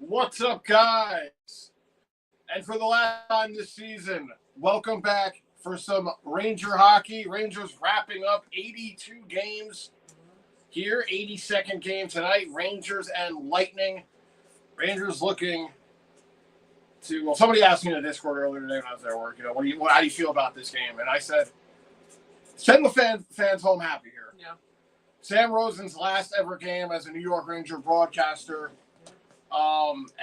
What's up, guys? And for the last time this season, welcome back for some Ranger hockey. Rangers wrapping up 82 games here, 82nd game tonight. Rangers and Lightning. Rangers looking to. Well, somebody asked me in the Discord earlier today when I was at work. How do you feel about this game? And I said, send the fans home happy here. Yeah. Sam Rosen's last ever game as a New York Ranger broadcaster.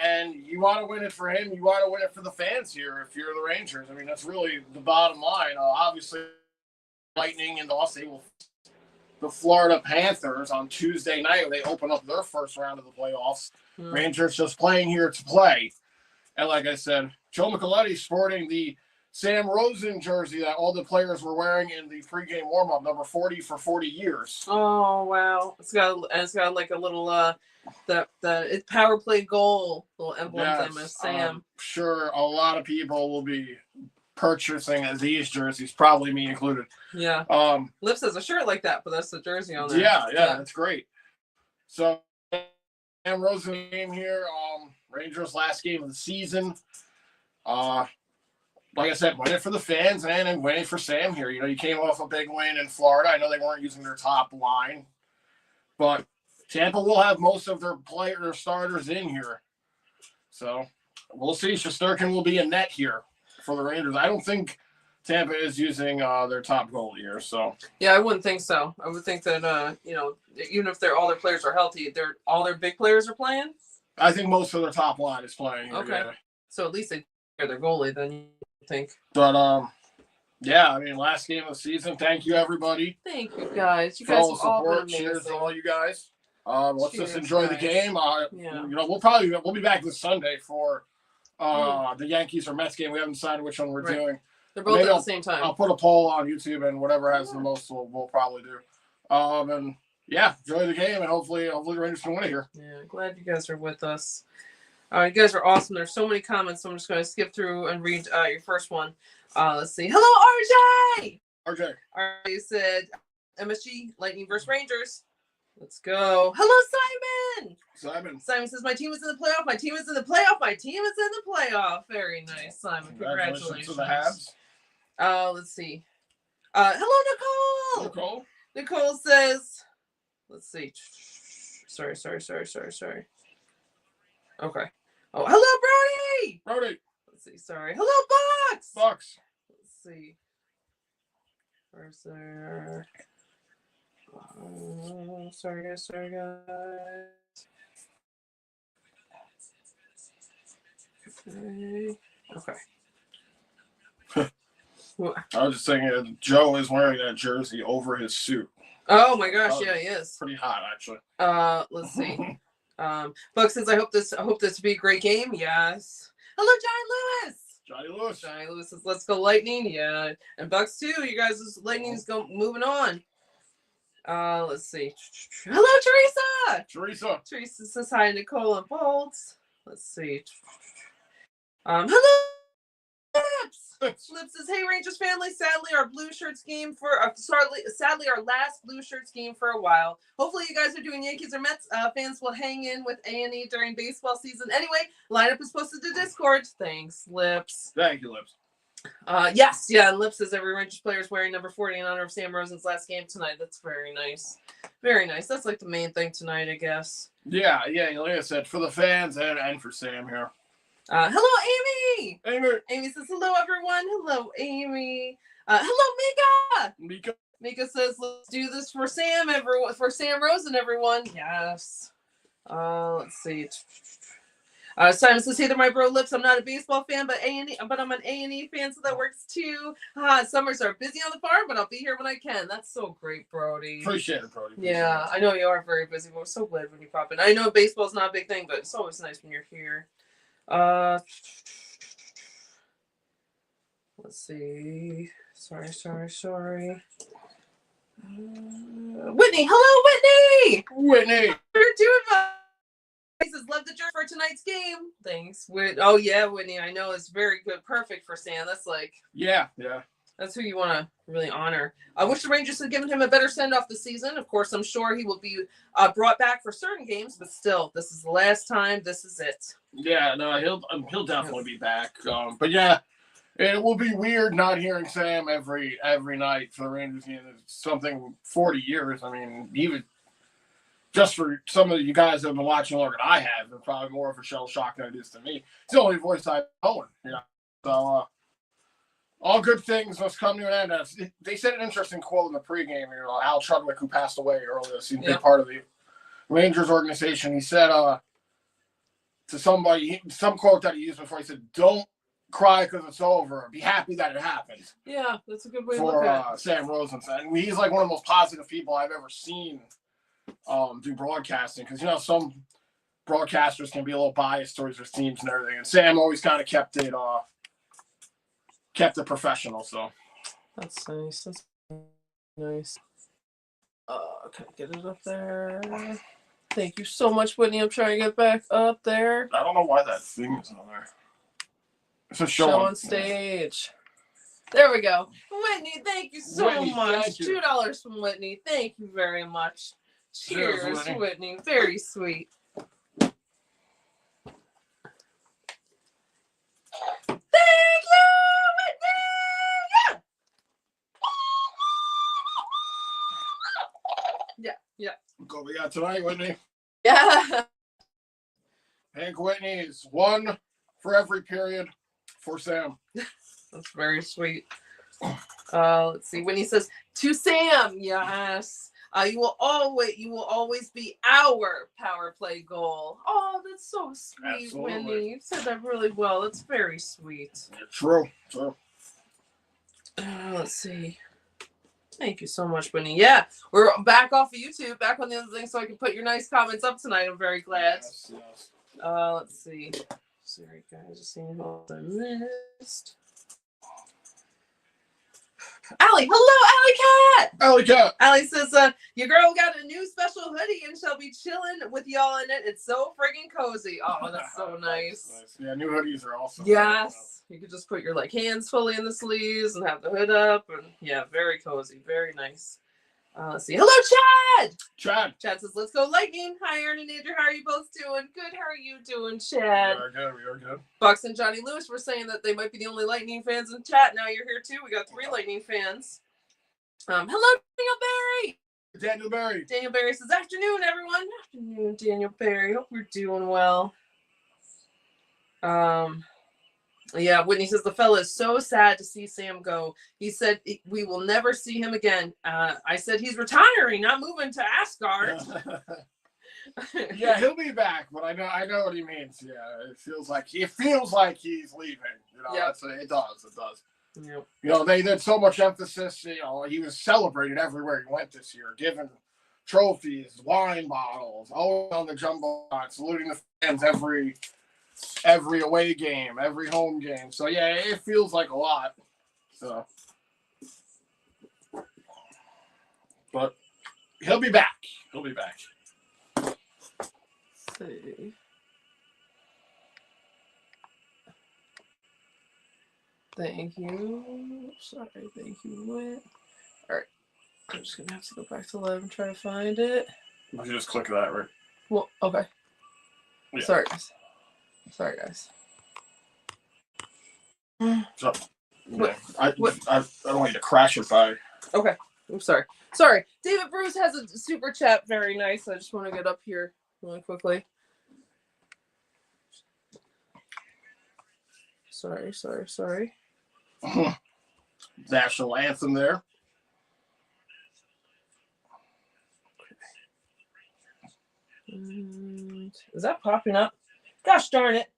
And you want to win it for him. You want to win it for the fans here if you're the Rangers. I mean, that's really the bottom line. Obviously, Lightning and the Florida Panthers on Tuesday night. They open up their first round of the playoffs. Rangers just playing here to play. And like I said, Joe Micheletti sporting the Sam Rosen jersey that all the players were wearing in the pregame warm-up, number 40 for 40 years. Oh, wow. It's got like a little the power play goal little emblem thing of Sam. I'm sure a lot of people will be purchasing these jerseys, probably me included. Yeah. Lips has a shirt like that, but that's the jersey on there. Yeah, that's great. So Sam Rosen game here. Rangers last game of the season. Like I said, win it for the fans and win it for Sam here. You came off a big win in Florida. I know they weren't using their top line, but Tampa will have most of their starters in here. So we'll see. Shesterkin will be a net here for the Rangers. I don't think Tampa is using their top goalie here. So yeah, I wouldn't think so. I would think that even if all their players are healthy, all their big players are playing. I think most of their top line is playing here. Okay. Yeah. So at least they are their goalie then, you think. But yeah, I mean, last game of the season. Thank you, everybody. Thank you, guys. You guys have all been amazing. Cheers to all you guys. Let's just enjoy the game. Yeah. We'll be back this Sunday for the Yankees or Mets game. We haven't decided which one we're doing. They're both at the same time. I'll put a poll on YouTube, and whatever has the most, we'll probably do. And yeah, enjoy the game, and hopefully the Rangers can win it here. Yeah, glad you guys are with us. You guys are awesome. There's so many comments, so I'm just going to skip through and read your first one. Let's see. Hello, RJ. RJ said, MSG, Lightning versus Rangers. Let's go. Hello, Simon. Simon says, my team is in the playoff. My team is in the playoff. My team is in the playoff. Very nice, Simon. Congratulations. To the Habs. Let's see. Hello, Nicole says, let's see. Sorry. Okay. Oh, hello, Brody. Let's see. Sorry. Hello, Bucks. Let's see. Where's there? Sorry, guys. Okay. I was just thinking, Joe is wearing that jersey over his suit. Oh my gosh, yeah, he is. Pretty hot, actually. Let's see. Buck says, I hope this will be a great game. Yes. Hello, Johnny Lewis says, let's go Lightning. Yeah. And Bucks too. You guys' Lightning's moving on. Let's see. Hello, Teresa. Teresa says hi, Nicole and Bolts. Let's see. Hello, Lips says, hey, Rangers family. Sadly, our blue shirts game sadly our last blue shirts game for a while. Hopefully, you guys are doing Yankees or Mets. Fans will hang in with A&E during baseball season. Anyway, lineup is posted to Discord. Thanks, Lips. Thank you, Lips. Yes, yeah, and Lips says every Rangers player is wearing number 40 in honor of Sam Rosen's last game tonight. That's very nice. Very nice. That's like the main thing tonight, I guess. Yeah, like I said, for the fans and for Sam here. Hello, Amy. Amy says, hello, everyone. Hello, Amy. Hello, Mika says, let's do this for Sam, everyone. For Sam Rosen, everyone. Yes. Let's see. Simon says, hey there, my bro Lips. I'm not a baseball fan, but I'm an A&E fan, so that works too. Summers are busy on the farm, but I'll be here when I can. That's so great, Brody. Appreciate it, Brody. Yeah, I know you are very busy, but we're so glad when you pop in. I know baseball's not a big thing, but it's always nice when you're here. Let's see. Sorry. Whitney. Hello, Whitney. Whitney. You're doing says, love the jersey for tonight's game. Thanks. Oh, yeah, Whitney. I know it's very good. Perfect for Sam. That's like... Yeah. That's who you want to really honor. I wish the Rangers had given him a better send-off this season. Of course, I'm sure he will be brought back for certain games, but still, this is the last time. This is it. Yeah, no, he'll definitely be back. But yeah, it will be weird not hearing Sam every night for the Rangers. It's something 40 years. I mean, even just for some of you guys that have been watching longer than I have, it's probably more of a shell shock than it is to me. It's the only voice I've known. So. All good things must come to an end. They said an interesting quote in the pregame. Al Chudwick, who passed away earlier, he's been part of the Rangers organization. He said to somebody, some quote that he used before, he said, "Don't cry because it's over. Be happy that it happened." Yeah, that's a good way to look at it. Sam Rosenthal. And he's like one of the most positive people I've ever seen do broadcasting, because some broadcasters can be a little biased towards their teams and everything, and Sam always kind of kept it professional. So that's nice. That's nice. Can I get it up there? Thank you so much, Whitney. I'm trying to get back up there. I don't know why that thing is on there. It's a show on stage. There we go. Whitney, thank you so much. $2 from Whitney. Thank you very much. Cheers, Whitney. Very sweet. Thank you, Whitney! Yeah. What we got tonight, Whitney? Yeah. Hank Whitney's one for every period for Sam. That's very sweet. Let's see. Whitney says, to Sam, yes. You will always be our power play goal. Oh, that's so sweet, absolutely. Whitney. You said that really well. That's very sweet. True. Let's see. Thank you so much, Whitney. Yeah, we're back off of YouTube, back on the other thing, so I can put your nice comments up tonight. I'm very glad. Yes. Let's see. Sorry, guys. Just seeing what I missed. Allie, hello, Allie Cat. Allie says, your girl got a new special hoodie and she'll be chilling with y'all in it. It's so friggin' cozy. Oh, that's so nice. Yeah, new hoodies are awesome. Yes. You could just put your hands fully in the sleeves and have the hood up, and yeah, very cozy, very nice. Let's see. Hello, Chad. Chad says, "Let's go Lightning." Hi, Aaron and Andrew. How are you both doing? Good. How are you doing, Chad? We are good. Bucks and Johnny Lewis were saying that they might be the only Lightning fans in chat. Now you're here too. We got 3 Lightning fans. Hello, Daniel Barry. Daniel Barry says, "Afternoon, everyone." Afternoon, Daniel Barry. Hope you're doing well. Yeah, Whitney says the fella is so sad to see Sam go. He said we will never see him again. I said he's retiring, not moving to Asgard. Yeah, he'll be back, but I know what he means. Yeah, it feels like he's leaving. Yep. It does. Yep. They did so much emphasis. He was celebrated everywhere he went this year, given trophies, wine bottles, always on the jumbotron, saluting the fans every away game, every home game. So yeah, it feels like a lot. So, but he'll be back. Let's see. Thank you. Sorry, thank you. All right, I'm just gonna have to go back to live and try to find it. You just click that, right? Well, okay. Yeah. Sorry, guys. So, yeah, I don't want you to crash it by. Okay, I'm sorry. Sorry, David Bruce has a super chat. Very nice. I just want to get up here really quickly. Sorry. National anthem there. Is that popping up? Gosh darn it.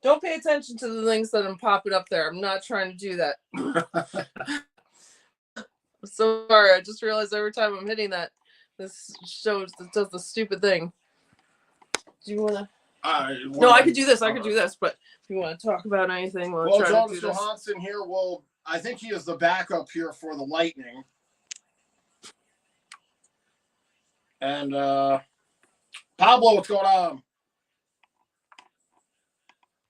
Don't pay attention to the things that I'm popping up there. I'm not trying to do that. I'm so sorry. I just realized every time I'm hitting that, this does the stupid thing. Do you want to? No, I could do this. But if you want to talk about anything, well, Jonas Johansson here I think he is the backup here for the Lightning. And Pablo, what's going on?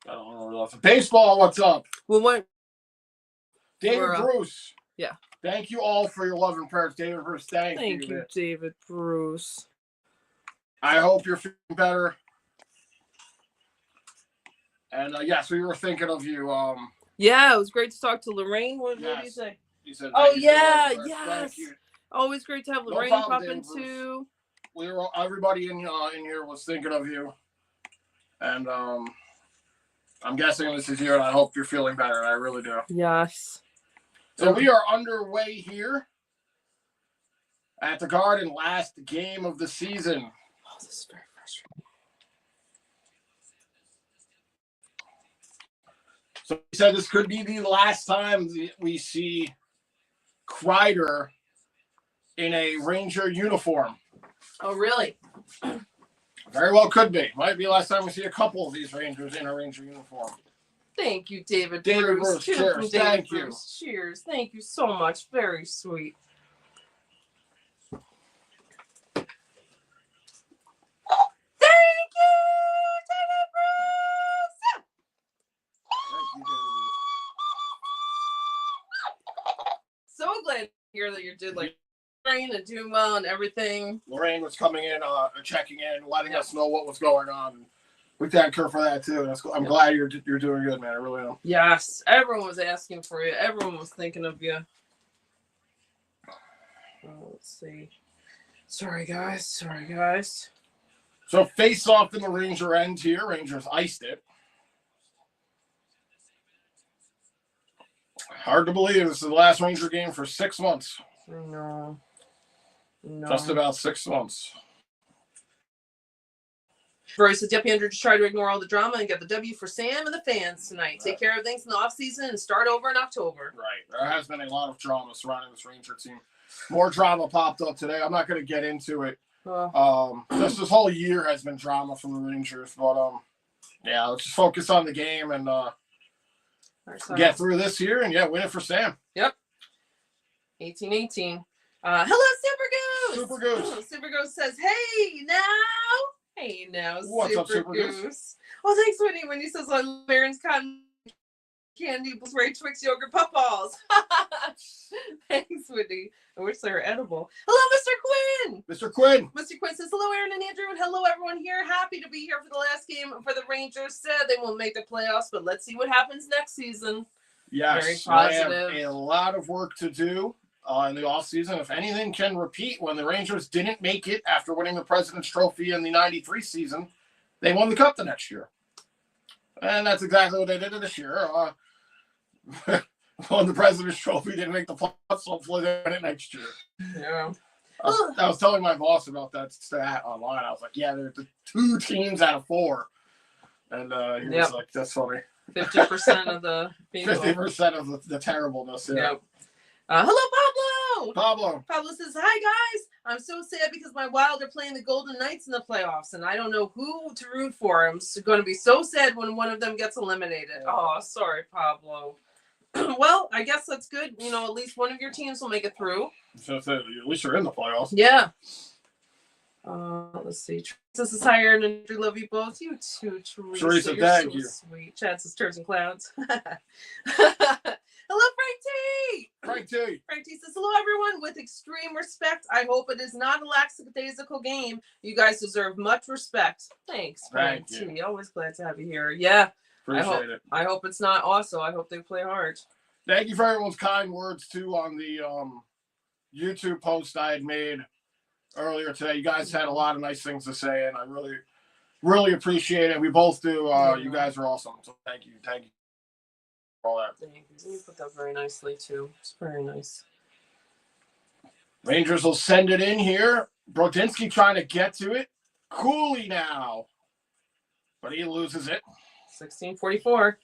I don't know. Baseball, what's up? Well, David Bruce. Yeah. Thank you all for your love and prayers. David Bruce, thank you, David Bruce. I hope you're feeling better. And yes, we were thinking of you. Yeah, it was great to talk to Lorraine. What did you say? He said, oh yeah, yes. Thank you. Always great to have Lorraine pop in too. Everybody in here was thinking of you, and I'm guessing this is you, and I hope you're feeling better. I really do. Yes. So we are underway here at the Garden, last game of the season. Oh, this is very frustrating. So he said this could be the last time we see Kreider in a Ranger uniform. Oh, really? Very well could be. Might be the last time we see a couple of these Rangers in a Ranger uniform. Thank you, David Bruce. Cheers. Thank you. Cheers. Thank you so much. Very sweet. Thank you, David Bruce. Thank you, David Bruce. So glad to hear that you're doing and doing well and everything. Lorraine was coming in, checking in, letting us know what was going on. We thank her for that too. I'm glad you're doing good, man. I really am. Yes, everyone was asking for you. Everyone was thinking of you. Let's see. Sorry, guys. So face off in the Ranger end here. Rangers iced it. Hard to believe this is the last Ranger game for 6 months. No. Just about 6 months. Roy says, yep, Andrew, just try to ignore all the drama and get the W for Sam and the fans tonight. Take care of things in the offseason and start over in October. Right. There has been a lot of drama surrounding this Ranger team. More drama popped up today. I'm not going to get into it. This whole year has been drama from the Rangers. But, yeah, let's just focus on the game and get through this year and, win it for Sam. Yep. 18-18. Hello, Super Goose. Super Goose says, hey, now, what's up, Super Goose? Oh, thanks, Whitney. When he says, Baron's cotton candy, blueberry Twix yogurt puffballs. Thanks, Whitney. I wish they were edible. Hello, Mr. Quinn. Mr. Quinn says, hello, Aaron and Andrew, and hello, everyone here. Happy to be here for the last game for the Rangers. Said they won't make the playoffs, but let's see what happens next season. Yes, very positive. I have a lot of work to do in the offseason. If anything can repeat, when the Rangers didn't make it after winning the President's Trophy in the 93 season, they won the Cup the next year. And that's exactly what they did this year. Won the President's Trophy, didn't make the playoffs, hopefully they win it next year. Yeah. I was telling my boss about that stat online. I was like, yeah, they're the 2 teams out of 4. And he was like, that's funny. 50% of the people. 50% of the terribleness. Yeah. Yep. Hello, Pablo. Pablo says, hi, guys. I'm so sad because my Wild are playing the Golden Knights in the playoffs, and I don't know who to root for. I'm going to be so sad when one of them gets eliminated. Oh, sorry, Pablo. Well, I guess that's good. At least one of your teams will make it through. So at least you're in the playoffs. Yeah. Let's see. This is higher, and Andrew, love you both. You too, Teresa. You're thank so you. Sweet. Chad says, turds and clouds. Hello, Frank T. Frank T says, hello, everyone. With extreme respect, I hope it is not a lackadaisical game. You guys deserve much respect. Thanks, Frank T. Always glad to have you here. Yeah. Appreciate it. I hope it's not also. I hope they play hard. Thank you for everyone's kind words, too, on the YouTube post I had made earlier today. You guys had a lot of nice things to say, and I really, really appreciate it. We both do. You guys are awesome. So thank you. Thank you for all that. Thank you. You put that very nicely, too. It's very nice. Rangers will send it in here. Brodinski trying to get to it. Cooley now. But he loses it. 16:44.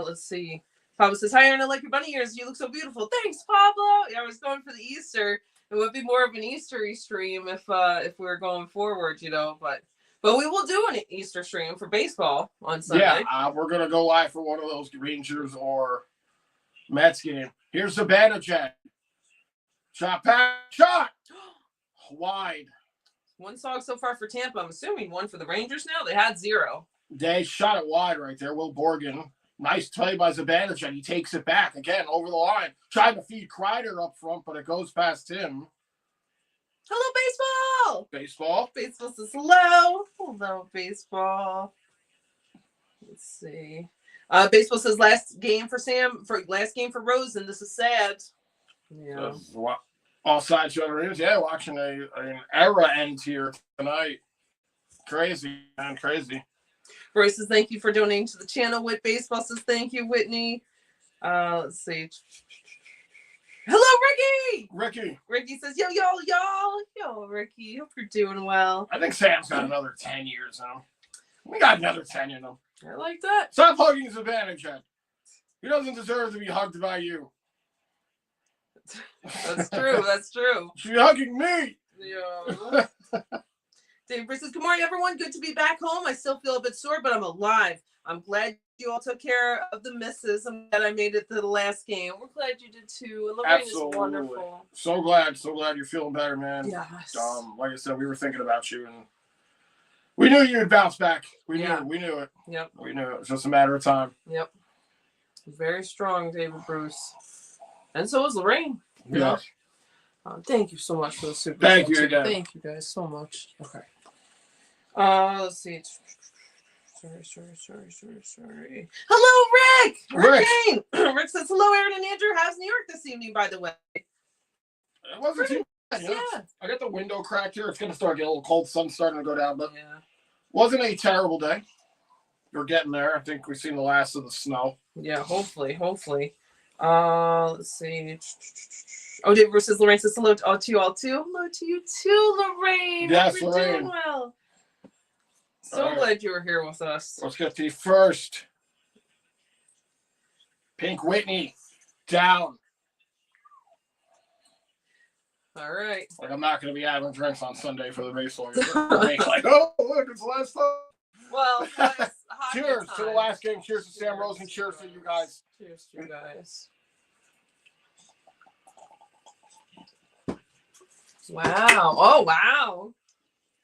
Let's see. Pablo says, hi, Aaron. I like your bunny ears. You look so beautiful. Thanks, Pablo. Yeah, I was going for the Easter. It would be more of an Easter stream if we were going forward, But we will do an Easter stream for baseball on Sunday. Yeah, we're going to go live for one of those Rangers or Mets game. Here's the Zibanejad. Shot. Wide. 1 song so far for Tampa. I'm assuming 1 for the Rangers now. They had 0. They shot it wide right there. Will Borgen Nice play by Zibanejad. He takes it back again over the line. Trying to feed Kreider up front, but it goes past him. Hello, baseball. Baseball. Baseball says hello. Hello, baseball. Let's see. Baseball says last game for Rosen. This is sad. Yeah. All sides showing. Yeah, watching an era end here tonight. Crazy, man, crazy. Roy says thank you for donating to the channel. Whit Baseball says thank you, Whitney. Let's see. Hello, Ricky. Ricky says yo, Ricky. Hope you're doing well. I think Sam's got another 10 years in him. We got another 10 in him. I like that. Stop hugging Zibanejad. He doesn't deserve to be hugged by you. That's true. That's true. She's hugging me. Yeah. Dave says, good morning, everyone. Good to be back home. I still feel a bit sore, but I'm alive. I'm glad you all took care of the misses. I'm glad I made it to the last game. We're glad you did too. And Lorraine is wonderful. So glad you're feeling better, man. Yes. Like I said, we were thinking about you, and we knew you'd bounce back. We knew it. Yep. We knew it was just a matter of time. Yep. Very strong, David Bruce. And so is Lorraine. Yeah. Thank you so much for the super. Thank you again. Thank you guys so much. Okay. Let's see. Sorry. Hello, Rick. Rick says hello, Aaron and Andrew. How's New York this evening, by the way? It wasn't too bad. Yeah. I got the window cracked here. It's gonna start getting a little cold. Sun's starting to go down, but wasn't a terrible day. We're getting there. I think we've seen the last of the snow. Yeah, hopefully. Let's see. Oh, David versus Lorraine says hello to you all too. Hello to you too, Lorraine. Yes, Lorraine. You're doing well. So glad you were here with us. Let's get the first. Pink Whitney down. All right. Like I'm not going to be having drinks on Sunday for the baseball game. Like, oh, look, it's the last time. Well, cheers to the last game. Cheers to Sam Rosen. Cheers to you guys. Cheers to you guys. Wow. Oh, wow.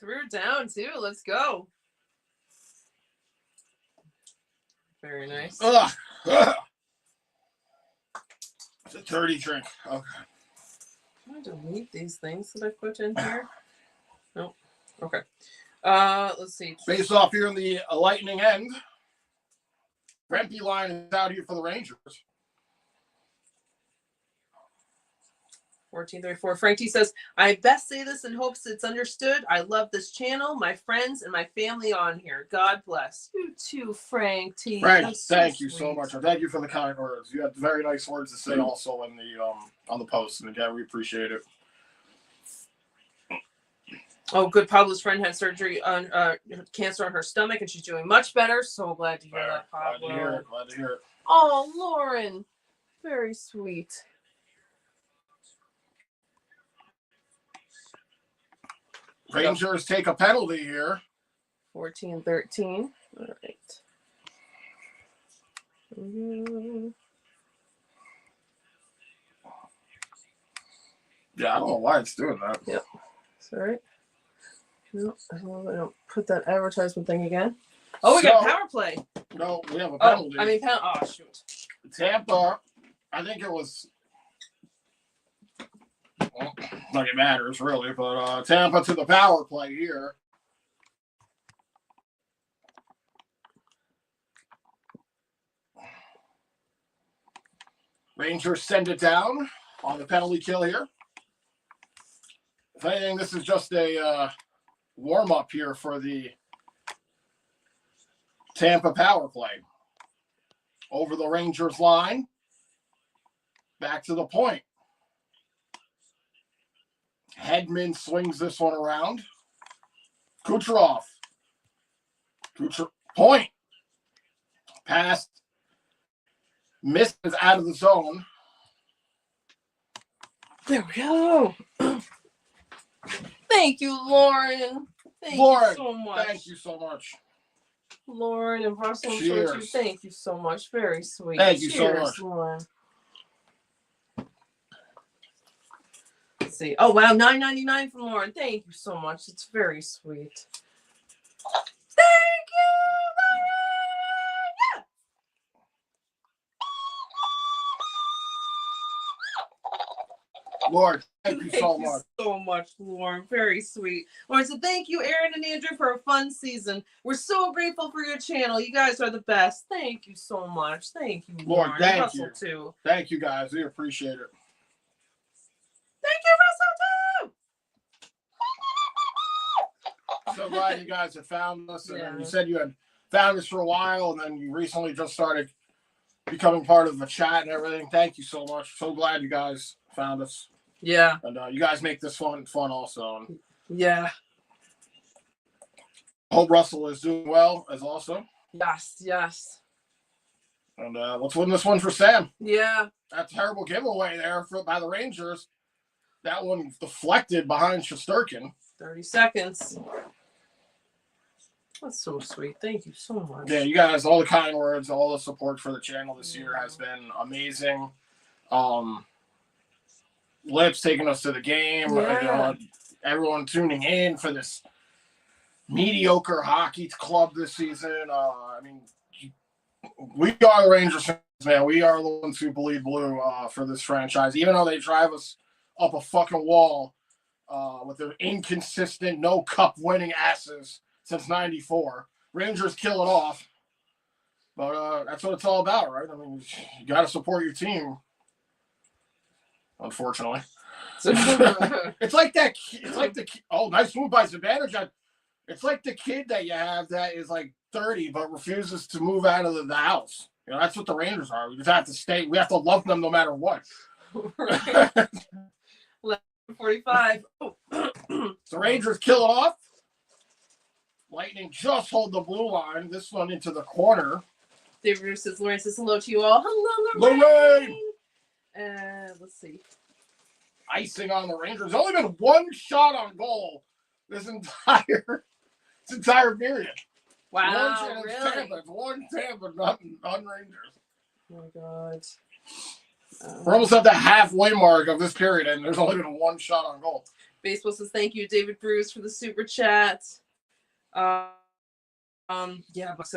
3 down, too. Let's go. Very nice. It's a dirty drink. Okay. Can I delete these things that I put in here? Nope. Okay. Let's see. Face off here in the lightning end. Rempe line is out here for the Rangers. 1434. Frank T says, I best say this in hopes it's understood. I love this channel, my friends, and my family on here. God bless. You too, Frank T. Frank, thank you so much. Thank you for the kind words. You had very nice words to say also in the on the post. And again, we appreciate it. Oh, good. Pablo's friend had surgery on cancer on her stomach, and she's doing much better. So glad to hear that, Pablo. Glad to hear it. Oh, Lauren. Very sweet. Rangers take a penalty here. 14-13. All right. Yeah, I don't know why it's doing that. Yep. Sorry. No, I don't put that advertisement thing again. Oh, we got power play. No, we have a penalty. Oh, shoot. Tampa, I think it was. Well, like it matters really, but Tampa to the power play here. Rangers send it down on the penalty kill here. If anything, this is just a warm-up here for the Tampa power play. Over the Rangers line. Back to the point. Hedman swings this one around. Kucherov. Point. Pass. Misses out of the zone. There we go. Thank you, Lauren. Thank you so much. Thank you so much. Lauren and Russell, thank you so much. Very sweet. Thank you so much, Lauren. Let's see. Oh wow, $9.99 from Lauren. Thank you so much. It's very sweet. Thank you, Lauren. Lord, thank you so much. Thank you so much, Lauren. Very sweet. Lauren said, thank you, Aaron and Andrew, for a fun season. We're so grateful for your channel. You guys are the best. Thank you so much. Thank you, Lauren. Lord, thank Russell, you. Too. Thank you, guys. We appreciate it. Thank you, Russell, too. So glad you guys have found us. And Yeah. you said you had found us for a while, and then you recently just started becoming part of the chat and everything. Thank you so much. So glad you guys found us. Yeah. And you guys make this fun also. And yeah. I hope Russell is doing well as also. Yes. And let's win this one for Sam. Yeah. That terrible giveaway there by the Rangers. That one deflected behind Shesterkin. 30 seconds. That's so sweet. Thank you so much. Yeah, you guys, all the kind words, all the support for the channel this year has been amazing. Lips taking us to the game. Yeah. Everyone tuning in for this mediocre hockey club this season. I mean, we are the Rangers fans, man. We are the ones who bleed blue for this franchise, even though they drive us up a fucking wall with their inconsistent, no cup winning asses since '94. Rangers kill it off. But that's what it's all about, right? I mean, you got to support your team. Unfortunately, it's like that. It's like nice move by Zibanejad. It's like the kid that you have that is like 30 but refuses to move out of the house. You know, that's what the Rangers are. We just have to stay. We have to love them no matter what. 45. The Rangers kill it off. Lightning just hold the blue line. This one into the corner. David says, Lauren says hello to you all. Hello, Lorraine. Let's see. Icing on the Rangers. There's only been one shot on goal this entire period. Wow, really? Tampa. It's one Tampa, nothing on Rangers. Oh my God. We're almost at the halfway mark of this period, and there's only been one shot on goal. Baseball says thank you, David Bruce, for the super chat. Yeah, I'm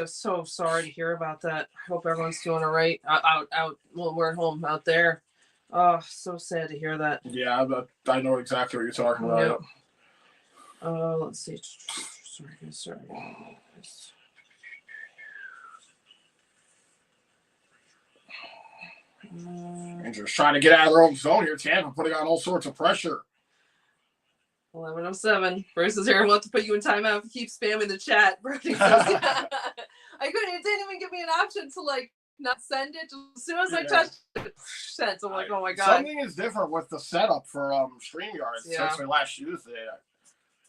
so sorry to hear about that. I hope everyone's doing all right out. Well, we're at home out there. Oh, so sad to hear that. Yeah, I know exactly what you're talking about. Yep. Let's see. Sorry. Rangers trying to get out of their own zone here. Tampa putting on all sorts of pressure. 11:07. Bruce is here. We'll have to put you in timeout if you keep spamming the chat. Brody says, yeah. I couldn't. It didn't even give me an option to like not send it. As soon as I touched it, sent. So I'm like, oh my God. Something is different with the setup for StreamYard since we last used it.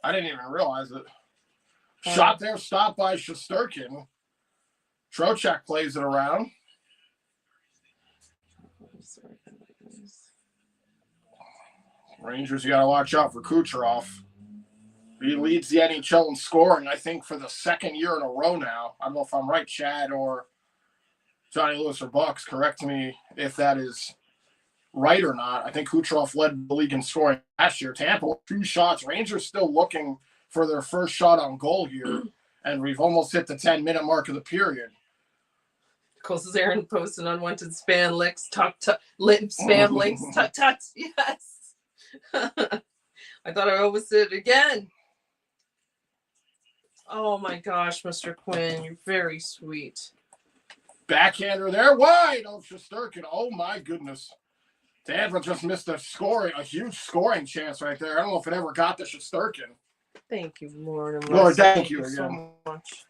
I didn't even realize it. Shot there, stopped by Shesterkin. Trocheck plays it around. Rangers, you got to watch out for Kucherov. He leads the NHL in scoring, I think, for the second year in a row now. I don't know if I'm right, Chad, or Johnny Lewis or Bucks. Correct me if that is right or not. I think Kucherov led the league in scoring last year. Tampa, 2 shots. Rangers still looking for their first shot on goal here, and we've almost hit the 10-minute mark of the period. Close as Aaron posted unwanted spam links, spam links, tut. Yes. I thought I almost did it again. Oh my gosh, Mr. Quinn, you're very sweet. Backhander there, wide of Shesterkin. Oh my goodness. Tampa just missed a huge scoring chance right there. I don't know if it ever got to Shesterkin. Thank you, Lord. Lord, thank you again. So much.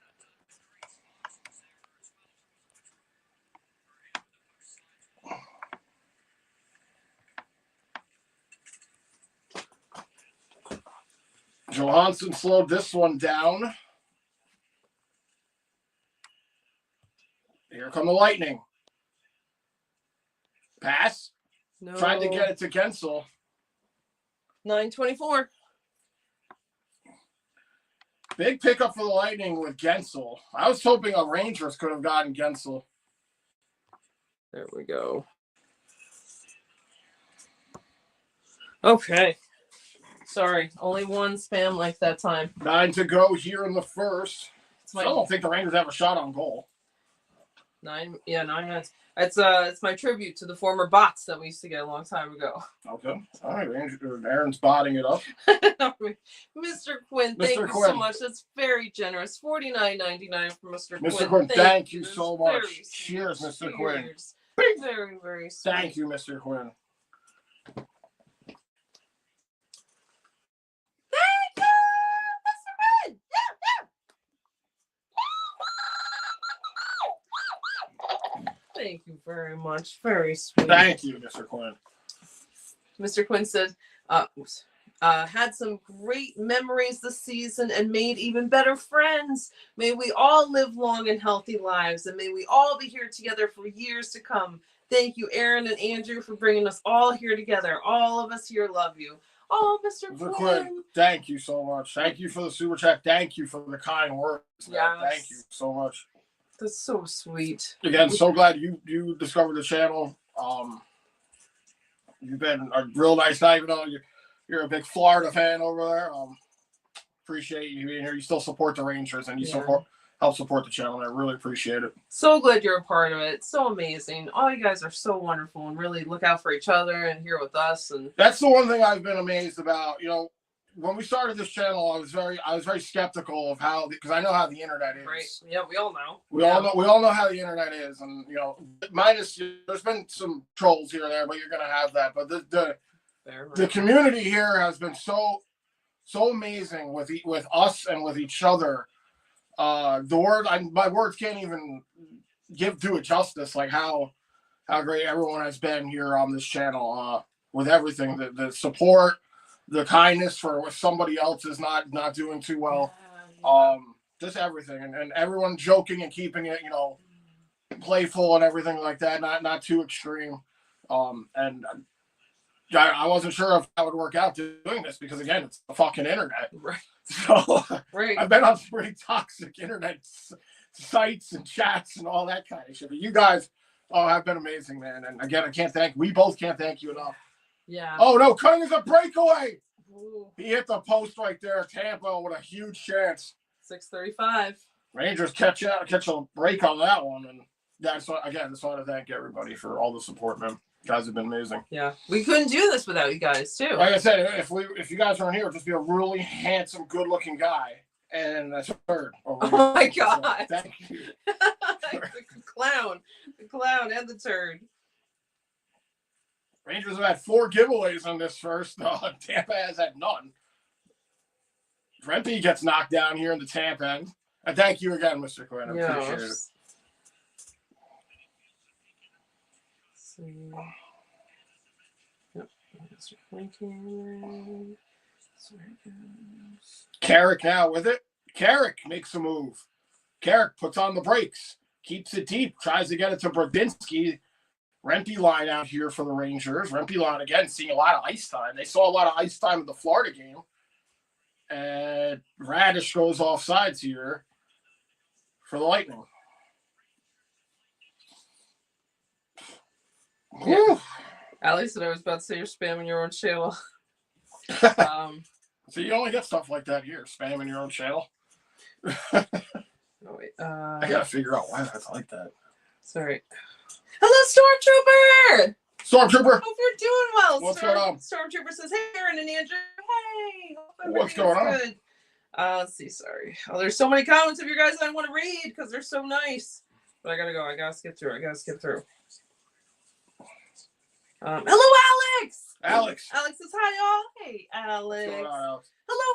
Johansson slowed this one down. Here come the Lightning. Pass. No. Tried to get it to Gensel. 9:24. Big pickup for the Lightning with Gensel. I was hoping a Rangers could have gotten Gensel. There we go. Okay. Sorry, only one spam like that time. 9 to go here in the first. I don't think the Rangers have a shot on goal. 9 minutes. It's my tribute to the former bots that we used to get a long time ago. Okay. All right, Aaron's botting it up. Mr. Quinn, thank you so much. That's very generous. $49.99 for Mr. Quinn. Mr. Quinn, thank you so much. Cheers, Mr. Quinn. Very, very sweet. Thank you, Mr. Quinn. Thank you, Mr. Quinn. Thank you very much. Very sweet. Thank you, Mr. Quinn. Mr. Quinn said, had some great memories this season and made even better friends. May we all live long and healthy lives, and may we all be here together for years to come. Thank you, Aaron and Andrew, for bringing us all here together. All of us here love you. Oh, Mr. Quinn. Thank you so much. Thank you for the super chat. Thank you for the kind words. Yes. Thank you so much. That's so sweet. Again, so glad you discovered the channel. You've been a real nice guy, even though you're a big Florida fan over there. Appreciate you being here. You still support the Rangers, and you help support the channel. And I really appreciate it. So glad you're a part of it. It's so amazing. All you guys are so wonderful, and really look out for each other and here with us. And that's the one thing I've been amazed about. You know, when we started this channel, I was very skeptical of how, because I know how the internet is. Right. Yeah, we all know. We all know how the internet is, and you know, minus there's been some trolls here and there, but you're gonna have that. But the community here has been so amazing with us and with each other. My words can't even do it justice. Like how great everyone has been here on this channel with everything, the support. The kindness for what somebody else is not doing too well, just everything, and everyone joking and keeping it, you know, playful and everything like that, not too extreme. And I wasn't sure if that would work out doing this because again, it's the fucking internet. Right. So right. I've been on some pretty toxic internet sites and chats and all that kind of shit. But you guys have been amazing, man. And again, we both can't thank you enough. Yeah. Oh no, Cutting is a breakaway. Ooh. He hit the post right there. Tampa with a huge chance. 6:35. Rangers catch a break on that one, and just want to thank everybody for all the support, man. You guys have been amazing. Yeah, we couldn't do this without you guys too. Like I said, if you guys weren't here, it'd just be a really handsome, good-looking guy, and that's a third. Oh my god! So, thank you. the clown, and the turd. Rangers have had 4 giveaways on this first. Tampa has had none. Rempe gets knocked down here in the Tampa end. And thank you again, Mr. Quinn. I appreciate it. See. Yep. Carrick now with it. Carrick makes a move. Carrick puts on the brakes. Keeps it deep. Tries to get it to Brodinski. Rempe line out here for the Rangers. Rempe line again seeing a lot of ice time. They saw a lot of ice time in the Florida game. And Radish goes off sides here for the Lightning. Yeah. Ali said I was about to say you're spamming your own channel. So you only get stuff like that here, spamming your own channel. Oh, wait, I gotta figure out why that's like that. Sorry. Hello, Stormtrooper! Hope you're doing well. What's going on? Stormtrooper says, hey, Aaron and Andrew. Hey. What's going on? Good. Let's see. Sorry. Oh, there's so many comments of you guys I want to read because they're so nice. But I gotta go. I gotta skip through. Hello, Alex. Alex says hi, y'all. Hey, Alex. What's going on, Alex? Hello,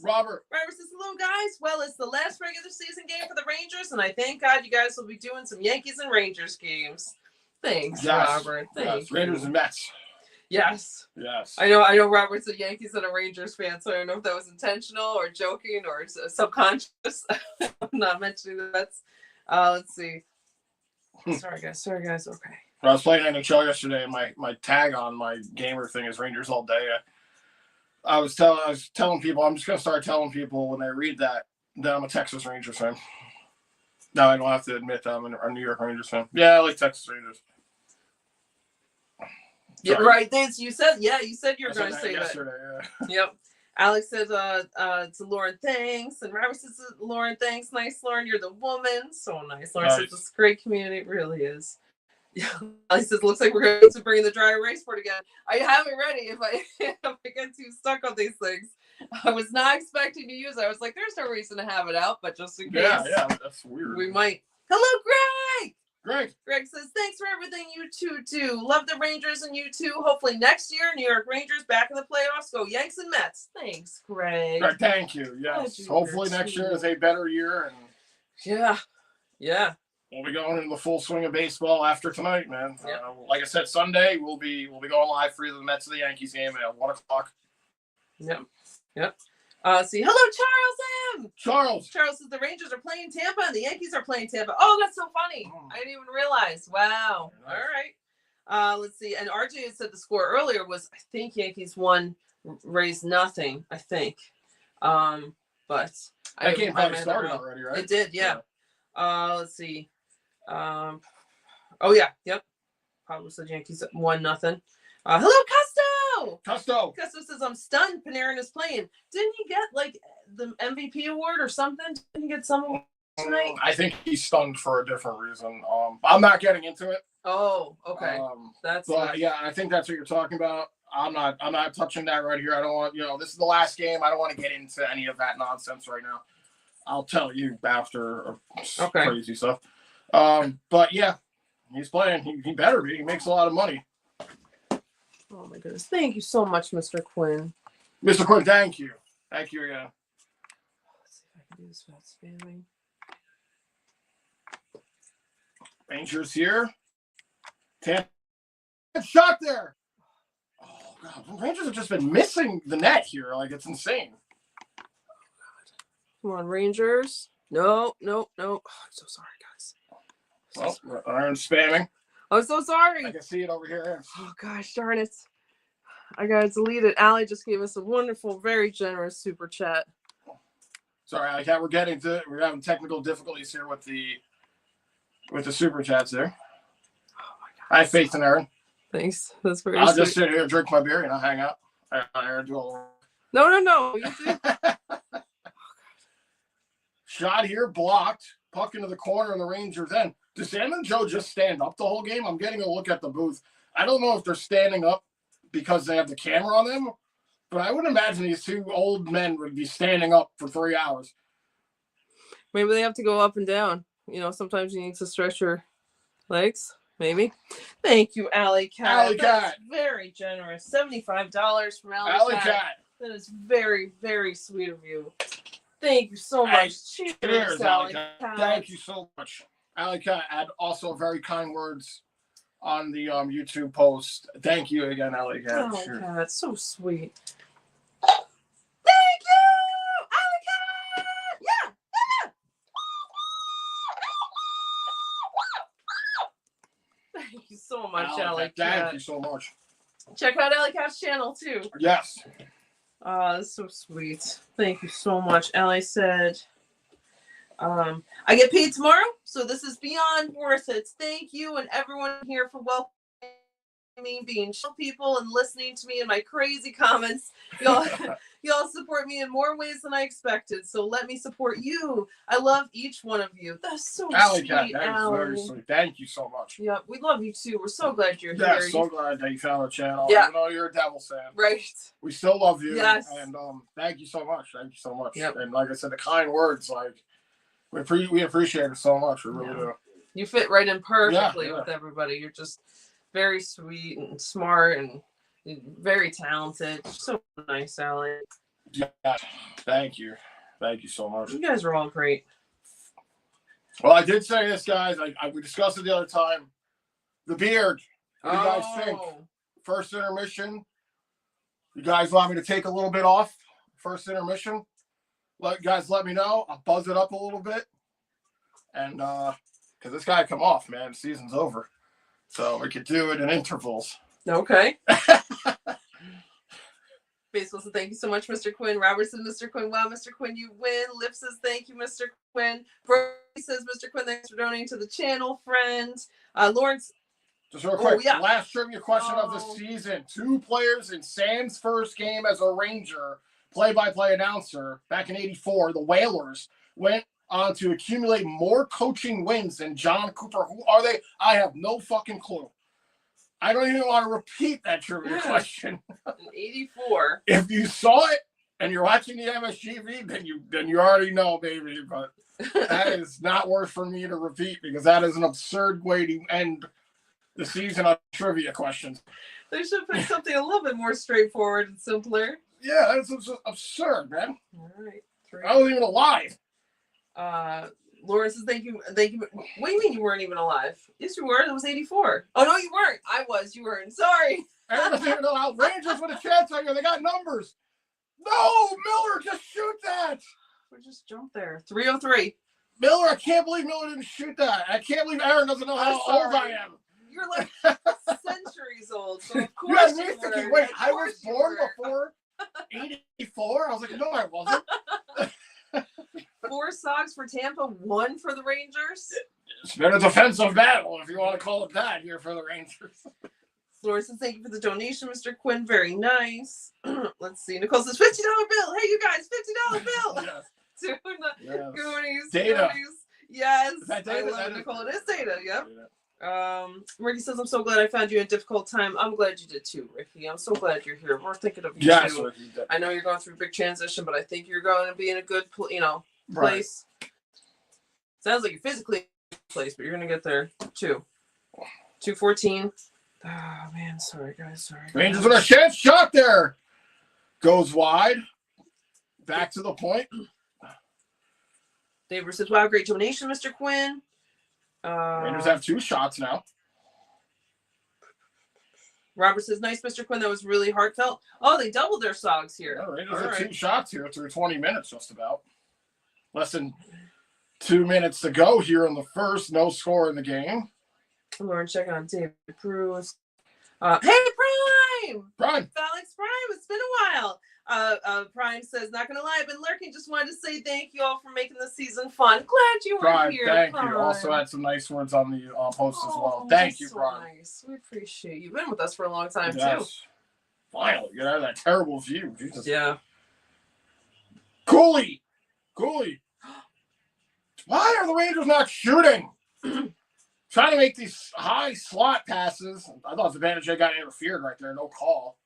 Robert. Robert says hello, guys. Well, it's the last regular season game for the Rangers, and I thank God you guys will be doing some Yankees and Rangers games. Thanks, yes. Robert. Thanks. Rangers and Mets. Yes. I know Robert's a Yankees and a Rangers fan, so I don't know if that was intentional or joking or subconscious. I'm not mentioning the Mets. Let's see. Sorry, guys. Okay. When I was playing NHL yesterday, and my tag on my gamer thing is Rangers all day. I was telling people, I'm just going to start telling people when they read that I'm a Texas Rangers fan. No, I don't have to admit that I'm a New York Rangers fan. Yeah, I like Texas Rangers. Yeah, right. You said you were going to say that. yesterday, Yep. Alex says, to Lauren, thanks. And Robert says, Lauren, thanks. Nice, Lauren. You're the woman. So nice. Lauren says, it's a great community. It really is. Alex says, looks like we're going to bring the dry erase board again. I have it ready if I get too stuck on these things. I was not expecting to use it. I was like, there's no reason to have it out, but just in case. Yeah, that's weird. We might. Hello, Greg! Greg says, thanks for everything you two do. Love the Rangers and you too. Hopefully next year, New York Rangers back in the playoffs. Go Yanks and Mets. Thanks, Greg. Thank you. Yes. Hopefully next year is a better year. And yeah. We'll be going into the full swing of baseball after tonight, man. Yep. Like I said, Sunday we'll be going live for either the Mets or the Yankees game at 1:00. Yep. See, hello, Charles M. Charles says the Rangers are playing Tampa and the Yankees are playing Tampa. Oh, that's so funny. I didn't even realize. Wow. Nice. All right. Let's see. And RJ had said the score earlier was, I think Yankees won, Rays nothing, I think. But that game probably started already, right? It did, yeah. Let's see. Oh yeah, yep. Probably said Yankees 1-0. Hello, Custo says, I'm stunned Panarin is playing. Didn't he get like the MVP award or something? Didn't he get some award tonight? I think he's stunned for a different reason. I'm not getting into it. Oh, okay. Yeah, I think that's what you're talking about. I'm not touching that right here. I don't want, this is the last game. I don't want to get into any of that nonsense right now. I'll tell you after crazy stuff. But yeah, he's playing. He better be. He makes a lot of money. Oh my goodness. Thank you so much, Mr. Quinn. Mr. Quinn, thank you. Thank you again. Let's see if I can do this without spamming. Rangers here. Good shot there. Oh God, the Rangers have just been missing the net here. Like, it's insane. Come on, Rangers. No. Oh, I'm so sorry, guys. Well, Iron spamming. I'm so sorry. I can see it over here. Oh, gosh, darn it. I got to delete it. Allie just gave us a wonderful, very generous super chat. Sorry, we're having technical difficulties here with the super chats there. Oh, my God. I have faith in Aaron. Thanks. That's very I'll sweet. just sit here, drink my beer, and I'll hang out. Aaron, do all the work. No. You do. Shot here, blocked. Puck into the corner in the Rangers' end. Does Sam and Joe just stand up the whole game? I'm getting a look at the booth. I don't know if they're standing up because they have the camera on them, but I would imagine these two old men would be standing up for 3 hours. Maybe they have to go up and down. Sometimes you need to stretch your legs. Maybe. Thank you, Alley Cat. That's very generous. $75 from Alley Cat. That is very, very sweet of you. Thank you so much. Cheers, Alley Cat. Thank you so much. Alley Cat had also very kind words on the YouTube post. Thank you again, Alley Cat. Oh, sure. God, that's so sweet. Thank you, Alley Cat. Yeah. Thank you so much, Alley Cat. Thank you so much. Check out Alley Cat's channel too. Yes. That's so sweet. Thank you so much. Allie said, I get paid tomorrow, so this is beyond worth it. Thank you and everyone here for welcoming me, being chill people, and listening to me and my crazy comments. Y'all support me in more ways than I expected, so let me support you. I love each one of you. That's so sweet, Allie. That is very sweet. Thank you so much. Yeah, we love you too. We're so glad you're here. Yeah, so glad that you found the channel. Yeah. Even though you're a Devils fan. Right. We still love you. Yes. And thank you so much. Thank you so much. Yep. And like I said, the kind words, like, we appreciate it so much. We really do. You fit right in perfectly with everybody. You're just very sweet and smart and very talented. So nice, Allie. Yeah, thank you. Thank you so much. You guys are all great. Well, I did say this, guys. We discussed it the other time. The beard. What do you guys think? First intermission. You guys want me to take a little bit off? First intermission. Let me know. I'll buzz it up a little bit. And because this guy come off, man. The season's over. So we could do it in intervals. Okay. Baseball says, thank you so much, Mr. Quinn. Robert says, Mr. Quinn, wow, Mr. Quinn, you win. Lip says, thank you, Mr. Quinn. Brody says, Mr. Quinn, thanks for donating to the channel, friend. Lawrence. Just real quick, last trivia question of the season. 2 players in Sam's first game as a Ranger play-by-play announcer back in '84, the Whalers went on to accumulate more coaching wins than John Cooper. Who are they? I have no fucking clue. I don't even want to repeat that trivia question. In '84. If you saw it and you're watching the MSGV, then you already know, baby. But that is not worth for me to repeat because that is an absurd way to end the season on trivia questions. They should pick something a little bit more straightforward and simpler. Yeah, that's absurd, man. All right. I wasn't even alive. Laura says, thank you. What do you mean you weren't even alive? Yes, you were. It was '84. Oh, no, you weren't. I was. You weren't. Sorry. I don't even know how Rangers with a chance on you. They got numbers. No, Miller, just shoot that. We just jumped there. 303. Miller, I can't believe Miller didn't shoot that. I can't believe Aaron doesn't know how old I am. You're like centuries old, so of course you were. Wait, I was born before '84? I was like, no, I wasn't. 4 socks for Tampa, 1 for the Rangers. It's been a defensive battle, if you want to call it that, here for the Rangers. Laura says, thank you for the donation, Mr. Quinn. Very nice. Let's see. Nicole says, $50 bill. Hey, you guys, $50 bill. Yes. Goonies. Data. Yes. Is that data? I love it, Nicole. It is data. Yep. Ricky says, I'm so glad I found you in a difficult time. I'm glad you did too, Ricky. I'm so glad you're here. We're thinking of you too. Ricky, I know you're going through a big transition, but I think you're going to be in a good, place. Right. Sounds like you're physically in a place, but you're going to get there too. 214. Oh, man. Sorry, guys. Sorry. Rangers with a chance shot there. Goes wide. Back to the point. David says, wow, great donation, Mr. Quinn. Rangers have 2 shots now. Robert says, nice, Mr. Quinn. That was really heartfelt. Oh, they doubled their sogs here. Yeah, Rangers have 2 shots here through 20 minutes, just about. Less than 2 minutes to go here in the first. No score in the game. Lauren checking on David Cruz. Hey, Prime! Alex Prime, it's been a while. Prime says, not gonna lie, I've been lurking. Just wanted to say thank you all for making the season fun. Glad you were here. Thank Prime. you. Also had some nice words on the post as well. Thank you, Prime. Nice. We appreciate you. You've been with us for a long time too. Finally, get out of that terrible view. Jesus. Yeah. Cooley. Why are the Rangers not shooting? Trying to make these high slot passes. I thought Zibanejad got interfered right there. No call.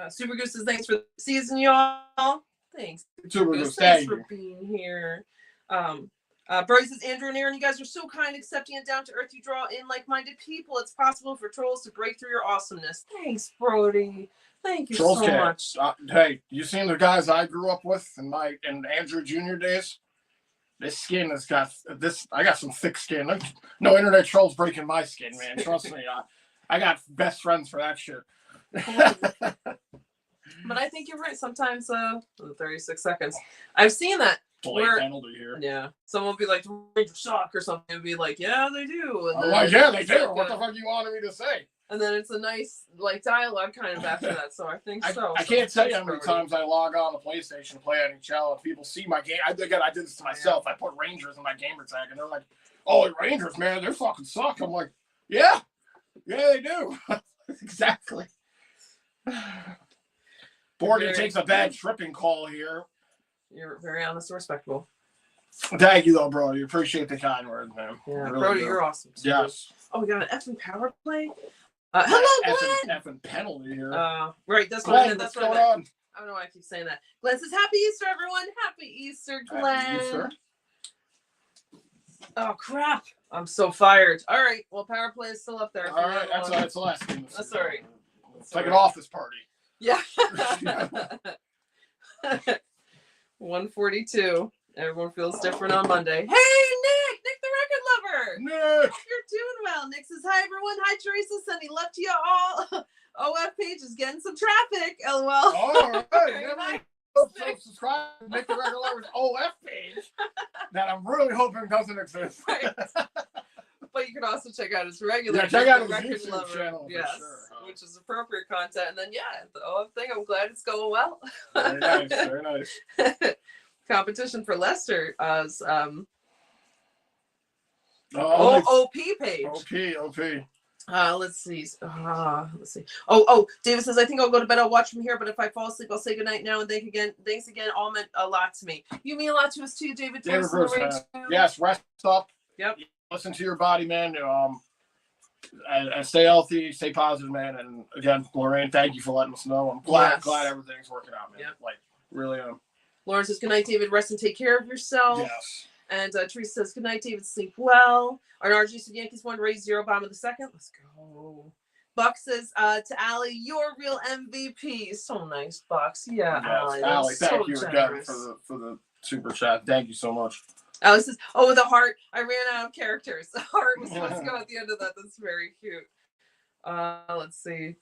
Super Goose says, thanks for the season, y'all. Thanks. Super Goose, thanks for being here. Brody says, Andrew and Aaron, you guys are so kind, accepting, and down to earth. You draw in like-minded people. It's possible for trolls to break through your awesomeness. Thanks, Brody. Thank you so much. Hey, you seen the guys I grew up with in Andrew Jr. days? This skin has got this. I got some thick skin. No internet trolls breaking my skin, man. Trust me. I got best friends for that shit. But I think you're right. Sometimes 36 seconds. I've seen that. Delayed penalty here. Yeah. Someone will be like, Rangers suck or something. And be like, yeah, they do. And like, yeah, they do. What the fuck you wanted me to say? And then it's a nice dialogue kind of after that. So I think so. I can't tell you how many times I log on the PlayStation to play NHL and people see my game. I did this to myself. I put Rangers in my gamer tag and they're like, oh, Rangers, man, they fucking suck. I'm like, yeah, they do. Exactly. Borgia takes a bad tripping call here. You're very honest and respectable. Thank you, though, bro. You appreciate the kind words, man. Yeah, really Brody, you're awesome. Yes. Oh, we got an effing power play. Hello, Glenn. Effing penalty here. Right. That's Glenn, what that's what's going on. I don't know why I keep saying that. Glenn says, "Happy Easter, everyone! Happy Easter, Glenn." Happy Easter. Oh crap! I'm so fired. All right. Well, power play is still up there. All right. That's the last game. That's all right. Take an office party. Yeah. 142. Everyone feels different on Monday. Hey, Nick the record lover. Nick, you're doing well. Nick says, hi, everyone. Hi, Teresa. Sending love to you all. OF page is getting some traffic. LOL. All right. Subscribe to Nick the record lover's OF page that I'm really hoping doesn't exist. Right. But you can also check out his regular check out his record YouTube lover. channel. Yes, sure, which is appropriate content. And then, the OF thing, I'm glad it's going well. Very nice. Very nice. Competition for Leicester as OP page. OP. Let's see. Let's see. Oh, David says, I think I'll go to bed. I'll watch from here, but if I fall asleep, I'll say goodnight now. And thanks again. All meant a lot to me. You mean a lot to us too, David. David Bruce, yes, rest up. Yep. Listen to your body, man. And stay healthy, stay positive, man. And again, Lorraine, thank you for letting us know. I'm glad everything's working out, man. Yep. Like, really am. Lauren says, good night, David. Rest and take care of yourself. Yes. And Teresa says, good night, David. Sleep well. Our RG said, Yankees won, raise 0, bottom of the second. Let's go. Buck says to Allie, you're a real MVP. So nice, Bucks. Yeah, yes, Allie, thank you again for the super chat. Thank you so much. Allie says, oh, the heart. I ran out of characters. The heart was supposed to go at the end of that. That's very cute. Let's see.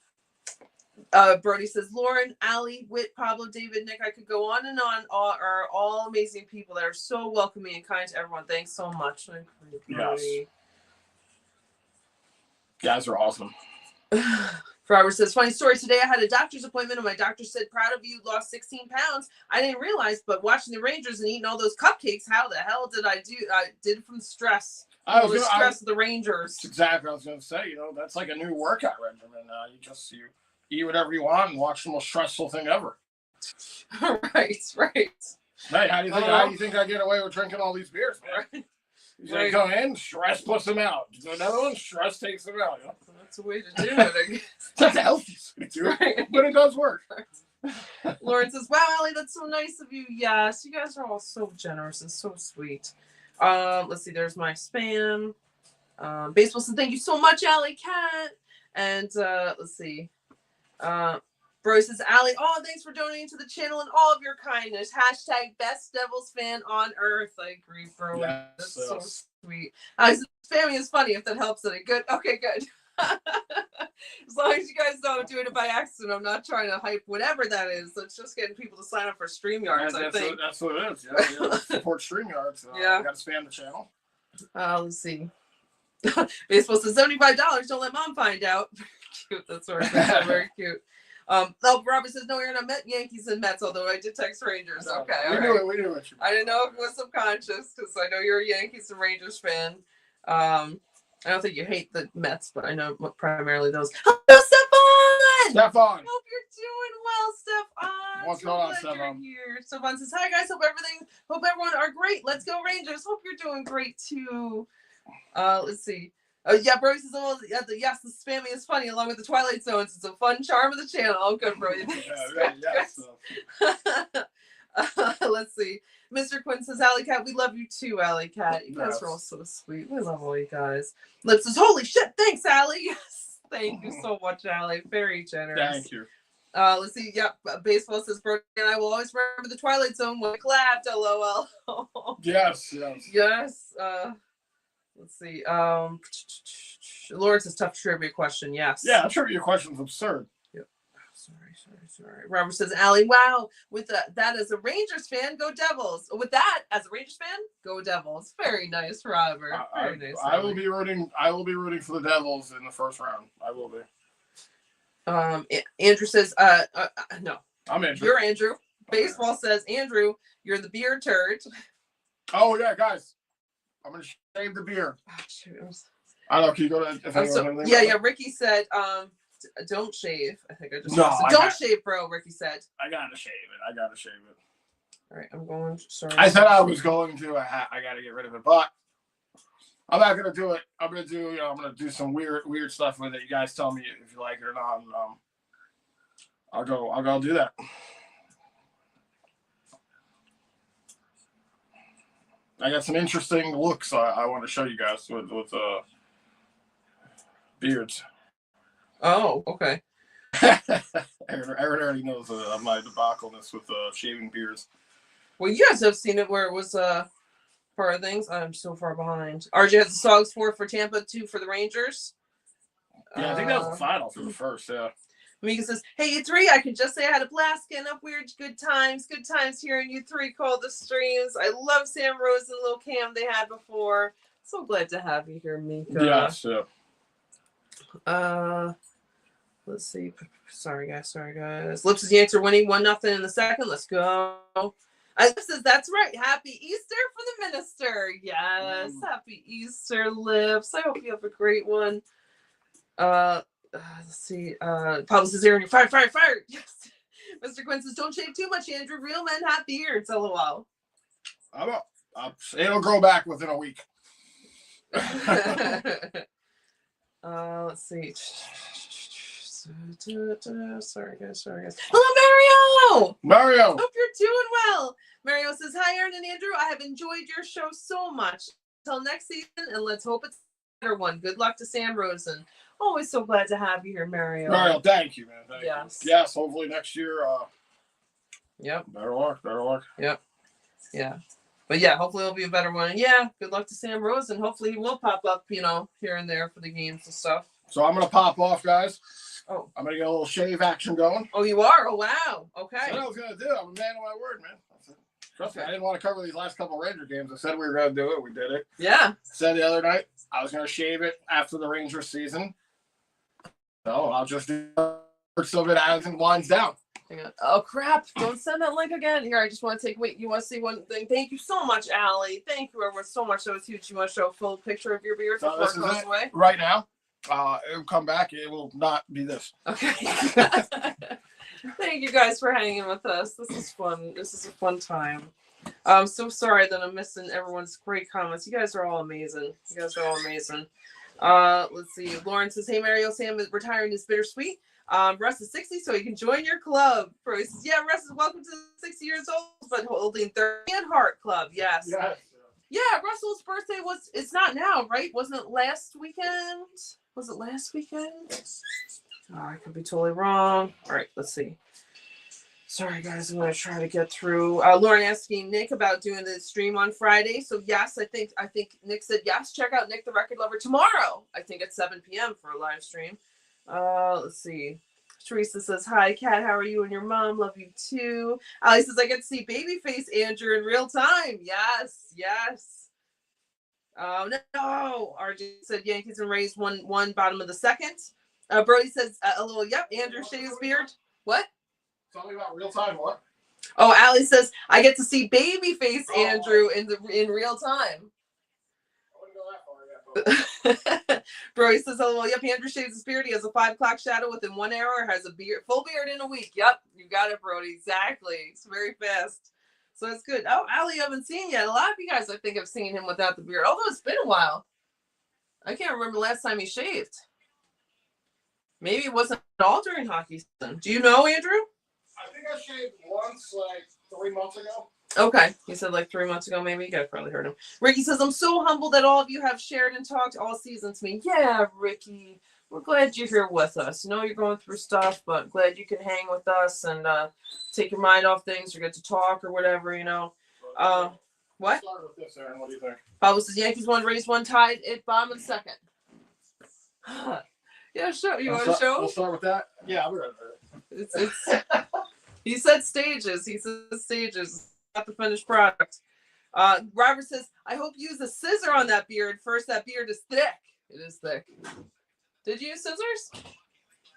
Brody says, Lauren, Allie, Whit, Pablo, David, Nick, I could go on and on. Are all amazing people that are so welcoming and kind to everyone. Thanks so much. Yes. Guys are awesome. Robert says, funny story. Today I had a doctor's appointment and my doctor said, proud of you, lost 16 pounds. I didn't realize, but watching the Rangers and eating all those cupcakes, how the hell did I do? I did from stress. Of the Rangers. That's exactly what I was going to say. That's like a new workout regimen. You eat whatever you want and watch the most stressful thing ever. Right. Hey, how do you think I get away with drinking all these beers, man? Right. They come in, stress puts them out. Another one, stress takes them out. That's a way to do it, I guess. That's a healthy way to do it, right. But it does work. Lauren says, wow, Allie, that's so nice of you. Yes, you guys are all so generous and so sweet. Let's see, there's my spam. Baseball says, thank you so much, Allie Cat. And let's see. Bro says, Allie, thanks for donating to the channel and all of your kindness. # best Devils fan on earth. I agree, bro. Yes, that's so sweet. Spamming is funny if that helps any. Good. Okay, good. As long as you guys don't do it by accident, I'm not trying to hype whatever that is. It's just getting people to sign up for StreamYards, I think. That's what it is. Yeah. Support StreamYards. Yeah. You got to spam the channel. Let's see. Baseball says $75. Don't let mom find out. Cute. That's very cute. Robert says, no, you're not Yankees and Mets, although I did text Rangers. Okay. We knew it. I didn't know if it was subconscious because I know you're a Yankees and Rangers fan. I don't think you hate the Mets, but I know primarily those. Hello, Stefan! Hope you're doing well, Stefan. What's going on, Stefan? Stefan says, hi, guys. Hope everyone are great. Let's go, Rangers. Hope you're doing great, too. Let's see. Yeah, Brody says, yes, the spamming is funny along with the Twilight Zones. It's a fun charm of the channel. Oh, good, Brody. Let's see. Mr. Quinn says, Alley Cat, we love you too, Alley Cat. You guys are all so sweet. We love all you guys. Lips says, holy shit, thanks, Allie. Yes, thank you so much, Allie. Very generous. Thank you. Let's see. Yep, baseball says, Brody and I will always remember the Twilight Zone when we clapped. LOL. Yes. Let's see. Lawrence's tough trivia question. Yes. Yeah, trivia question's absurd. Yep. Sorry. Robert says, Allie, wow. With that as a Rangers fan, go Devils. With that as a Rangers fan, go Devils. Very nice, Robert. Very nice. I will be rooting for the Devils in the first round. I will be. Andrew says, no. I'm Andrew. You're Andrew. Baseball says, Andrew, you're the beer turd. Oh yeah, guys. I'm gonna shave the beard. I don't know. Can you go to? Yeah. Ricky said, "Don't shave." I think I just don't shave, bro. Ricky said, "I gotta shave it. All right, I'm going. Sorry. I said I was going to. I gotta get rid of it, but I'm not gonna do it. I'm gonna do some weird stuff with it. You guys tell me if you like it or not. And, I'll go do that. I got some interesting looks I want to show you guys with beards. Oh, okay. Aaron already knows my debacleness with shaving beards. Well, you guys have seen it where it was for things. I'm so far behind. RJ has the songs for Tampa, 2 for the Rangers. Yeah, I think that was the final for the first. Yeah. Mika says, hey, you three, I can just say I had a blast getting up weird good times hearing you three call the streams. I love Sam Rose and Lil Cam they had before. So glad to have you here, Mika. Yes, let's see. Sorry, guys. Lips' Yanks are winning 1-0 in the second. Let's go. Lips says, that's right. Happy Easter for the minister. Yes, Happy Easter, Lips. I hope you have a great one. Let's see. Pablo says, Aaron, fire. Yes. Mr. Quinn says, don't shave too much, Andrew. Real men have beards. LOL. It'll grow back within a week. Let's see. Sorry guys. Hello, Mario. Hope you're doing well. Mario says, hi, Aaron and Andrew. I have enjoyed your show so much. Until next season, and let's hope it's a better one. Good luck to Sam Rosen. Always so glad to have you here, Mario. Mario, thank you, man. Thank you. Yes, hopefully next year. Yep. Better luck. Yep. Yeah. But yeah, hopefully it'll be a better one. And yeah, good luck to Sam Rosen. Hopefully he will pop up, here and there for the games and stuff. So I'm gonna pop off, guys. Oh. I'm gonna get a little shave action going. Oh, you are? Oh, wow. Okay. That's what I was gonna do. I'm a man of my word, man. Trust me, I didn't want to cover these last couple Ranger games. I said we were gonna do it. We did it. Yeah. Said the other night I was gonna shave it after the Ranger season. So I'll just do parts of it as it winds down. Oh crap! Don't send that link again. Here, I just want to take. Wait, you want to see one thing? Thank you so much, Allie. Thank you everyone so much. That was huge. You want to show a full picture of your beard before it goes away? Right now, it will come back. It will not be this. Okay. Thank you guys for hanging with us. This is fun. This is a fun time. I'm so sorry that I'm missing everyone's great comments. You guys are all amazing. Let's see. Lauren says, hey, Mario, Sam is retiring is bittersweet. Russ is 60, so he can join your club. He says, yeah, Russ is welcome to 60 years old, but holding 30 at Heart Club. Yes. Yeah, Russell's birthday it's not now, right? Wasn't it last weekend? Was it last weekend? Oh, I could be totally wrong. All right, let's see. Sorry, guys. I'm going to try to get through. Lauren asking Nick about doing the stream on Friday. So, yes, I think Nick said yes. Check out Nick the Record Lover tomorrow, I think at 7 p.m. for a live stream. Let's see. Teresa says, hi, Kat. How are you and your mom? Love you, too. Ali says, I get to see Babyface Andrew in real time. Yes. No. RJ said Yankees and Rays one bottom of the second. Brody says a little, yep, Andrew shaves beard. What? Tell me about real time. What? Oh, Allie says I get to see Babyface Andrew in real time. I wouldn't go that far yet. Brody says, "Oh, yep, Andrew shaves his beard. He has a 5 o'clock shadow within 1 hour. Has a full beard in a week. Yep, you got it, Brody. Exactly. It's very fast. So it's good. Oh, Allie, I haven't seen yet. A lot of you guys, I think, have seen him without the beard. Although it's been a while. I can't remember the last time he shaved. Maybe it wasn't at all during hockey season. Do you know, Andrew? I think I shaved once, like 3 months ago. Okay. He said like 3 months ago, maybe. You guys probably heard him. Ricky says, I'm so humbled that all of you have shared and talked all season to me. Yeah, Ricky. We're glad you're here with us. Know you're going through stuff, but glad you can hang with us and take your mind off things or get to talk or whatever, What? Start with this, Aaron. What do you think? Pablo says Yankees 1, Rays 1 tied. It bomb in second. Yeah, sure. You want to show? We'll start with that. Yeah, we're gonna do it. It's he said stages. Not the finished product. Robert says, I hope you use a scissor on that beard. First, that beard is thick. It is thick. Did you use scissors?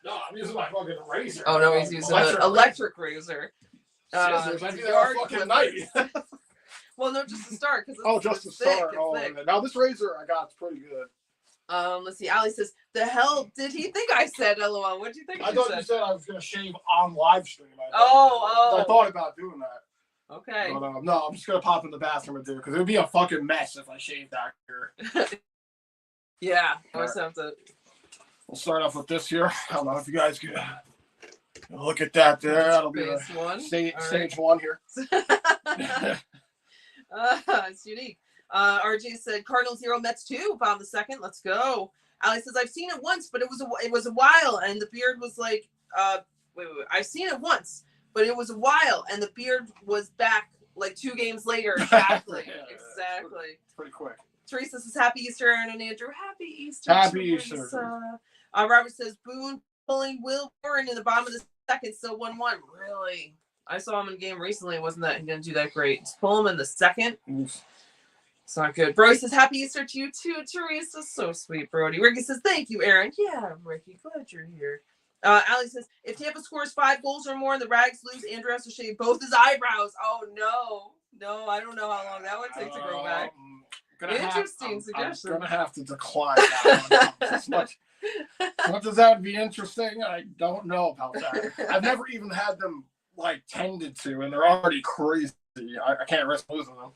No, I'm using my fucking razor. Oh, no, he's using an electric razor. Scissors. I do that fucking night. Well, no, just to start. Just to start. Now, this razor I got is pretty good. Let's see. Ali says, the hell did he think I said? LOL. What did you think? I thought you said I was going to shave on live stream. I thought about doing that. Okay. But, no, I'm just going to pop in the bathroom and do it because it would be a fucking mess if I shaved out here. Yeah. I always have to. We'll start off with this here. I don't know if you guys can look at that there. That'll be stage one here. It's unique. RJ said Cardinals 0, Mets 2. Bomb the second. Let's go. Ali says I've seen it once, but it was a while, and the beard was like wait. I've seen it once, but it was a while, and the beard was back like 2 games later. Exactly. Exactly. It's pretty quick. Teresa says Happy Easter, Aaron and Andrew. Happy Easter. Happy Easter. Robert says Boone pulling Will Warren in the bottom of the second, still 1-1. Really? I saw him in a game recently. He didn't do that great. Just pull him in the second. Oof. It's not good. Brody says, Happy Easter to you too, Teresa. So sweet, Brody. Ricky says, thank you, Aaron. Yeah, Ricky. Glad you're here. Allie says, if Tampa scores 5 goals or more and the Rags lose, Andrew has to shave both his eyebrows. Oh, no. No, I don't know how long that would take to grow back. Interesting suggestion. I'm gonna have to decline that one. As much as that would be interesting, I don't know about that. I've never even had them like tended to, and they're already crazy. I can't risk losing them.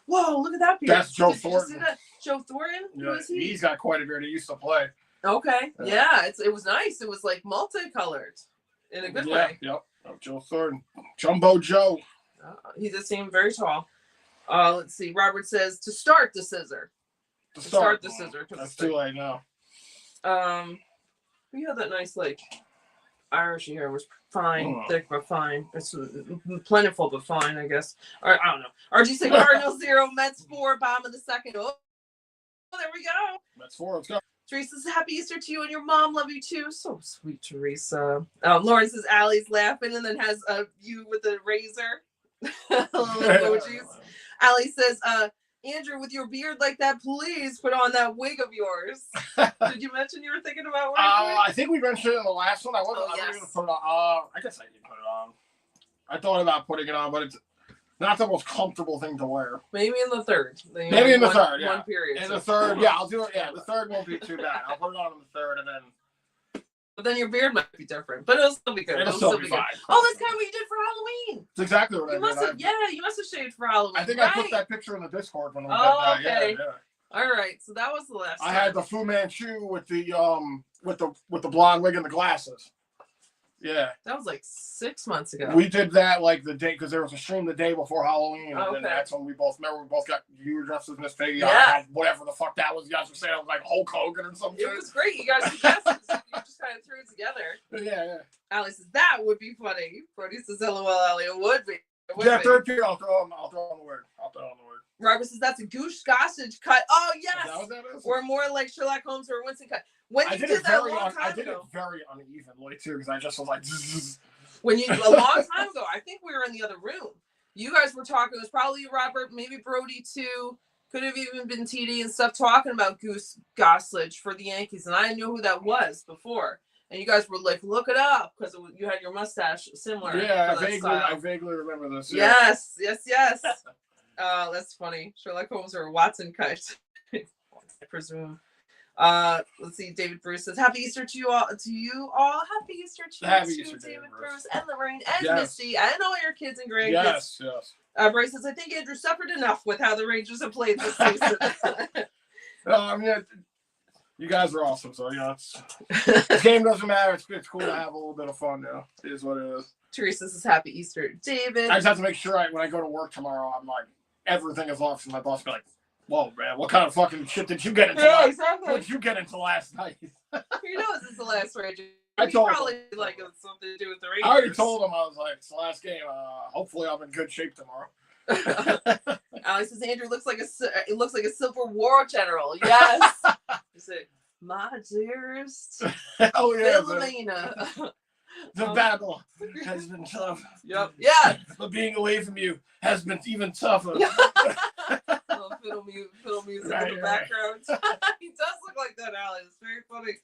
Whoa, look at that beard. That's Joe Thornton. Joe Thornton? Yeah, Who is he? He's got quite a beard. He used to play. Okay. Yeah, it was nice. It was like multicolored in a good way. Yep. Oh, Joe Thornton. Jumbo Joe. He does seem very tall. Let's see. Robert says to start the scissor. To start the scissor. That's too late now. We had that nice like Irish hair was fine, thick but fine. It's plentiful but fine, I guess. Or I don't know. RG said Cardinals 0, Mets 4, bottom of the second. Oh, there we go. Mets 4. Let's go. Teresa says happy Easter to you and your mom. Love you too. So sweet, Teresa. Lauren says Allie's laughing and then has you with the razor. Emojis. Allie says, Andrew, with your beard like that, please put on that wig of yours. Did you mention you were thinking about wearing a wig? I think we mentioned it in the last one. I wasn't going to put it on. I guess I did put it on. I thought about putting it on, but it's not the most comfortable thing to wear. Maybe in the third. Maybe in the third, yeah. One period. In the third, yeah, I'll do it. Yeah, the third won't be too bad. I'll put it on in the third, and then. But then your beard might be different, but it'll still be good. It'll still be fine. Oh, that's kind of what you did for Halloween. That's exactly what I did. You must have shaved for Halloween. I think I put that picture in the Discord when we did that. Okay. Yeah. All right, so that was the last. I had the Fu Manchu with the blonde wig and the glasses. Yeah. That was like 6 months ago. We did that like the day because there was a stream the day before Halloween, and then that's when we both got you were dressed as Miss Piggy. Yeah. Whatever the fuck that was. You guys were saying I was like Hulk Hogan or something. It was great. You guys you just kind of threw it together. Yeah. Allie says that would be funny. Brody says LOL, Allie. It would be. Third period. I'll throw on the word. Robert says that's a Goose Gossage cut. Oh yes. Is that what that is? Or more like Sherlock Holmes or Winston cut. When you did that a long time ago. I did it very unevenly too because I just was like. When you a long time ago, I think we were in the other room. You guys were talking. It was probably Robert, maybe Brody too. Could have even been TD and stuff talking about Goose Gossage for the Yankees, and I knew who that was before. And you guys were like, look it up because you had your mustache similar. Yeah, I vaguely remember this. Yeah. Yes. That's funny. Sherlock Holmes or Watson cut, I presume. Let's see. David Bruce says, "Happy Easter to you all. Happy Easter to you, David Bruce and Lorraine and Misty and all your kids and grandkids." Yes. Bryce says, "I think Andrew suffered enough with how the Rangers have played this season." I mean, you guys are awesome. So the game doesn't matter. It's cool to have a little bit of fun now. It is what it is. Teresa says, "Happy Easter, David." I just have to make sure when I go to work tomorrow, I'm like everything is off, and my boss be like, "Whoa, man, what kind of fucking shit did you get into? What did you get into last night?" You know, this is the last Ranger. I told probably him. Like it's something to do with the Rangers. I already told him. I was like, "It's the last game. Hopefully, I'm in good shape tomorrow." Alex says, "Andrew looks like a Civil War general." Yes. You say, "My dearest." Oh yeah, Philomena. The battle has been tough. Yep. Yeah. But being away from you has been even tougher. Fiddle music in the background. He does look like that, Alex. It's very funny.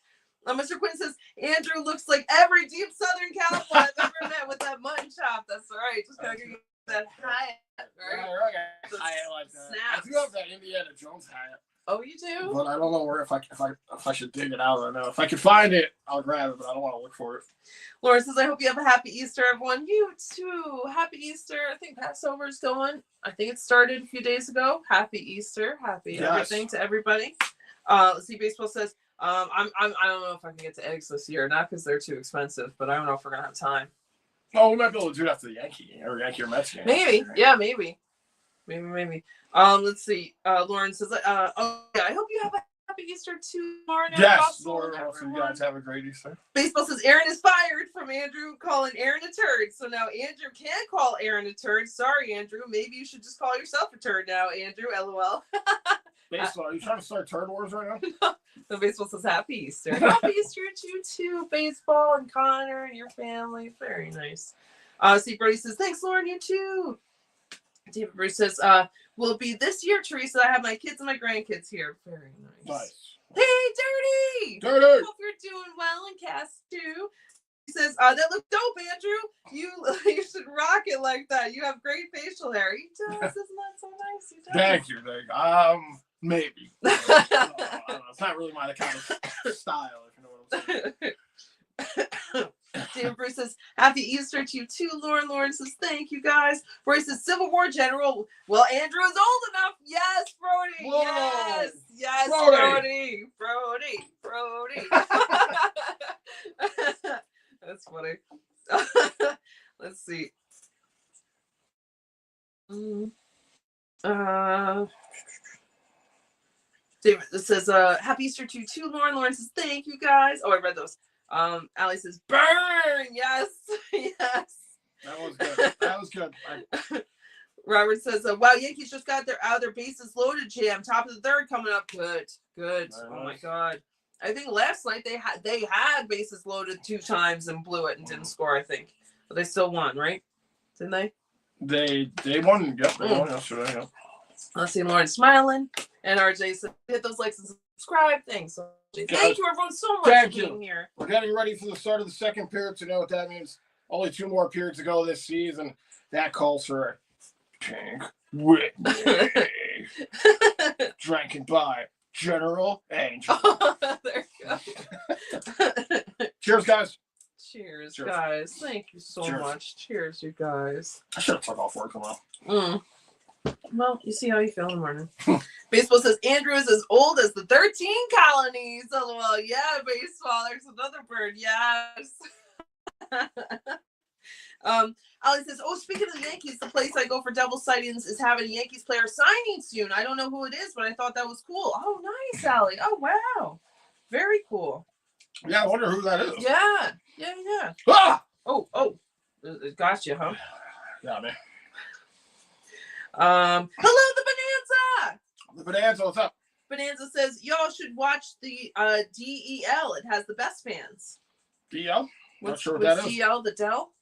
Mr. Quinn says, Andrew looks like every deep Southern California I've ever met with that mutton chop. That's right. Just gotta get that hat, right? Yeah, I like that. I do have that Indiana Jones hat. Oh, you do? But I don't know where if I should dig it out or not. If I can find it, I'll grab it, but I don't want to look for it. Laura says, I hope you have a happy Easter, everyone. You too. Happy Easter. I think Passover is going. I think it started a few days ago. Happy Easter. Happy everything to everybody. Let's see. Baseball says, I don't know if I can get to eggs this year. Not because they're too expensive, but I don't know if we're going to have time. Oh, we might be able to do that to the Yankee or Mets game. Maybe. Yeah, maybe. Let's see. Lauren says, I hope you have a happy Easter tomorrow. Yes, Lauren. You guys have a great Easter. Baseball says Aaron is fired from Andrew calling Aaron a turd. So now Andrew can call Aaron a turd. Sorry, Andrew. Maybe you should just call yourself a turd now, Andrew. LOL. Baseball, are you trying to start turd wars right now? So Baseball says happy Easter. Happy Easter to you too, Baseball and Connor and your family. Very nice. See, Brody says, thanks, Lauren. You too. David Bruce says, will it be this year, Teresa? I have my kids and my grandkids here. Very nice. Hey, Dirty! Hope you're doing well, and Cass too. He says, that looks dope, Andrew. You should rock it like that. You have great facial hair. He does. Isn't that so nice? He Thank you. Maybe. I don't know. It's not really my kind of style, if you know what I'm saying. David Bruce says, happy Easter to you too, Lauren. Lauren says, thank you, guys. Roy says, Civil War General. Well, Andrew is old enough. Yes, Brody. Whoa. Yes. Yes, Brody. Brody. That's funny. Let's see. David says, happy Easter to you too, Lauren. Lauren says, thank you, guys. Oh, I read those. Allie says, burn. Yes. Yes. That was good. Robert says, wow, Yankees just got out of their bases loaded jam. Top of the third coming up. Good. Oh my God. I think last night they had bases loaded 2 times and blew it and didn't score, I think. But they still won, right? Didn't they? They won. Yep, they won yesterday. Yep. I see Lauren smiling. And RJ said, hit those likes and subscribe. Thanks. Thank you, everyone, so much for being here. We're getting ready for the start of the second period. You know what that means? Only 2 more periods to go this season. That calls for a Tank Whitney. Drinking by General Angel. There you go. Cheers, guys. Cheers, guys. Thank you so much. Cheers, you guys. I should have took off work tomorrow. Well, you see how you feel in the morning. Baseball says Andrew is as old as the 13 colonies. LOL. Yeah, baseball. There's another bird. Yes. Ali says, oh, speaking of the Yankees, the place I go for double sightings is having a Yankees player signing soon. I don't know who it is, but I thought that was cool. Oh, nice, Allie. Oh, wow. Very cool. Yeah, I wonder who that is. Yeah. Ah! Oh. It got you, huh? Yeah, man. Hello, the Bonanza. The Bonanza, what's up? Bonanza says, y'all should watch the DEL. It has the best fans. DL? Not sure what that is. DL, the Dell?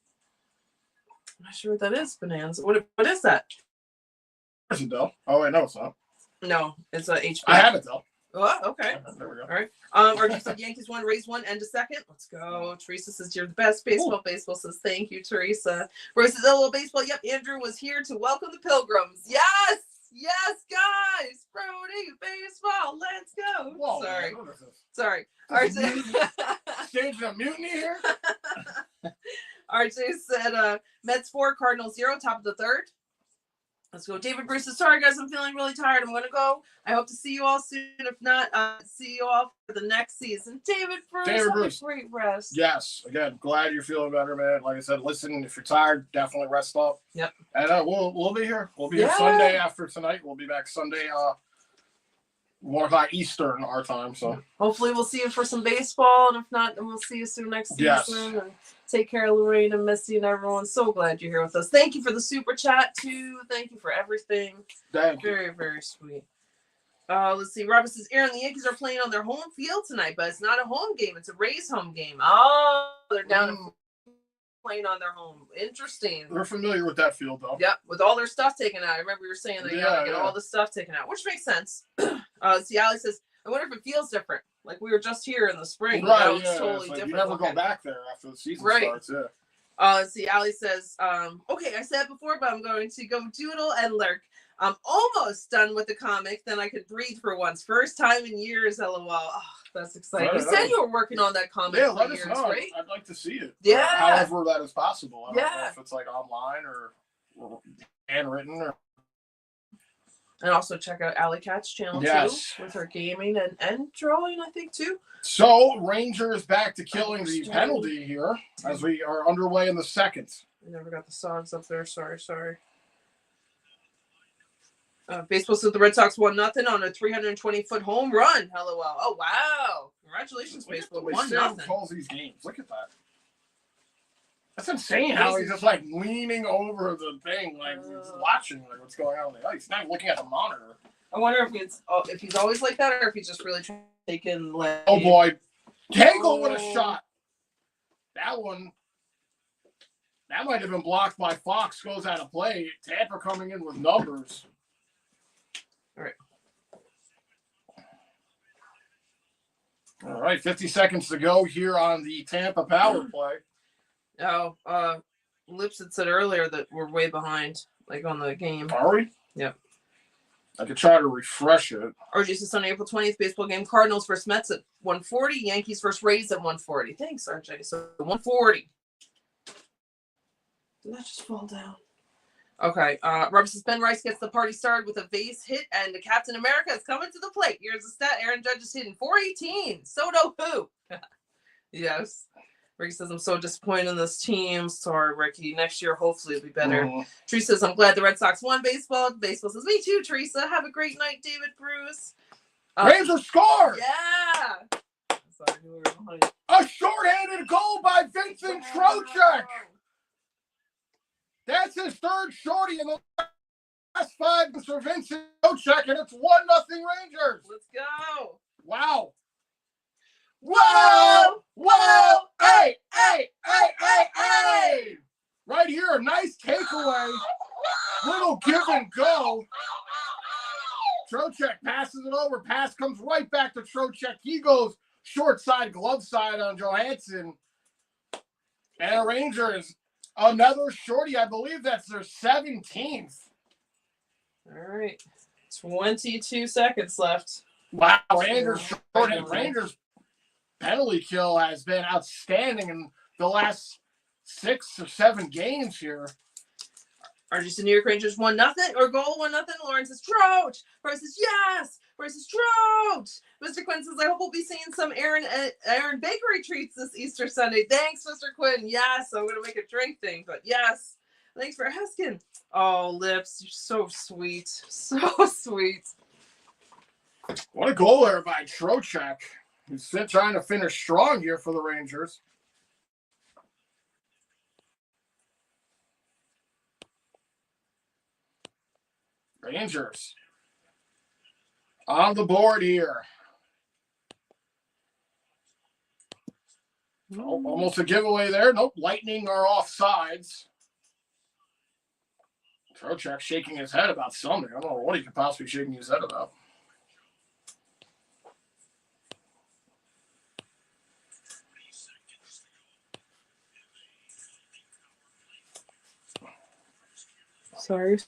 I'm not sure what that is, Bonanza. What is that? There's a Dell. Oh, wait, no, it's not. No, it's a HP. I have a Dell. Oh, okay. There we go. All right. RG said Yankees won, raise 1, end a second. Let's go. Teresa says you're the best. Baseball. Baseball says thank you, Teresa. Roy says hello, baseball. Yep, Andrew was here to welcome the Pilgrims. Yes, guys. Brody, baseball. Let's go. Whoa, sorry. Man, what is this? Sorry. Staging a mutiny here? RJ said Mets 4, Cardinals 0, top of the third. Let's go. David Bruce says, sorry, guys, I'm feeling really tired. I'm going to go. I hope to see you all soon. If not, see you all for the next season. David Bruce, have a great rest. Yes. Again, glad you're feeling better, man. Like I said, listen, if you're tired, definitely rest up. Yep. And we'll be here. We'll be here Sunday after tonight. We'll be back Sunday, 1 o'clock Eastern, our time. So hopefully we'll see you for some baseball. And if not, then we'll see you soon next season. Yes. And take care of Lorraine and Missy and everyone. So glad you're here with us. Thank you for the super chat, too. Thank you for everything. Thank you. Very, very sweet. Let's see. Robert says, Aaron, the Yankees are playing on their home field tonight, but it's not a home game. It's a Rays home game. Oh, they're down and playing on their home. Interesting. We're familiar with that field, though. Yep, with all their stuff taken out. I remember you were saying they gotta get all the stuff taken out, which makes sense. See, Ali says, I wonder if it feels different. Like we were just here in the spring. Right, it's totally different. You never go back there after the season starts. Yeah. See, Ali says, okay, I said before, but I'm going to go doodle and lurk. I'm almost done with the comic. Then I could breathe for once. First time in years, LOL. Oh, that's exciting. You said you were working on that comic for let years, us know. right? I'd like to see it. Yeah. However that is possible. I don't know if it's like online or handwritten or. And also check out Alley Cat's channel too with her gaming and drawing, I think, too. So Rangers back to killing the penalty here as we are underway in the second. I never got the songs up there. Sorry. Baseball says the Red Sox won 0 on a 320-foot home run. LOL. Oh wow! Congratulations, baseball. 1-0. Calls these games. Look at that. That's insane how he's just like leaning over the thing, like he's watching like what's going on. Like, he's not looking at the monitor. I wonder if he's always like that or if he's just really trying to take in. Like, oh boy, Tangle with a shot. That one, that might have been blocked by Fox. Goes out of play. Tampa coming in with numbers. All right, 50 seconds to go here on the Tampa power play. Oh, Lips had said earlier that we're way behind, like on the game. Are we? Yep. I could try to refresh it. RJ says Sunday, April 20th, baseball game. Cardinals versus Mets at 140. Yankees versus Rays at 140. Thanks, RJ. So 140. Did that just fall down? Okay. Robert says Ben Rice gets the party started with a base hit, and the Captain America is coming to the plate. Here's the stat. Aaron Judge is hitting 418. Soto who? Yes. Ricky says, I'm so disappointed in this team. Sorry, Ricky. Next year, hopefully, it'll be better. Teresa says, I'm glad the Red Sox won baseball. Baseball says, me too, Teresa. Have a great night, David Bruce. Rangers score! Yeah! Sorry, we were behind. A shorthanded goal by Vincent Trocheck. That's his third shorty in the last 5 for Vincent Trocheck, and it's 1-0 Rangers. Let's go. Wow. Whoa! Whoa! Hey! Hey! Hey! Hey! Hey! Right here, a nice takeaway. Little give and go. Trocheck passes it over. Pass comes right back to Trocheck. He goes short side, glove side on Johansson. And Rangers, another shorty. I believe that's their 17th. All right. 22 seconds left. Wow, Rangers penalty kill has been outstanding in the last 6 or 7 games here. Are just the New York Rangers 1-0 or goal 1-0? Lawrence says Trout. Bryce says yes. Bryce says Trout. Mr. Quinn says I hope we'll be seeing some Aaron Bakery treats this Easter Sunday. Thanks, Mr. Quinn. Yes, I'm gonna make a drink thing, but yes. Thanks for asking. Oh, Lips, you're so sweet. So sweet. What a goal there by Trocheck. He's trying to finish strong here for the Rangers. Rangers on the board here. Oh, almost a giveaway there. Nope, Lightning are off sides. Trocheck shaking his head about something. I don't know what he could possibly be shaking his head about. Sorry.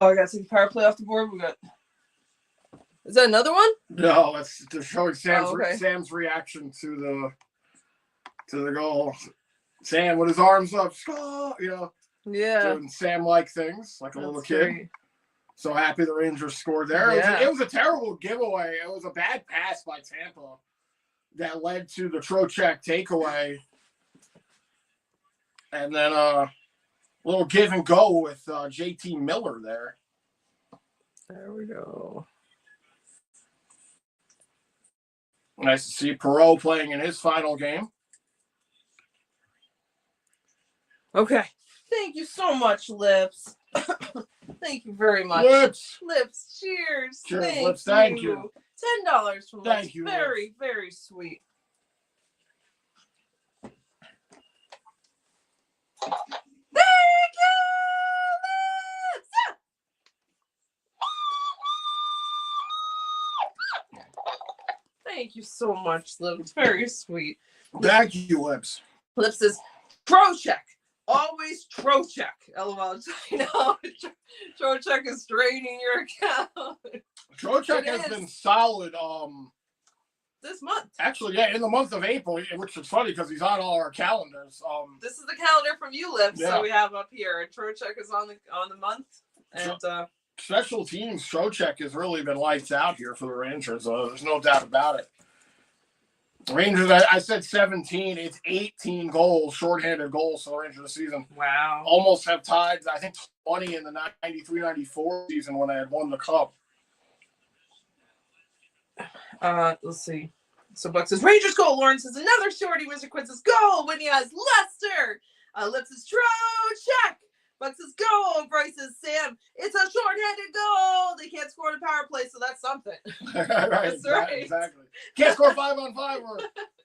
Oh, I got some power play off the board. We got. Is that another one? No, it's just showing Sam's reaction to the goal. Sam with his arms up, doing Sam-like things like a little kid. Great. So happy the Rangers scored there. Yeah. It was a terrible giveaway. It was a bad pass by Tampa that led to the Trocheck takeaway, and then little give and go with JT Miller there. There we go. Nice to see Perot playing in his final game. Okay. Thank you so much, Lips. Thank you very much. Lips, cheers. Cheers, Lips. Thank you. $10 from Lips. Thank you. Very, Lips. very sweet. Thank you, Lips. Thank you so much, Lips. Very sweet. Thank you, Lips. Lips says, Trocheck. Always Trocheck. LOL. I know. Trocheck is draining your account. Trocheck has been solid. This month. Actually, yeah, in the month of April, which is funny because he's on all our calendars. This is the calendar from you, Lips. Yeah. So we have up here. And Trocheck is on the month. And special teams, Trocheck has really been lights out here for the Rangers. There's no doubt about it. Rangers, I said 17. It's 18 goals, shorthanded goals for the Rangers this season. Wow. Almost have tied, I think, 20 in the 93-94 season when they had won the Cup. Let's see. So Buck says, Rangers goal. Lawrence says, another shorty. Mr. Quinn says, goal. Whitney has Lester. Lips says, Trocheck. Buck says, goal. Bryce says, Sam, it's a shorthanded goal. They can't score on a power play, so that's something. Right, right. Exactly. Can't score 5-on-5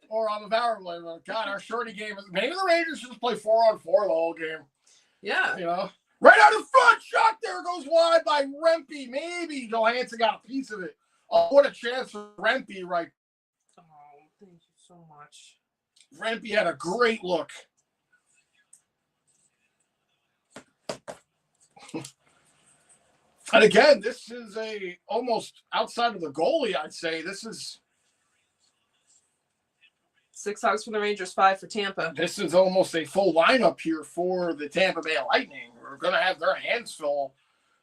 or on the power play. God, our shorty game is. Maybe the Rangers should just play 4-on-4 the whole game. Yeah. You know? Right out of front, shot there goes wide by Rempe. Maybe Johansson got a piece of it. Oh, what a chance for Rempe, right? Oh, thank you so much. Rempe had a great look. And again, this is almost outside of the goalie, I'd say. This is 6 hogs for the Rangers, 5 for Tampa. This is almost a full lineup here for the Tampa Bay Lightning. We're going to have their hands full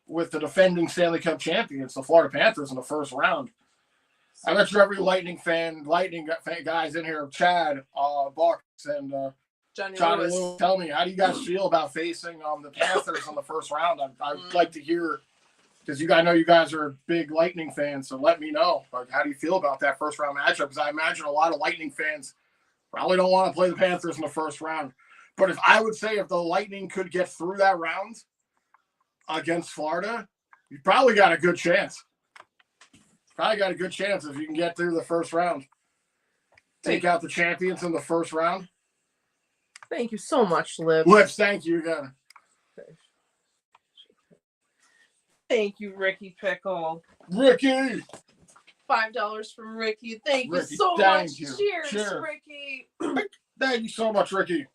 with the defending Stanley Cup champions, the Florida Panthers, in the first round. I bet you every Lightning guys in here, Chad, Bucks, and Johnny Lewis. Tell me, how do you guys feel about facing the Panthers in the first round? I'd like to hear, because I know you guys are big Lightning fans, so let me know. Like, how do you feel about that first round matchup? Because I imagine a lot of Lightning fans probably don't want to play the Panthers in the first round. But I would say if the Lightning could get through that round against Florida, you probably got a good chance. Probably got a good chance if you can get through the first round. Take out the champions in the first round. Thank you so much, Liv. Liv, thank you again. Thank you, Ricky Pickle. Ricky! $5 from Ricky. Thank Ricky, you so much. You. Cheers, Ricky. Thank you so much, Ricky.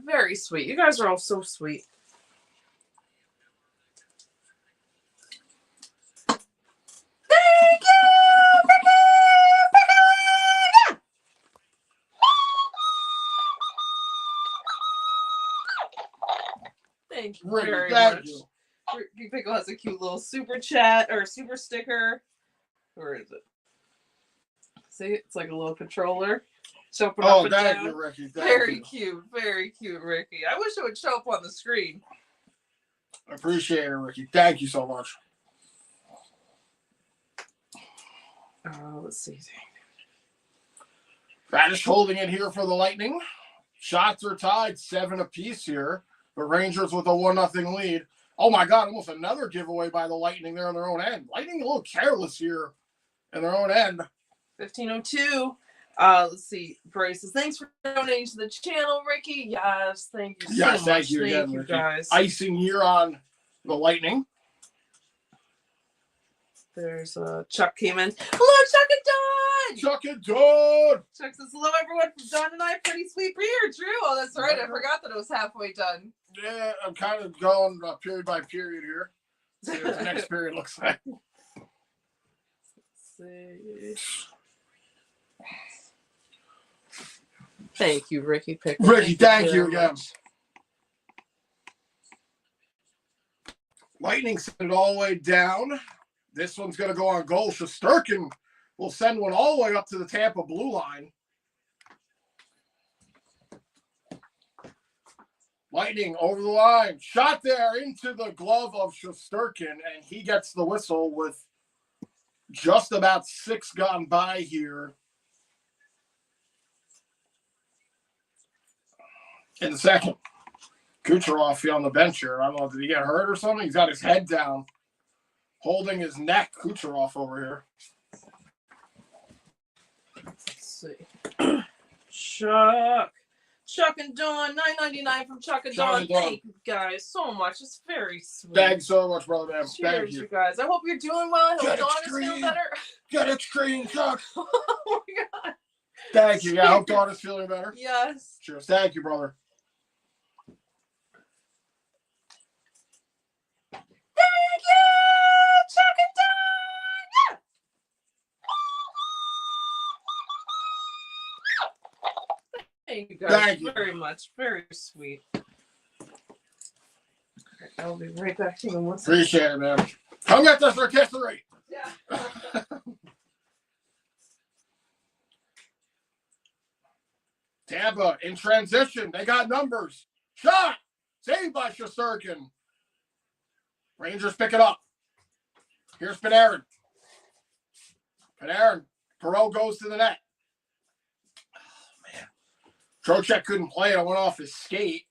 Very sweet. You guys are all so sweet. Thank you, Ricky! Thank you very much. Ricky Pickle has a cute little super chat or super sticker. Where is it? See, it's like a little controller. Jumping up and thank down. you, Ricky. Very cute, Ricky. I wish it would show up on the screen. I appreciate it, Ricky. Thank you so much. Let's see. Radish holding it here for the Lightning. Shots are tied 7 apiece here. But Rangers with a 1-0 lead. Oh, my God, almost another giveaway by the Lightning there on their own end. Lightning a little careless here in their own end. 15:02. Let's see. Bryce says, thanks for donating to the channel, Ricky. Yes, thank you so much. Thank you again, you Ricky. guys. Icing here on the Lightning. There's Chuck came in. Hello, Chuck and Don! Chuck and Don! Chuck says, hello, everyone. From Don and I, pretty sweet beer. Drew. Oh, that's right. I forgot that it was halfway done. Yeah, I'm kind of going period by period here. See what the next period looks like. Let's see. Thank you, Ricky Pickle. Ricky, thank you again. Lightning sent it all the way down. This one's going to go on goal. Shesterkin will send one all the way up to the Tampa blue line. Lightning over the line. Shot there into the glove of Shesterkin, and he gets the whistle with just about 6 gone by here. In the second. Kucherov on the bench here. I don't know, did he get hurt or something? He's got his head down, holding his neck. Kucherov over here. Let's see. Chuck and Dawn, $9.99 from Chuck and Dawn. Thank you guys so much. It's very sweet. Thanks so much, brother, man. Cheers, thank you guys. I hope you're doing well. I hope Dawn is feeling better. Get it screen, Chuck. Oh my God. Thank you. Yeah, I hope Dawn is feeling better. Yes. Cheers. Thank you, brother. Thank you, Chuck and Dawn. Thank you guys Thank you very much. Very sweet. I'll be right back to you in 1 second. Appreciate it, man. Come get this rotisserie. Yeah. Tampa in transition. They got numbers. Shot. Saved by Shesterkin. Rangers pick it up. Here's Panarin. Perot goes to the net. Oh, man. Trocheck couldn't play it. I went off his skate.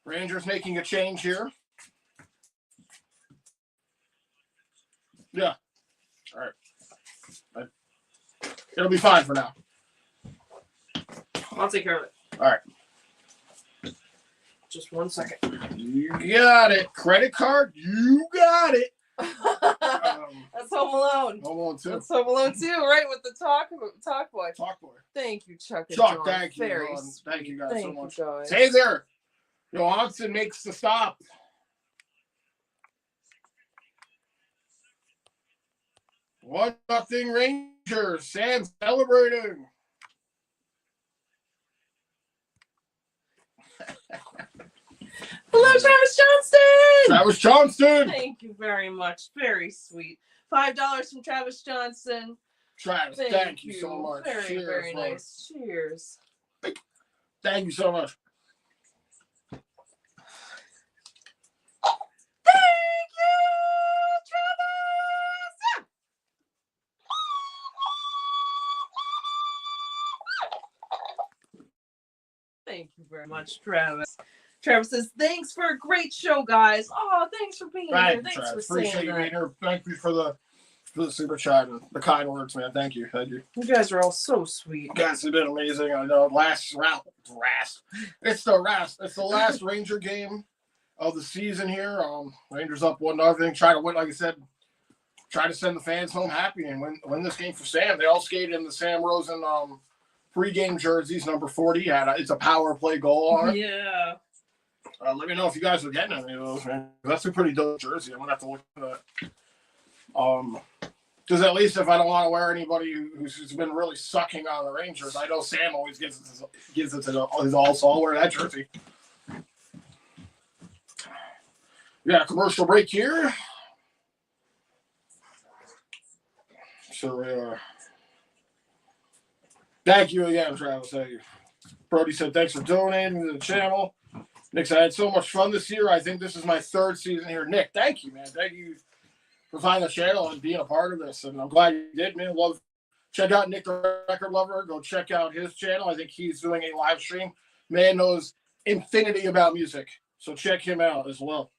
Rangers making a change here. Yeah. All right. It'll be fine for now. I'll take care of it. All right. Just 1 second. You got it. Credit card? You got it. That's Home Alone. Home Alone 2. That's Home Alone 2, right? With the talk boy. Talk boy. Thank you, Chuck. Chuck, thank you. Very thank you guys so much. Guys. Hey there. Johansson makes the stop. 1-0 Rangers. Sam celebrating. Hello, Travis Johnston. Travis Johnston. Thank you very much. Very sweet. $5 from Travis Johnson. Travis, thank you so much. Very, cheers, very brother. nice. Cheers. Thank you so much. Thank you, Travis. Thank you very much, Travis. Travis says, thanks for a great show, guys. Oh, thanks for being here. Thanks Travis. for Appreciate saying you that. being here. Thank you for the super chat and the kind words, man. Thank you. You guys are all so sweet. You guys have been amazing. I know. It's the last Ranger game of the season here. Rangers up 1-0. Try to win, like I said. Try to send the fans home happy and win this game for Sam. They all skated in the Sam Rosen pregame jerseys, number 40. It's a power play goal on it. Yeah. Let me know if you guys are getting any of those, man. That's a pretty dope jersey. I'm gonna have to look at that. Because at least if I don't want to wear anybody who's been really sucking on the Rangers, I know Sam always gives it to his all, so I'll wear that jersey. We got a commercial break here. So, thank you again, Travis. Thank you. Brody said, thanks for donating to the channel. Nick said, I had so much fun this year. I think this is my 3rd season here. Nick, thank you, man. Thank you for finding the channel and being a part of this. And I'm glad you did, man. Check out Nick the Record Lover. Go check out his channel. I think he's doing a live stream. Man knows infinity about music. So check him out as well.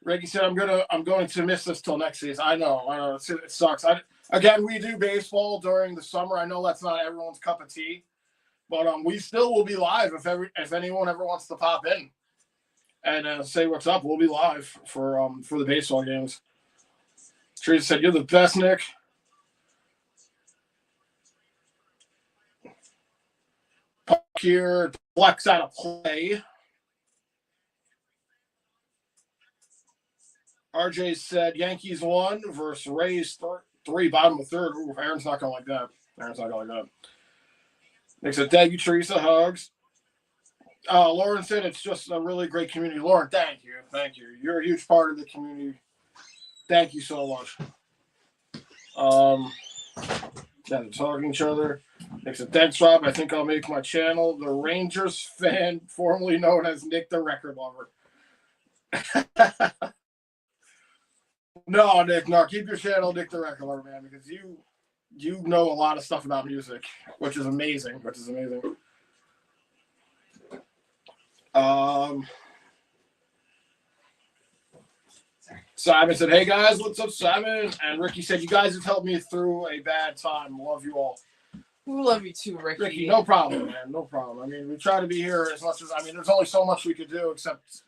Reggie said, I'm going to miss this till next season. I know. It sucks. Again, we do baseball during the summer. I know that's not everyone's cup of tea, but we still will be live if anyone ever wants to pop in and say what's up. We'll be live for the baseball games. Teresa said, you're the best, Nick. Puck here, flex out of play. RJ said, Yankees 1 versus Rays 3, bottom of 3rd. Ooh, Aaron's not going to like that. Nick said, thank you, Teresa. Hugs. Lauren said, it's just a really great community. Lauren, thank you. Thank you. You're a huge part of the community. Thank you so much. They're talking to each other. Nick said, thanks, Rob. I think I'll make my channel the Rangers fan, formerly known as Nick the Record Lover. No, Nick, no. Keep your channel Nick the Record Lover, man, because you know a lot of stuff about music, which is amazing. Simon said, hey guys, what's up, Simon? And Ricky said, you guys have helped me through a bad time. Love you all. We love you too, Ricky. Ricky, no problem, man. No problem. I mean, we try to be here as much as, there's only so much we could do except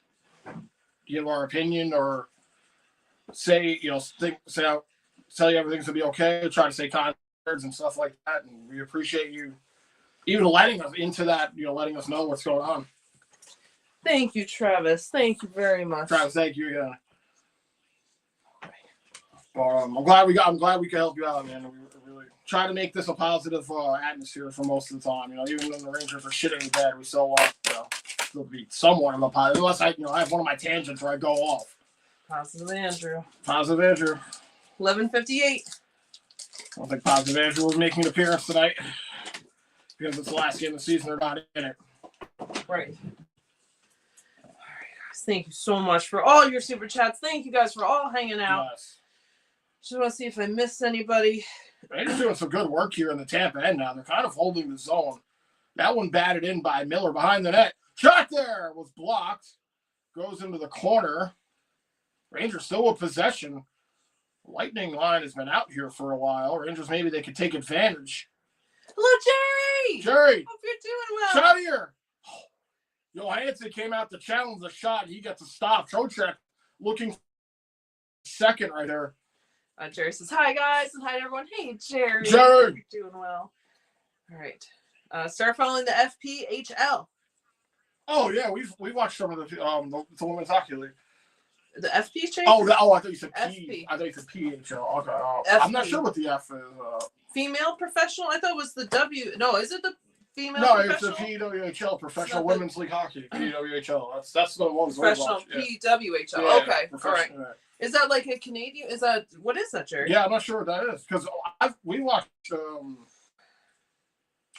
give our opinion or say, tell you everything's gonna be okay, try to say kind words and stuff like that. And we appreciate you even letting us into that, letting us know what's going on. Thank you, Travis. Thank you very much. Travis, thank you again. I'm glad we could help you out, man. We really try to make this a positive atmosphere for most of the time. Even when the Rangers are shitting the bed, we still want to be somewhat of a positive. Unless I have one of my tangents where I go off. Positive Andrew. 11:58. I don't think Positive Andrew was making an appearance tonight because it's the last game of the season. They're not in it. Right. All right, guys. Thank you so much for all your super chats. Thank you guys for all hanging out. Yes. Just want to see if I missed anybody. Rangers doing some good work here in the Tampa end now. They're kind of holding the zone. That one batted in by Miller behind the net. Shot there was blocked. Goes into the corner. Rangers still with possession. Lightning line has been out here for a while. Rangers, maybe they could take advantage. Hello, Jerry. Jerry. Hope you're doing well. Shot here. Johansson came out to challenge the shot. He gets a stop. Trocheck looking second right there. Jerry says, hi, guys, and hi, everyone. Hey, Jerry. Jerry. You're doing well. All right. Start following the FPHL. Oh, yeah. We watched some of the Women's Hockey League. The FPJ? Oh, I thought you said FP. P. I thought you said PHL. Okay. FP. I'm not sure what the F is. Female professional? I thought it was the W. No, is it the female no, professional? it's the PWHL, Professional Women's League Hockey. PWHL. That's the ones we watch. Professional PWHL. Yeah, okay. All right. Yeah. Is that like a Canadian? Is that what is that, Jerry? Yeah, I'm not sure what that is because we watched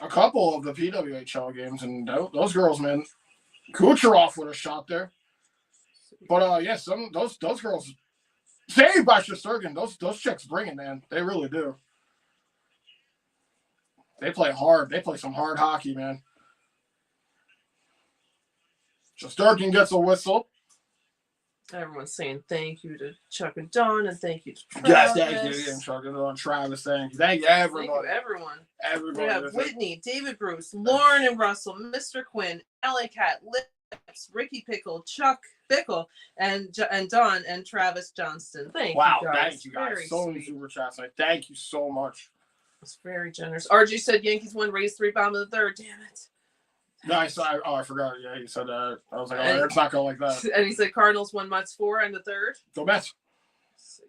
a couple of the PWHL games, and those girls, man, Kucherov with a shot there. But yeah, those girls saved by Shesterkin. Those chicks bring it, man. They really do. They play hard. They play some hard hockey, man. Shesterkin gets a whistle. Everyone's saying thank you to Chuck and Don, and thank you to Travis. Yes, thank you again, Chuck and Don. Travis, thank you. Thank you, everybody. Thank you, everyone. Everybody. We have Whitney, David Bruce, Lauren and Russell, Mr. Quinn, LA Cat, Lips, Ricky Pickle, Chuck Pickle, and Don and Travis Johnston. Thank you guys. Thank you guys. Very so sweet. many super chats. Thank you so much. It's very generous. RG said Yankees won, raised 3 bottom of the third. Damn it. No, I forgot. Yeah, you said that. I was like, oh, it's not going like that. And he said Cardinals won Mets 4 and the third. Go Mets. Let's see.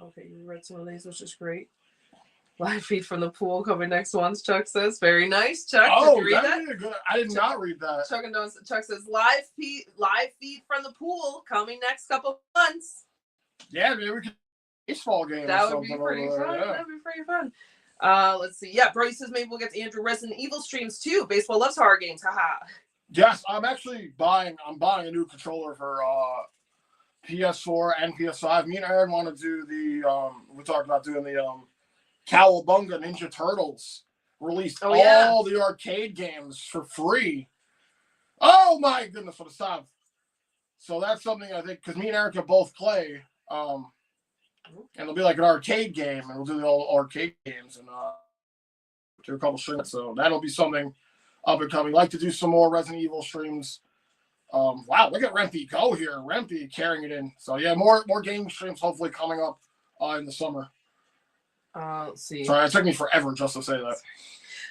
Okay, you read some of these, which is great. Live feed from the pool coming next ones, Chuck says. Very nice, Chuck. Oh, did you read that? Good. I did not read that. Chuck says live feed from the pool coming next couple months. Yeah, maybe we could baseball game. That or would be something pretty over fun. there. That'd be pretty fun. Let's see. Yeah, Brody says maybe we'll get to Andrew Resident Evil streams too. Baseball loves horror games. Haha. Yes, I'm buying a new controller for PS4 and PS5. Me and Aaron want to do we talked about doing the Cowabunga Ninja Turtles. Released all the arcade games for free. Oh my goodness, what a stop. So that's something I think, because me and Aaron can both play, and it'll be like an arcade game, and we'll do the old arcade games and do a couple streams. So that'll be something up and coming. Like to do some more Resident Evil streams. Wow, look at Rempy go here. Rempy carrying it in. So yeah, more game streams hopefully coming up in the summer. Let's see. Sorry, it took me forever just to say that.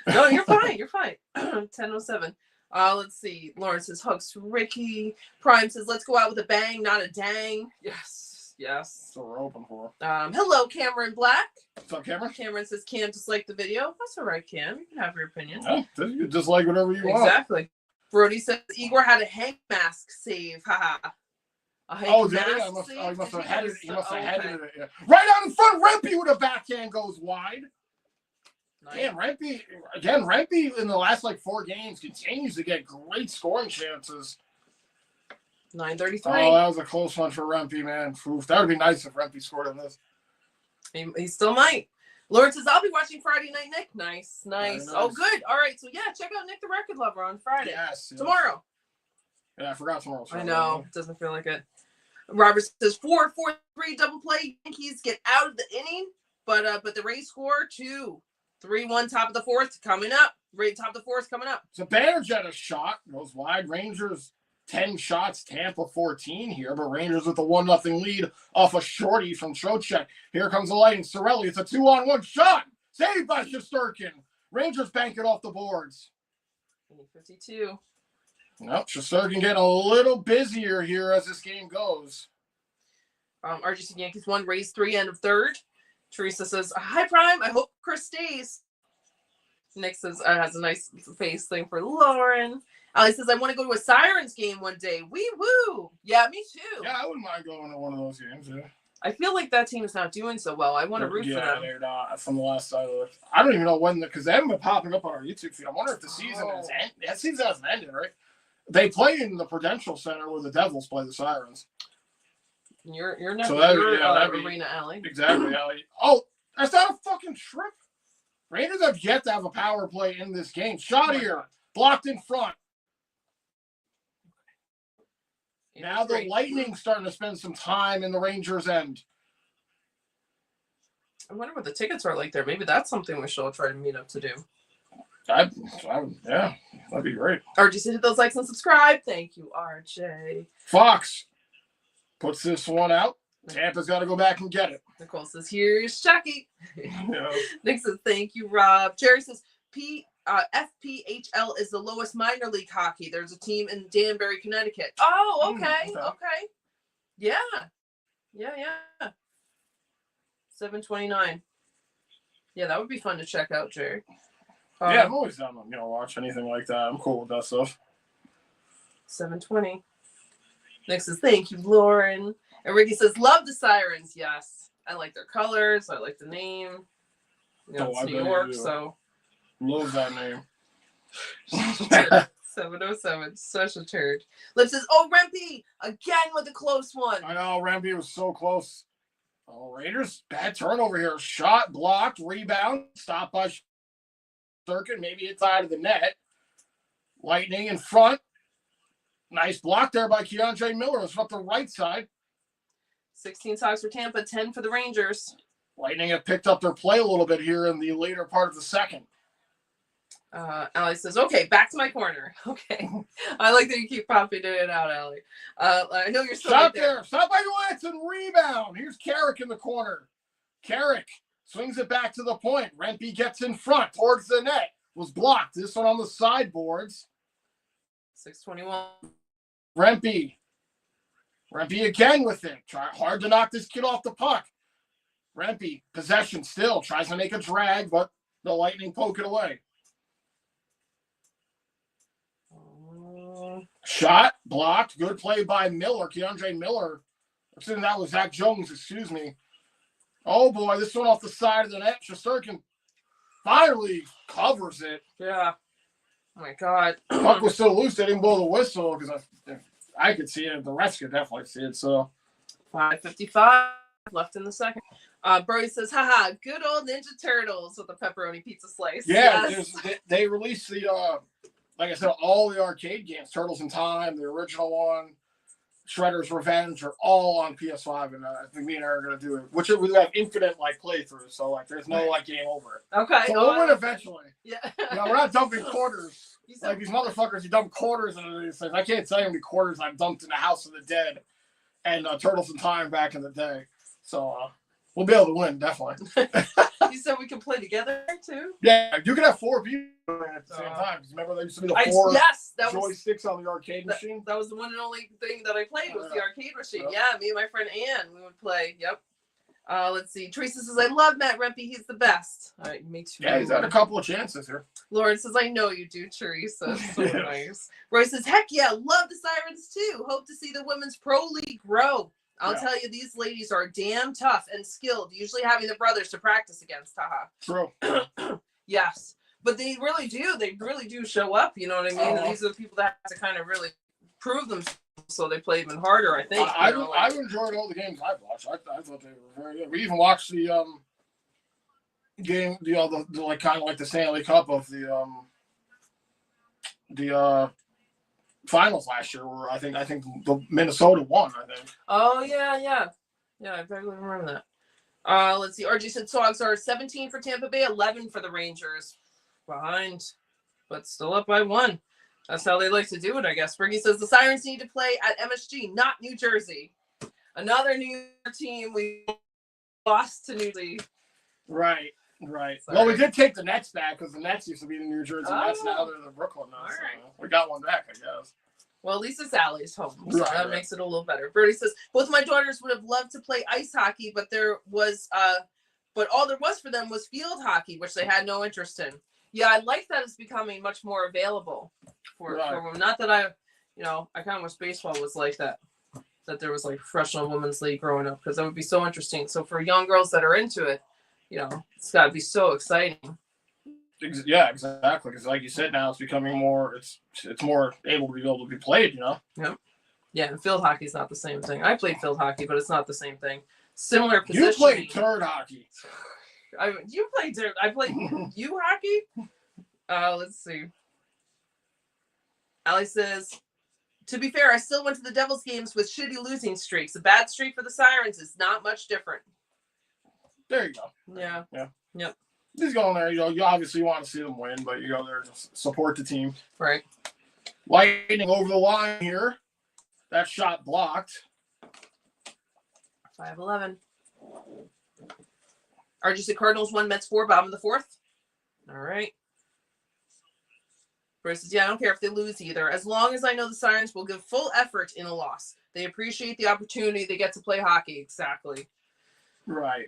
No, you're fine. You're fine. 10:07. Let's see. Lawrence says hugs to Ricky. Prime says let's go out with a bang, not a dang. Yes. That's what we're hoping for. Hello, Cameron Black. What's up, Cameron? Cameron says Cam disliked the video. That's all right, Cam. You can have your opinion. Yeah, you just like whatever you want. Exactly. Brody says Igor had a Hank mask save. Haha. Oh, did he? He must have headed it. Yeah. Right out in front, Rempy with a backhand goes wide. Nice. Damn, Rempy in the last 4 games continues to get great scoring chances. 9:33. Oh, that was a close one for Rempy, man. Oof, that would be nice if Rempy scored on this. He still might. Lawrence says, I'll be watching Friday Night Nick. Nice. Oh, good. All right. So, yeah, check out Nick the Record Lover on Friday. Yes. Tomorrow. Yeah, I forgot tomorrow. I know. Doesn't feel like it. Robert says 4-4-3 double play. Yankees get out of the inning, but the Rays score 2-3-1 top of the fourth coming up. Top of the fourth coming up. So Bannerjet a shot goes wide. Rangers 10 shots, Tampa 14 here, but Rangers with a 1-0 lead off a shorty from Trocheck. Here comes the lighting. Sorelli, it's a 2-on-1 shot. Saved by Shesterkin. Rangers bank it off the boards. 52. Nope, Shesterkin getting a little busier here as this game goes. RGC Yankees 1, Rays 3, end of third. Teresa says, hi, Prime. I hope Chris stays. Nick says, has a nice face thing for Lauren. Ali says, I want to go to a Sirens game one day. Wee woo. Yeah, me too. Yeah, I wouldn't mind going to one of those games. Yeah. I feel like that team is not doing so well. I want to root for them. Yeah, they're not. From the last I looked. I don't even know when, because they haven't been popping up on our YouTube feed. I wonder if the season has ended. That season hasn't ended, right? They play in the Prudential Center where the Devils play the Sirens. You're never so Arena Alley. Exactly, Alley. Oh, that's not a fucking trip. Rangers have yet to have a power play in this game. Shot here. Blocked in front. Now the Lightning starting to spend some time in the Rangers' end. I wonder what the tickets are like there. Maybe that's something we should try to meet up to do. Yeah, that'd be great. RJ, hit those likes and subscribe. Thank you, RJ. Fox puts this one out. Tampa's got to go back and get it. Nicole says, here's Chucky. Yeah. Nick says, thank you, Rob. Jerry says, FPHL is the lowest minor league hockey. There's a team in Danbury, Connecticut. Oh, okay. Yeah. 7:29. Yeah, that would be fun to check out, Jerry. Yeah, I'm always down to watch anything like that. I'm cool with that stuff. 7:20. Next is thank you, Lauren. And Ricky says, love the Sirens. Yes. I like their colors. I like the name. It's New York, so. Love that name. 7:07. Such a turd. Lip says, oh, Rempe. Again with a close one. I know. Rempe was so close. Oh, Raiders. Bad turnover here. Shot, blocked, rebound, stopped by Circuit. Maybe it's out of the net. Lightning in front. Nice block there by Keandre Miller. It's up the right side. 16 Sox for Tampa, 10 for the Rangers. Lightning have picked up their play a little bit here in the later part of the second. Allie says, okay, back to my corner. Okay. I like that you keep popping it out, Allie. Hill, you're still right there. Stop by Lance and rebound. Here's Carrick in the corner. Carrick swings it back to the point. Rempe gets in front towards the net. Was blocked. This one on the sideboards. 6:21. Rempe again with it. Hard to knock this kid off the puck. Rempe, possession still. Tries to make a drag, but the Lightning poke it away. Shot, blocked. Good play by Miller. Keandre Miller. Assuming that was Zach Jones, excuse me. Oh, boy, this one off the side of the net. Shesterkin finally covers it. Yeah. Oh, my God. Puck was still loose. They didn't blow the whistle because I could see it. The rest could definitely see it. So 5:55 left in the second. Brody says, haha, good old Ninja Turtles with the pepperoni pizza slice. Yeah, yes. They released the, like I said, all the arcade games, Turtles in Time, the original one, Shredder's Revenge, are all on PS5, and I think me and Eric are going to do it, which we have infinite, playthroughs, so, there's no, game over. Okay. So we'll win eventually. Yeah. We're not dumping quarters. Like these motherfuckers, you dump quarters into these things. I can't tell you how many quarters I've dumped in the House of the Dead and Turtles in Time back in the day. So we'll be able to win, definitely. You said we can play together too? Yeah, you can have 4 people at the same time. Remember there used to be the 4 joysticks on the arcade machine? That was the one and only thing that I played was the arcade machine. Yeah, me and my friend Ann, we would play. Yep. Let's see. Teresa says, I love Matt Rempe. He's the best. All right, me too. Yeah, he's had a couple of chances here. Lauren says, I know you do, Teresa. So nice. Roy says, heck yeah, love the Sirens too. Hope to see the Women's Pro League grow. I'll tell you, these ladies are damn tough and skilled, usually having the brothers to practice against. Haha. True. Yes. But they really do. They really do show up. You know what I mean? And these are the people that have to kind of really prove themselves, so they play even harder, I think. I've enjoyed all the games I've watched. I thought they were very good. We even watched the game, the kind of like the Stanley Cup of the finals last year, where I think the Minnesota won. I think. Oh yeah. I vaguely remember that. Let's see. RG said Sogs are 17 for Tampa Bay, 11 for the Rangers. Behind, but still up by 1. That's how they like to do it, I guess. Briggy says the Sirens need to play at MSG, not New Jersey. Another New York team we lost to New Jersey. Right. Sorry. Well, we did take the Nets back because the Nets used to be the New Jersey Nets. Now they're the Brooklyn Nets. So we got one back, I guess. Well, at least it's Allie's home, so that makes it a little better. Birdie says both my daughters would have loved to play ice hockey, but but all there was for them was field hockey, which they had no interest in. Yeah, I like that it's becoming much more available for them. Not that I kind of wish baseball was like that there was professional women's league growing up, because that would be so interesting. So for young girls that are into it, it's got to be so exciting. Yeah, exactly. Because like you said, now it's becoming more. It's more able to be played. Yep. Yeah, and field hockey is not the same thing. I played field hockey, but it's not the same thing. Similar positioning. You played turd hockey. You played dirt. I played you hockey. Let's see. Allie says, to be fair, I still went to the Devils games with shitty losing streaks. A bad streak for the Sirens is not much different. There you go. Yeah. Yep. Just going there. You obviously want to see them win, but you go there to support the team. Right. Lightning over the line here. That shot blocked. 5-11. RGC Cardinals 1, Mets 4, bottom of the 4th. All right. Bruce says, yeah, I don't care if they lose either. As long as I know the Sirens will give full effort in a loss. They appreciate the opportunity they get to play hockey. Exactly. Right.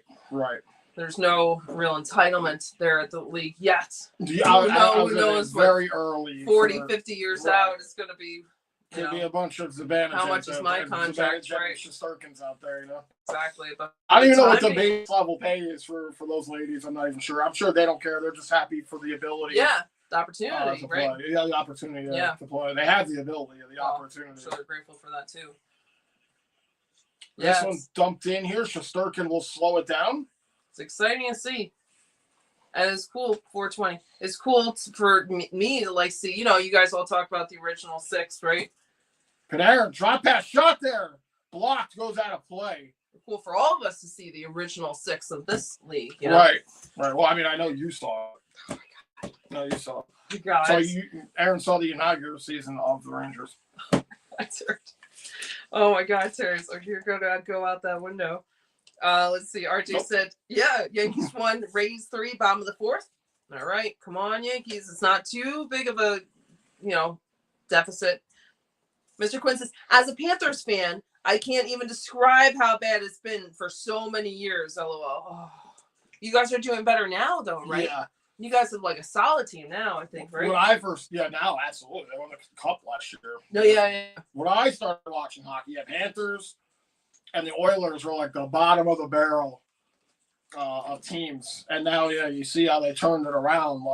There's no real entitlement there at the league yet. Yeah, who knows very early. 40, 50 years out, it's going to be. Could be a bunch of Zibanejad. How much is my contract, right? Shesterkins out there, Exactly. But I don't even know what the base level pay is for those ladies. I'm not even sure. I'm sure they don't care. They're just happy for the ability. Yeah, the opportunity, to right? play. Yeah, the opportunity to play. They have the ability, the opportunity. So they're grateful for that too. This one's dumped in here. Shesterkin will slow it down. It's exciting to see. And it's cool, 420. It's cool for me to see, you guys all talk about the original 6, right? Panarin, drop pass, shot there. Blocked, goes out of play. Cool for all of us to see the original 6 of this league. Right. Well, I mean, I know you saw it. Oh, my God. No, you saw it. You guys. So Aaron saw the inaugural season of the Rangers. That's right. Oh, my God, Terry. So you're going to go out that window. Let's see. RJ said, yeah, Yankees won, Rays 3, bottom of the 4th. All right. Come on, Yankees. It's not too big of a, deficit. Mr. Quinn says, as a Panthers fan, I can't even describe how bad it's been for so many years. LOL. Oh. You guys are doing better now, though, right? Yeah. You guys have a solid team now, I think, right? When I first, now, absolutely. They won the Cup last year. No, yeah. When I started watching hockey, Panthers and the Oilers were the bottom of the barrel of teams. And now, you see how they turned it around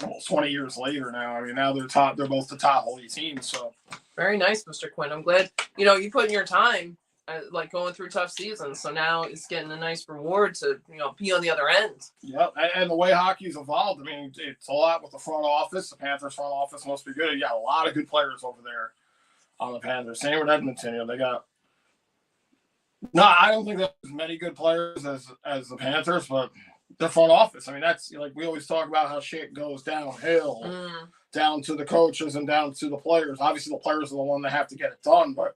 almost 20 years later now. I mean, now they're both the top elite teams. So very nice, Mr. Quinn. I'm glad, you put in your time, going through tough seasons. So now it's getting a nice reward to, be on the other end. Yep. And the way hockey's evolved, I mean, it's a lot with the front office. The Panthers front office must be good. You got a lot of good players over there on the Panthers. Same with Edmonton. They got. No, I don't think there's as many good players as the Panthers, but the front office. I mean, that's we always talk about how shit goes downhill, down to the coaches and down to the players. Obviously, the players are the one that have to get it done, but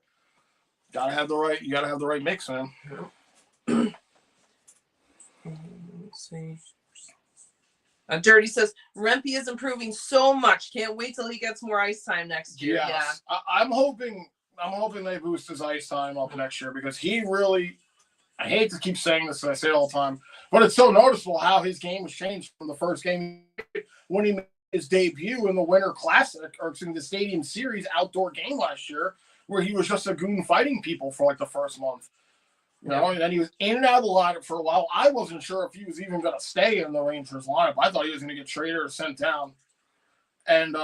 you gotta have the right mix, man. Let's see. Dirty says Rempe is improving so much. Can't wait till he gets more ice time next year. Yes. Yeah, I'm hoping they boost his ice time up next year because he really. I hate to keep saying this, and I say it all the time, but it's so noticeable how his game has changed from the first game when he made his debut in the Winter Classic, or in the Stadium Series outdoor game last year, where he was just a goon fighting people for the first month. And then he was in and out of the lineup for a while. I wasn't sure if he was even going to stay in the Rangers lineup. I thought he was going to get traded or sent down. And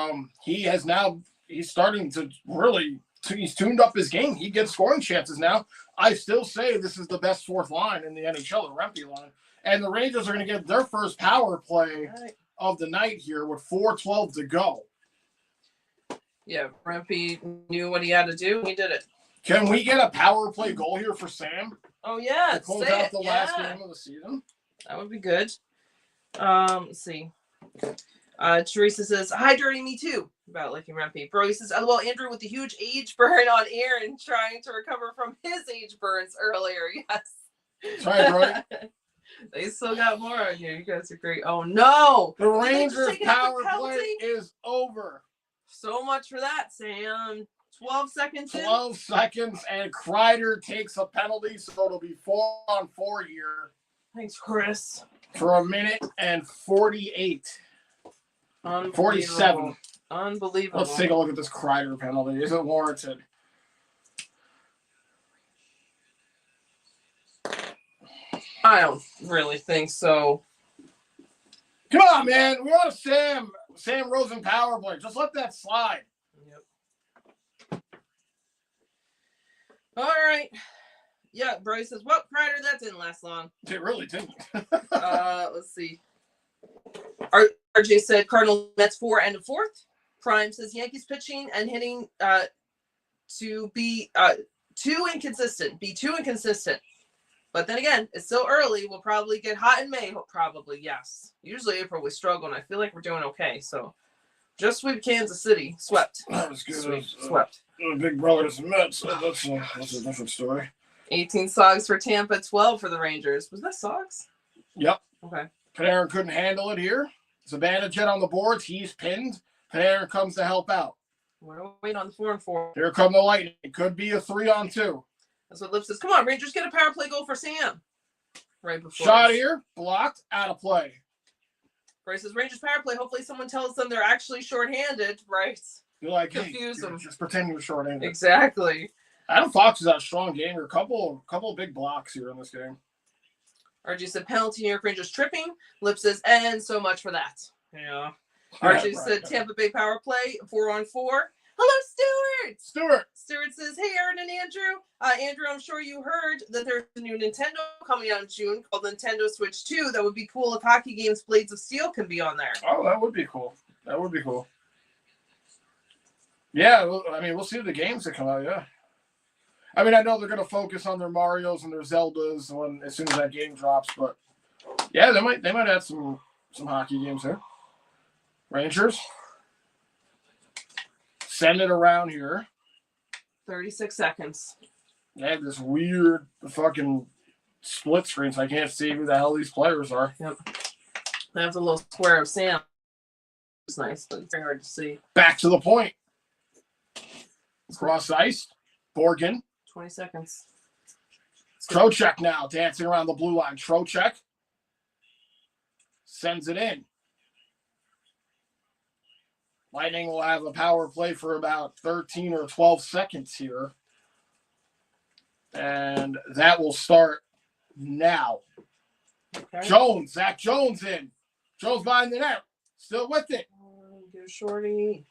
he's starting to really. He's tuned up his game. He gets scoring chances now. I still say this is the best fourth line in the NHL, the Rempe line. And the Rangers are going to get their first power play of the night here with 4:12 to go. Yeah, Rempe knew what he had to do. He did it. Can we get a power play goal here for Sam? Oh, yeah. To close out the last game of the season? That would be good. Let's see. Teresa says, hi, Dirty, me too. About liking Rempe. Bro, he says, well, Andrew with the huge age burn on Aaron trying to recover from his age burns earlier. Yes. That's right, bro. They still got more on here. You guys are great. Oh, no. The Rangers power play is over. So much for that, Sam. 12 seconds 12 seconds, and Kreider takes a penalty, so it'll be 4-on-4 here. Thanks, Chris. For a minute and 48. 47. Unbelievable. Let's take a look at this Kreider penalty. Is it warranted? I don't really think so. Come on, man. We want a Sam Rosen power play. Just let that slide. Yep. All right. Yeah, Bryce says, well, Kreider, that didn't last long. It really didn't. Let's see. RJ said Cardinals Mets 4 end of 4th. Prime says Yankees pitching and hitting to be too inconsistent. But then again, it's still early. We'll probably get hot in May. Probably, yes. Usually April we struggle, and I feel like we're doing okay. So just sweep Kansas City. Swept. That was good. Swept. Big brother to the Mets. That's a different story. 18 Sogs for Tampa, 12 for the Rangers. Was that Sogs? Yep. Okay. Panarin couldn't handle it here. Zibanejad on the boards. He's pinned. Panarin comes to help out. We're going to wait on the 4-and-4. Here come the Lightning. It could be a 3-on-2. That's what Lip says. Come on, Rangers, get a power play goal for Sam. Right before. Shot here. Blocked. Out of play. Bryce says, Rangers power play. Hopefully someone tells them they're actually shorthanded. Bryce. You're like, confuse them. Just pretend you're shorthanded. Exactly. Adam Fox is out strong game. A couple of big blocks here in this game. RG said, penalty New York Rangers tripping. Lip says, and so much for that. Yeah. RG said, Tampa Bay power play, 4-on-4. Hello, Stuart. Stuart says, hey, Aaron and Andrew. Andrew, I'm sure you heard that there's a new Nintendo coming out in June called Nintendo Switch 2. That would be cool if Hockey Games Blades of Steel can be on there. Oh, that would be cool. Yeah, I mean, we'll see the games that come out, yeah. I mean, I know they're going to focus on their Marios and their Zeldas as soon as that game drops, but yeah, they might add some hockey games there. Rangers. Send it around here. 36 seconds. They have this weird fucking split screen, so I can't see who the hell these players are. Yep. They have the little square of Sam. It's nice, but it's very hard to see. Back to the point. Cross ice. Borgen. 20 seconds. Trocheck now dancing around the blue line. Trocheck sends it in. Lightning will have a power play for about 13 or 12 seconds here. And that will start now. Okay. Zach Jones in. Jones behind the net. Still with it. Get a shorty.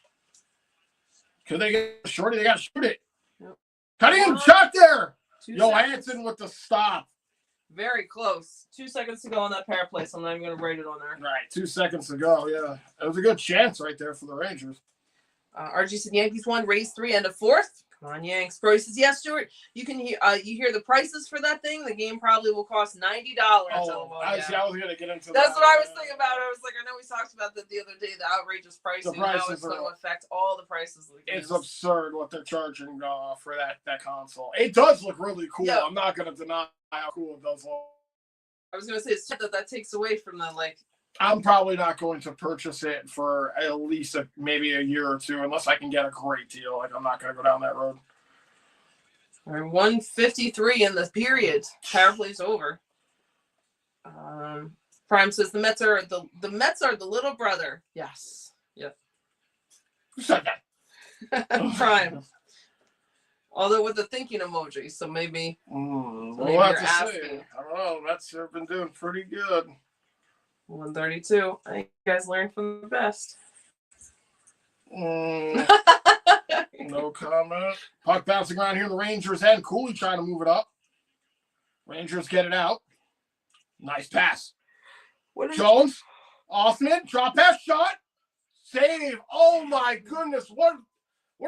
Could they get a shorty? They got to shoot it. Yep. Cutting him shot there. 2 Johansson seconds. with the stop. Very close. 2 seconds to go on that power play, so I'm not even going to write it on there. Right, 2 seconds to go, yeah. It was a good chance right there for the Rangers. RG said Yankees won, Rays 3, end of 4th. Come on, Yanks. Bro says, yes, Stuart. You can hear you hear the prices for that thing. The game probably will cost $90. Oh, I was going to get into that. That's what I was thinking about. I was like, I know we talked about that the other day, the outrageous pricing. The prices how it's going to affect all the prices. It's absurd what they're charging for that console. It does look really cool. Yeah. I'm not going to deny how cool it does look. I was going to say, it's that takes away from the, like... I'm probably not going to purchase it for at least maybe a year or two unless I can get a great deal. Like, I'm not going to go down that road. All right, 1:53 in the period. Power play's over. Prime says the Mets are the little brother. Yes. Yep. Who said that? Prime. Although with the thinking emoji, so maybe. We'll have to see. I don't know. Mets have been doing pretty good. 132. I think you guys learned from the best. No comment. Puck bouncing around here in the Rangers' end. Cooley trying to move it up. Rangers get it out. Nice pass. Jones. Offman. Drop pass shot. Save. Oh my goodness. What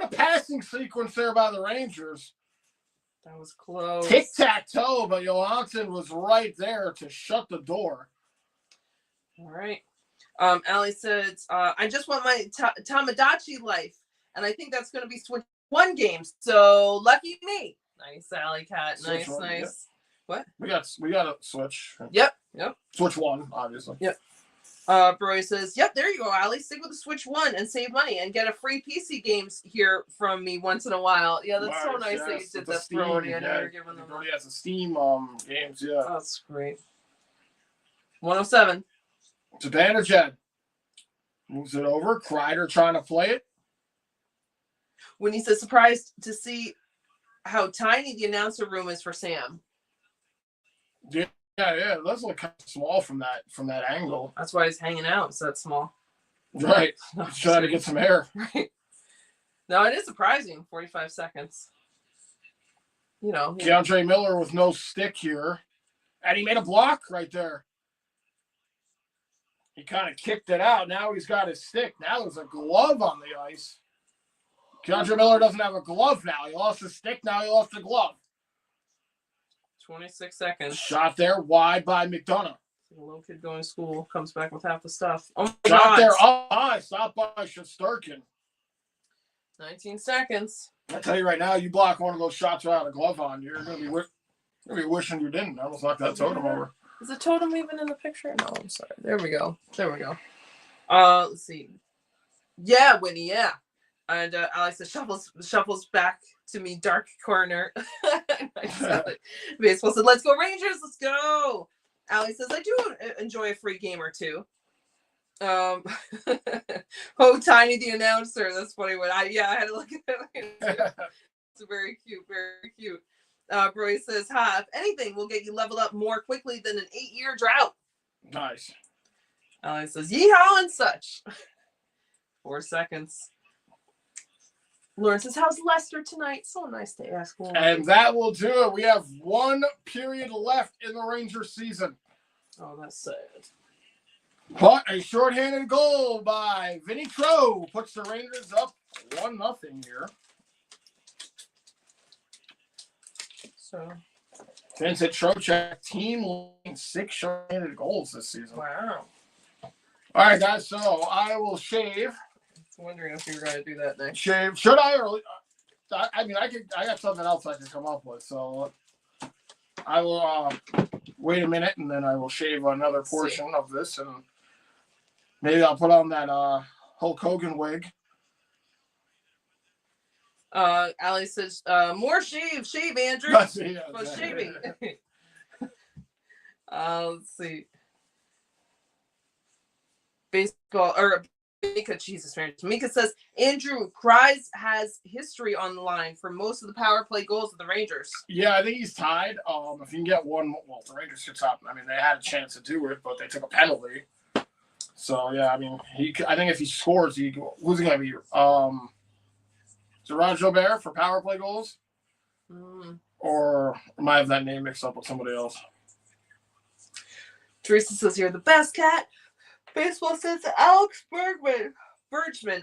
a passing sequence there by the Rangers. That was close. Tic-tac-toe, but Johansson was right there to shut the door. All right. Allie says, I just want my Tamagotchi life, and I think that's going to be Switch 1 games. So lucky me. Nice, Allie Cat. Nice. Yep. What? We got a Switch. Yep. Switch 1, obviously. Yep. Broy says, yep, there you go, Allie. Stick with the Switch 1 and save money and get a free PC games here from me once in a while. Yeah, that's so nice that you did that for Brody. I know you're giving them. Brody has the Steam games, yeah. That's great. 107. To Bannerjed. Moves it over. Kreider trying to play it. When he says surprised to see how tiny the announcer room is for Sam. Yeah, it does look kind of small from that angle. That's why he's hanging out. It's that small. Right. He's trying to get some air. Right. No, it is surprising. 45 seconds. You know. Keandre Miller with no stick here. And he made a block right there. He kind of kicked it out. Now he's got his stick. Now there's a glove on the ice. Keandre Miller doesn't have a glove now. He lost his stick. Now he lost the glove. 26 seconds. Shot there wide by McDonough. A little kid going to school comes back with half the stuff. Oh my Shot God. there up high. Stop by Shesterkin. 19 seconds. I tell you right now, you block one of those shots without a glove on, you're gonna be wishing you didn't. I almost knocked that totem over. Is the totem even in the picture? No, I'm sorry. There we go. Let's see. Yeah, Whitney, yeah. And Alex says, shuffles back to me, dark corner. Baseball said, let's go Rangers, let's go. Alex says, I do enjoy a free game or two. Oh, Tiny the announcer. That's funny. I had to look at it. It's very cute, very cute. Broy says, if anything, will get you leveled up more quickly than an 8-year drought. Nice. Alex says, yeehaw and such. 4 seconds. Lauren says, how's Lester tonight? So nice to ask. Lauren. And that will do it. We have 1 period left in the Rangers season. Oh, that's sad. But a shorthanded goal by Vinny Crow puts the Rangers up 1-0 here. So Vincent Trocheck, team leading 6 shorthanded goals this season. Wow. All right, guys. So I will shave. I was wondering if you were going to do that next. Shave. Should I? Or I mean, I got something else I can come up with. So I will wait a minute, and then I will shave another portion of this, and maybe I'll put on that Hulk Hogan wig. Ali says, more shave, Andrew. Shaving. Let's see. Baseball, or Mika, Jesus, Mika says, Andrew, Kreis has history on the line for most of the power play goals of the Rangers. Yeah, I think he's tied. If you can get one, well, the Rangers could top. I mean, they had a chance to do it, but they took a penalty. So, yeah, I mean, I think if he scores, who's he going to be? Is it Ron Gilbert for power play goals? Or am I have that name mixed up with somebody else? Teresa says, you're the best, Cat. Baseball says Alex Bergman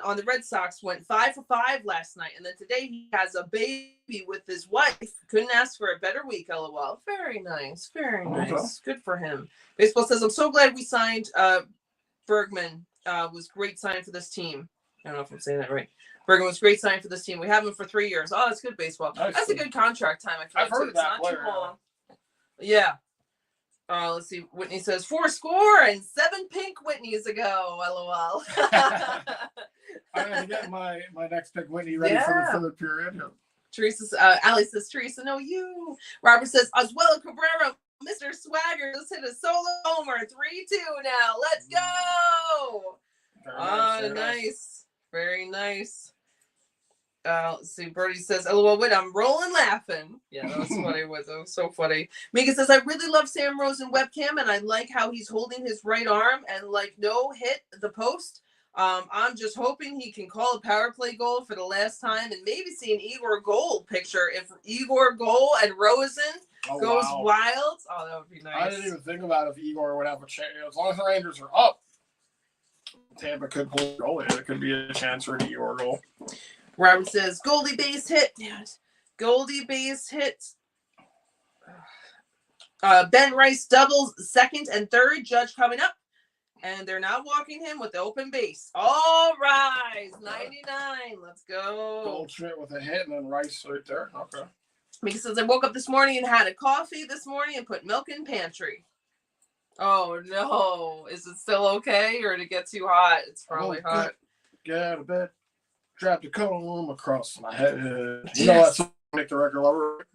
on the Red Sox went 5 for 5 last night, and then today he has a baby with his wife. Couldn't ask for a better week, LOL. Very nice, very nice. Okay. Good for him. Baseball says, I'm so glad we signed Bergman. Was great sign for this team. I don't know if I'm saying that right. Bergman was great sign for this team. We have him for 3 years. Oh, that's good baseball. That's a good contract time. I've heard of that player. Too long. Yeah. Let's see. Whitney says 4 score and 7 pink Whitneys ago. LOL. I'm gonna get my next pick Whitney ready for the third period. Teresa, Ali says, Teresa, no, you. Robert says, Oswaldo Cabrera, Mr. Swagger, just hit a solo homer. 3-2 now. Let's go. Nice. Very nice. Let's see. Birdie says, LOL, wait, I'm rolling laughing. Yeah, that was funny. That was so funny. Mika says, I really love Sam Rosen webcam, and I like how he's holding his right arm and no hit the post. I'm just hoping he can call a power play goal for the last time and maybe see an Igor goal picture. If Igor goal and Rosen goes wild, that would be nice. I didn't even think about if Igor would have a chance. As long as the Rangers are up, Tampa could pull a goal in. It could be a chance for an Igor goal. Robert says, Goldie base hit. Damn it. Goldie base hit. Ben Rice doubles 2nd and 3rd. Judge coming up. And they're now walking him with the open base. All rise. 99. Let's go. Goldschmidt with a hit and then Rice right there. Okay. Mika says, I woke up this morning and had a coffee this morning and put milk in pantry. Oh, no. Is it still okay or did it get too hot? It's probably hot. Get out of bed. Drop the comb across my head. You know that's Nick the Record Lover.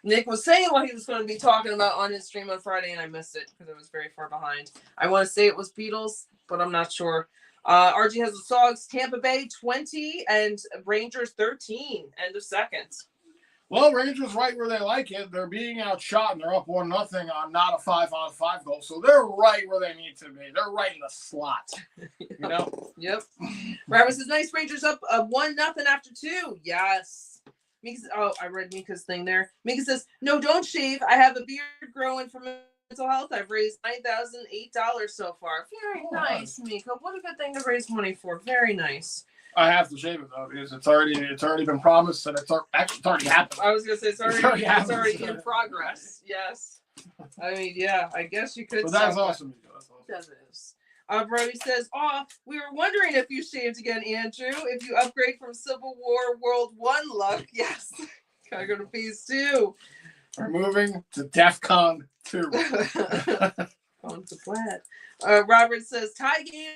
Nick was saying what he was going to be talking about on his stream on Friday, and I missed it because it was very far behind. I want to say it was Beatles, but I'm not sure. RG has the Sogs, Tampa Bay 20 and Rangers 13. End of second. Well, Rangers right where they like it. They're being outshot, and they're up 1-0 on not a 5-on-5 goal. So they're right where they need to be. They're right in the slot. You know? Yep. Robert says, nice Rangers up 1-0 after 2. Yes. Mika says, I read Mika's thing there. Mika says, no, don't shave. I have a beard growing for mental health. I've raised $9,008 so far. Very nice, Mika. What a good thing to raise money for. Very nice. I have to shave it though because it's already been promised and it's already happened. I was gonna say it's already in progress. Yes. I mean, yeah. I guess you could. But that's awesome. That is. Brody says, we were wondering if you shaved again, Andrew. If you upgrade from Civil War World 1 look, yes. Gotta go to Phase 2. We're moving to DEFCON 2. On to Plaid. Robert says, tie game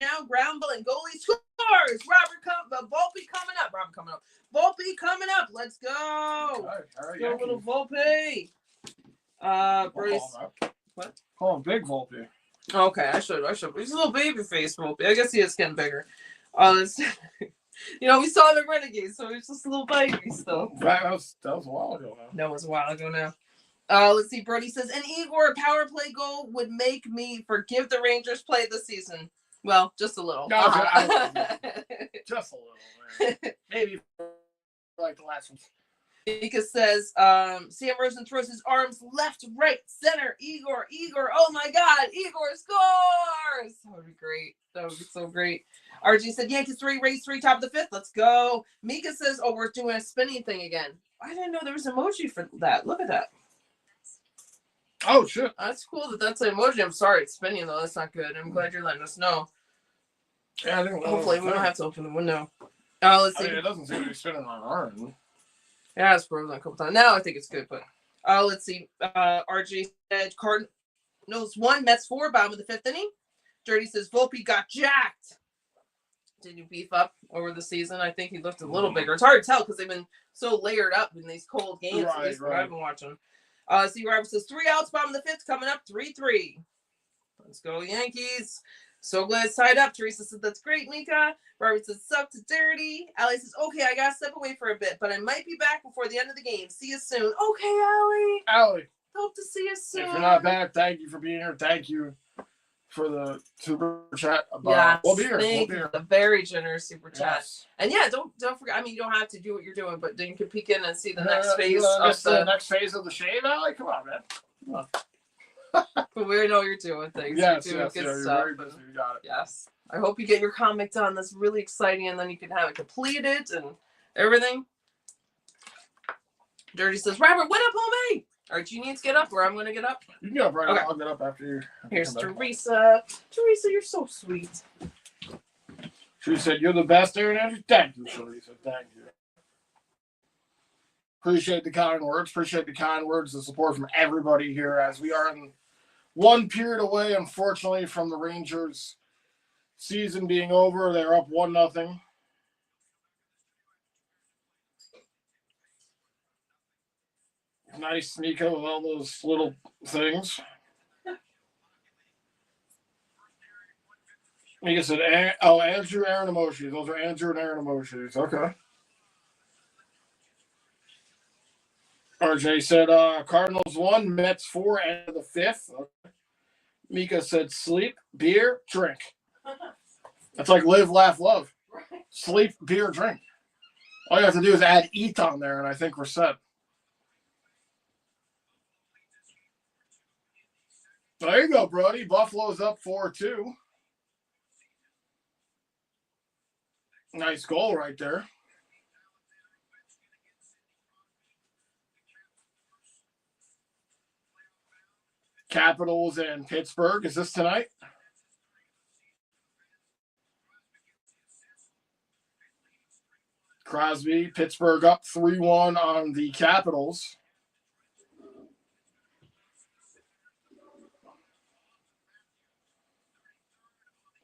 now. Ground ball and goalie scores. Volpe coming up. Volpe coming up. Let's go. All right, go little Volpe. Bruce. What? Call him Big Volpe. Okay, I should. He's a little baby face Volpe. I guess he is getting bigger. We saw him at Renegade, so he's just a little baby still. That was a while ago now. That was a while ago now. Let's see. Brody says, an Igor, a power play goal would make me forgive the Rangers play this season. Well, just a little. No, just a little. Man. Maybe like the last one. Mika says, Sam Rosen throws his arms left, right, center. Igor. Oh my God. Igor scores. That would be great. That would be so great. RG said, Yankees 3, Rays 3, top of the 5th. Let's go. Mika says, oh, we're doing a spinning thing again. I didn't know there was an emoji for that. Look at that. Oh, shit. That's cool that's an emoji. I'm sorry it's spinning, though. That's not good. I'm glad you're letting us know. Yeah, I didn't know. Hopefully, we don't have to open the window. Let's see. It doesn't seem to be spinning on our end. Yeah, it's frozen a couple times. Now I think it's good, but let's see. RJ said Cardinals 1, Mets 4, bottom of the 5th inning. Dirty says Volpe got jacked. Did you beef up over the season? I think he looked a little bigger. It's hard to tell because they've been so layered up in these cold games. At least what I've been watching. See, Robert says 3 outs, bottom of the 5th, coming up 3-3. Let's go, Yankees. So glad it's tied up. Teresa said, that's great, Mika. Robert says, suck to dirty. Allie says, okay, I got to step away for a bit, but I might be back before the end of the game. See you soon. Okay, Allie. Allie. Hope to see you soon. If you're not back, thank you for being here. Thank you for the super chat. Yeah, we'll be here. The very generous super chat. Yes. And yeah, don't forget. I mean, you don't have to do what you're doing, but then you can peek in and see the next phase the next phase of the shave, Allie. Come on, man. Come on. But we know you're doing things. Yes, you're doing good stuff. Very busy. You got it. Yes. I hope you get your comic done. That's really exciting, and then you can have it completed and everything. Dirty says, Robert, what up, homie? All right, you need to get up, or I'm going to get up. You can get up right okay. now. I'll get up after you. Here's Teresa. Teresa, you're so sweet. She said, you're the best, Aaron. Thank you, Teresa. Thank you. Appreciate the kind words. The support from everybody here as we are in one period away, unfortunately, from the Rangers season being over. They're up 1-0. Nice Nico with all those little things. Mika said, Andrew, Aaron emojis. Those are Andrew and Aaron emojis. Okay. RJ said, Cardinals 1, Mets 4, end of the 5th. Okay. Mika said, sleep, beer, drink. That's like live, laugh, love. Right. Sleep, beer, drink. All you have to do is add eat on there, and I think we're set. There you go, Brody. Buffalo's up 4-2. Nice goal right there. Capitals and Pittsburgh. Is this tonight? Crosby, Pittsburgh up 3-1 on the Capitals.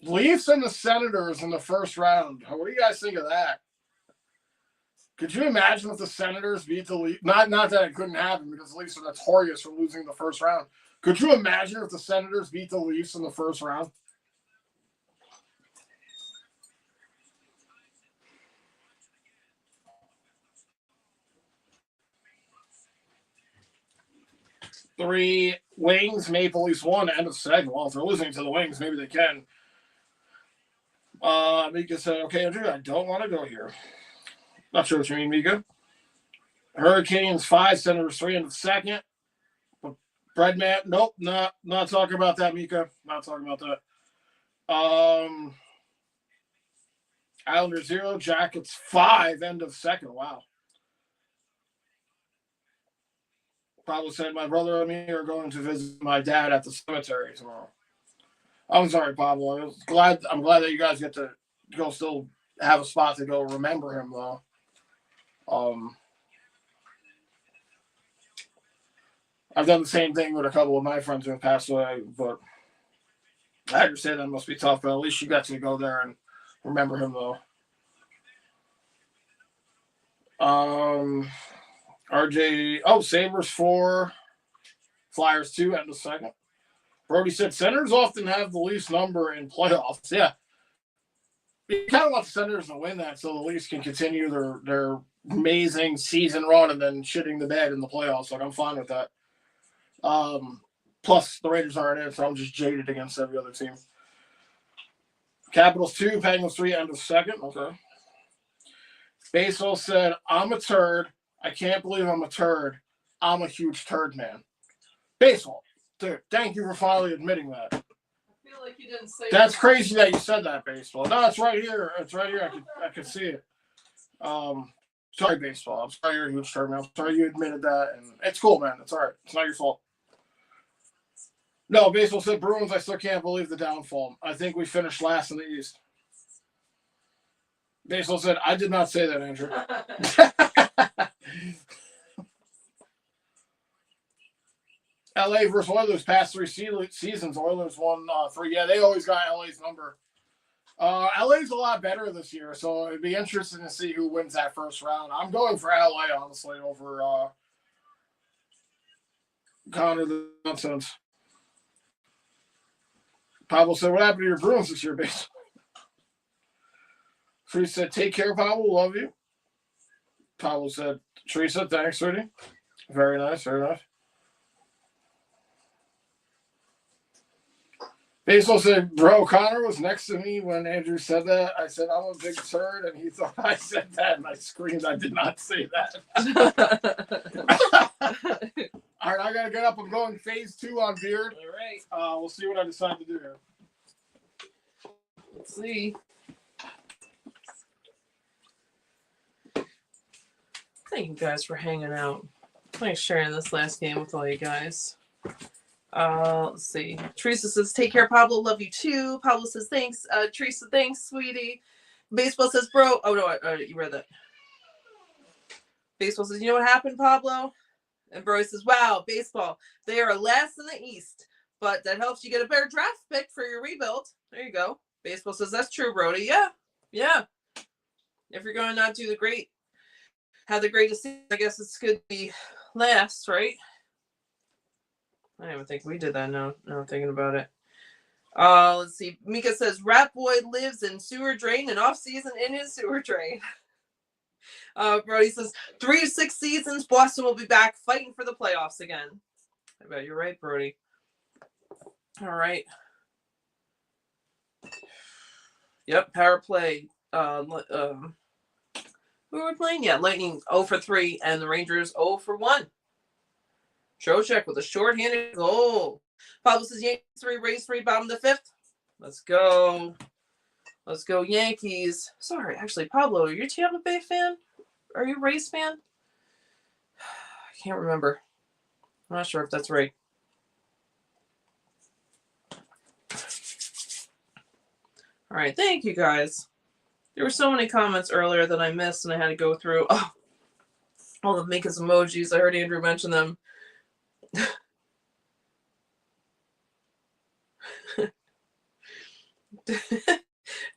Leafs and the Senators in the first round. What do you guys think of that? Could you imagine if the Senators beat the Leafs? Not that it couldn't happen because the Leafs are notorious for losing the first round. Could you imagine if the Senators beat the Leafs in the first round? Three Wings, Maple Leafs 1, end of second. Well, if they're losing to the Wings, maybe they can. Mika said, okay, Andrew, I don't want to go here. Not sure what you mean, Mika. Hurricanes 5, Senators 3 in the second. Breadman, nope, not talking about that, Mika. Not talking about that. Islanders 0, Jackets 5, end of second. Wow. Pablo said, my brother and me are going to visit my dad at the cemetery tomorrow. I'm sorry, Pablo. I'm glad that you guys get to go still have a spot to go remember him, though. I've done the same thing with a couple of my friends who have passed away, but I understand that must be tough, but at least you got to go there and remember him, though. RJ, Sabres 4, Flyers 2 at the second. Brody said Senators often have the least number in playoffs. Yeah. You kind of want the Senators to win that so the Leafs can continue their amazing season run and then shitting the bed in the playoffs. Like, I'm fine with that. Plus, the Rangers aren't in, so I'm just jaded against every other team. Capitals 2, Penguins 3, end of second. Okay. Baseball said, I'm a turd. I can't believe I'm a turd. I'm a huge turd, man. Baseball. Dude, thank you for finally admitting that. I feel like you didn't say that's crazy that you said that, Baseball. No, it's right here. It's right here. I can see it. Sorry, Baseball. I'm sorry you're a huge turd, man. I'm sorry you admitted that. And it's cool, man. It's all right. It's not your fault. No, Baseball said Bruins, I still can't believe the downfall. I think we finished last in the East. Baseball said, I did not say that, Andrew. LA versus Oilers past 3 seasons. Oilers won 3. Yeah, they always got LA's number. LA's a lot better this year, so it'd be interesting to see who wins that first round. I'm going for LA, honestly, over Connor the nonsense. Pablo said, what happened to your Bruins this year, basically? Teresa said, take care, Pablo. Love you. Pablo said, Teresa, thanks, sweetie. Very nice, very nice. Baseball said, bro, Connor was next to me when Andrew said that. I said, I'm a big turd, and he thought I said that, and I screamed. I did not say that. All right, I got to get up. I'm going phase 2 on Beard. All right. We'll see what I decide to do here. Let's see. Thank you guys for hanging out. Thanks for sharing this last game with all you guys. Let's see. Teresa says, take care, Pablo. Love you too. Pablo says, thanks. Teresa, thanks, sweetie. Baseball says, bro. Oh, no, you read that. Baseball says, you know what happened, Pablo? And Bro says, wow, baseball. They are last in the East, but that helps you get a better draft pick for your rebuild. There you go. Baseball says, that's true, Brody. Yeah. If you're going to not do have the greatest season, I guess it's good to be last, right? I don't even think we did that. No, I'm thinking about it. Let's see. Mika says, Rat Boy lives in sewer drain and off season in his sewer drain. Brody says, 3 to 6 seasons, Boston will be back fighting for the playoffs again. I bet you're right, Brody. All right. Yep, power play. Who are we playing? Yeah, Lightning 0 for 3 and the Rangers 0 for 1. Trocheck with a short-handed goal. Pablo says Yankees 3, Rays 3, bottom of the 5th. Let's go. Let's go, Yankees. Sorry, actually, Pablo, are you a Tampa Bay fan? Are you a Rays fan? I can't remember. I'm not sure if that's right. All right, thank you, guys. There were so many comments earlier that I missed, and I had to go through all the Mika's emojis. I heard Andrew mention them.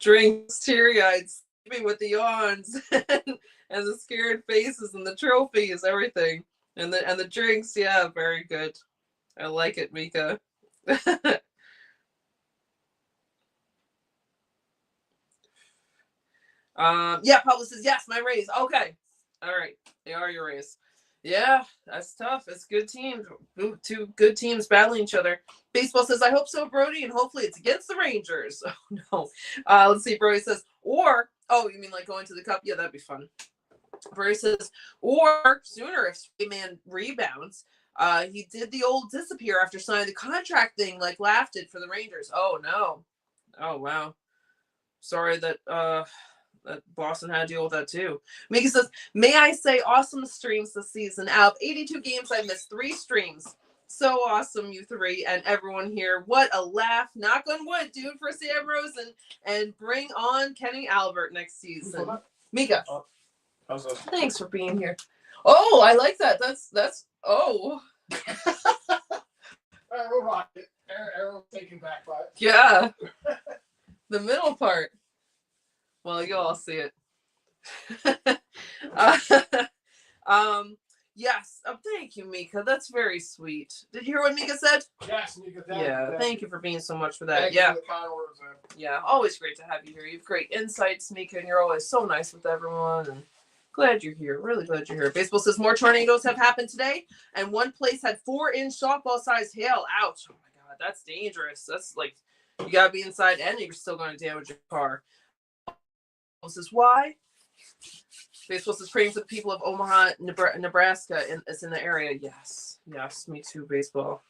Drinks, teary-eyed, sleeping with the yawns, and the scared faces, and the trophies, everything, and the drinks. Yeah, very good. I like it, Mika. Yeah, Pablo says yes. My Rays. Okay, all right. They are your Rays. Yeah, that's tough. It's good teams. 2 good teams battling each other. Baseball says, I hope so, Brody, and hopefully it's against the Rangers. Oh, no. Let's see. Brody says, or, you mean like going to the Cup? Yeah, that'd be fun. Brody says, or sooner if Swayman rebounds. He did the old disappear after signing the contract thing like Laugh did for the Rangers. Oh, no. Oh, wow. Sorry that Boston had to deal with that too. Mika says, may I say awesome streams this season. Out of 82 games, I missed 3 streams. So awesome, you 3 and everyone here. What a laugh. Knock on wood, dude, for Sam Rosen. And bring on Kenny Albert next season. Mika. Thanks for being here. Oh, I like that. That's oh. All right, we'll rock it. Arrow taking back 5. Yeah. The middle part. Well, you'll all see it. Yes. Oh, thank you, Mika. That's very sweet. Did you hear what Mika said? Yes, Mika. Thank you for being so much for that. Thank you for the kind words, man. Yeah, always great to have you here. You have great insights, Mika, and you're always so nice with everyone. And glad you're here. Really glad you're here. Baseball says more tornadoes have happened today, and one place had 4-inch softball-sized hail. Ouch! Oh my God, that's dangerous. That's like you gotta be inside, and you're still going to damage your car. This is why. Baseball says praying for the people of Omaha, Nebraska, is in the area. Yes, me too. Baseball.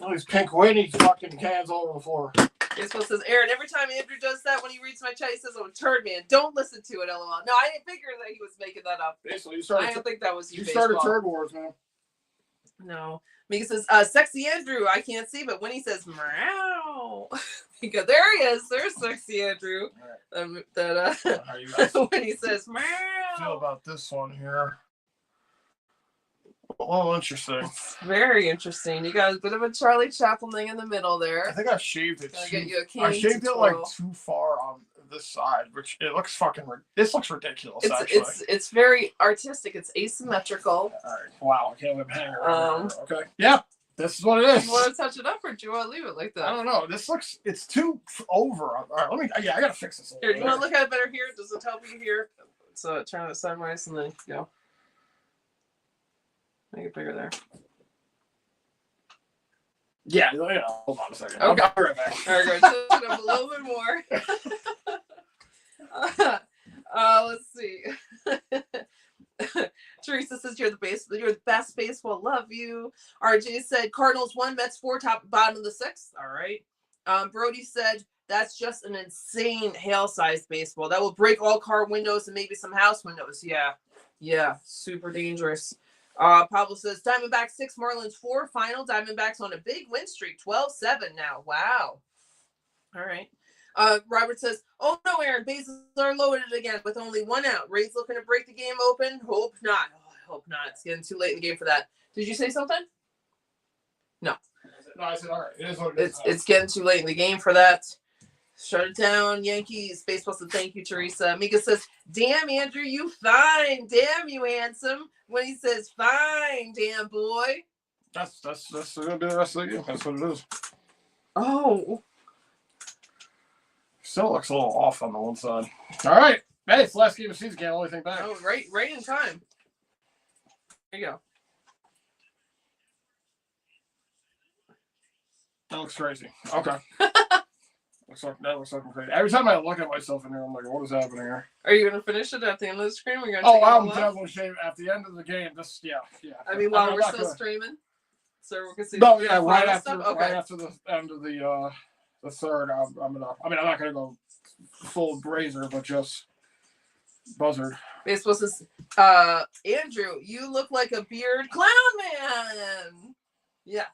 Oh, these pink Whitney fucking cans all over the floor. Baseball says, Aaron, every time Andrew does that, when he reads my chat, he says, "I'm a turd man." Don't listen to it, LOL. No, I didn't figure that he was making that up. Basically, I don't think that was you. You started turd wars, man. No. Mika says, sexy Andrew, I can't see, but when he says meow, Mika, there he is. There's sexy Andrew. Right. When he says meow. Feel about this one here. Well, interesting. It's very interesting. You got a bit of a Charlie Chaplin thing in the middle there. I think I shaved it. I shaved it like too far on this side, which it looks fucking. This looks ridiculous. It's very artistic. It's asymmetrical. All right. Wow. I can't let hang around. Okay. Yeah. This is what it is. Do you want to touch it up, or do you want to leave it like that? I don't know. This looks. It's too over. All right. Let me. Yeah. I gotta fix this. Here. Do you want to look at it better here? Does it help you here? So turn it sideways and then go. Make it bigger there. Yeah, hold on a second. Okay. I'll be right back. All right, touch it up a little bit more. Let's see. Teresa says you're the best baseball. Love you. RJ said Cardinals 1, Mets 4, bottom of the 6th. All right. Brody said that's just an insane hail-sized baseball that will break all car windows and maybe some house windows. Yeah, super dangerous. Pablo says Diamondbacks 6, Marlins 4. Final Diamondbacks on a big win streak, 12-7 now. Wow. All right. Robert says, "Oh no, Aaron, bases are loaded again with only 1 out. Rays looking to break the game open. Hope not. Oh, I hope not. It's getting too late in the game for that." Did you say something? No. No, I said all right. It is what it is. It's getting too late in the game for that. Shut it down, Yankees. Baseball says, "Thank you, Teresa." Mika says, "Damn, Andrew, you fine. Damn, you handsome." When he says, "Fine, damn boy." That's gonna be the rest of the game. That's what it is. Oh. Still looks a little off on the one side. All right. Hey, it's the last game of the season. Can't only think back. Oh, right in time. There you go. That looks crazy. Okay. That looks fucking crazy. Every time I look at myself in here, I'm like, what is happening here? Are you going to finish it at the end of the stream? Or I'm definitely shaving at the end of the game. Yeah. I mean, while we're still streaming? So we can see. No, yeah, right after the end of the third, I'm not gonna go full brazier, but just buzzard. Baseball says, Andrew, you look like a beard clown man. Yeah.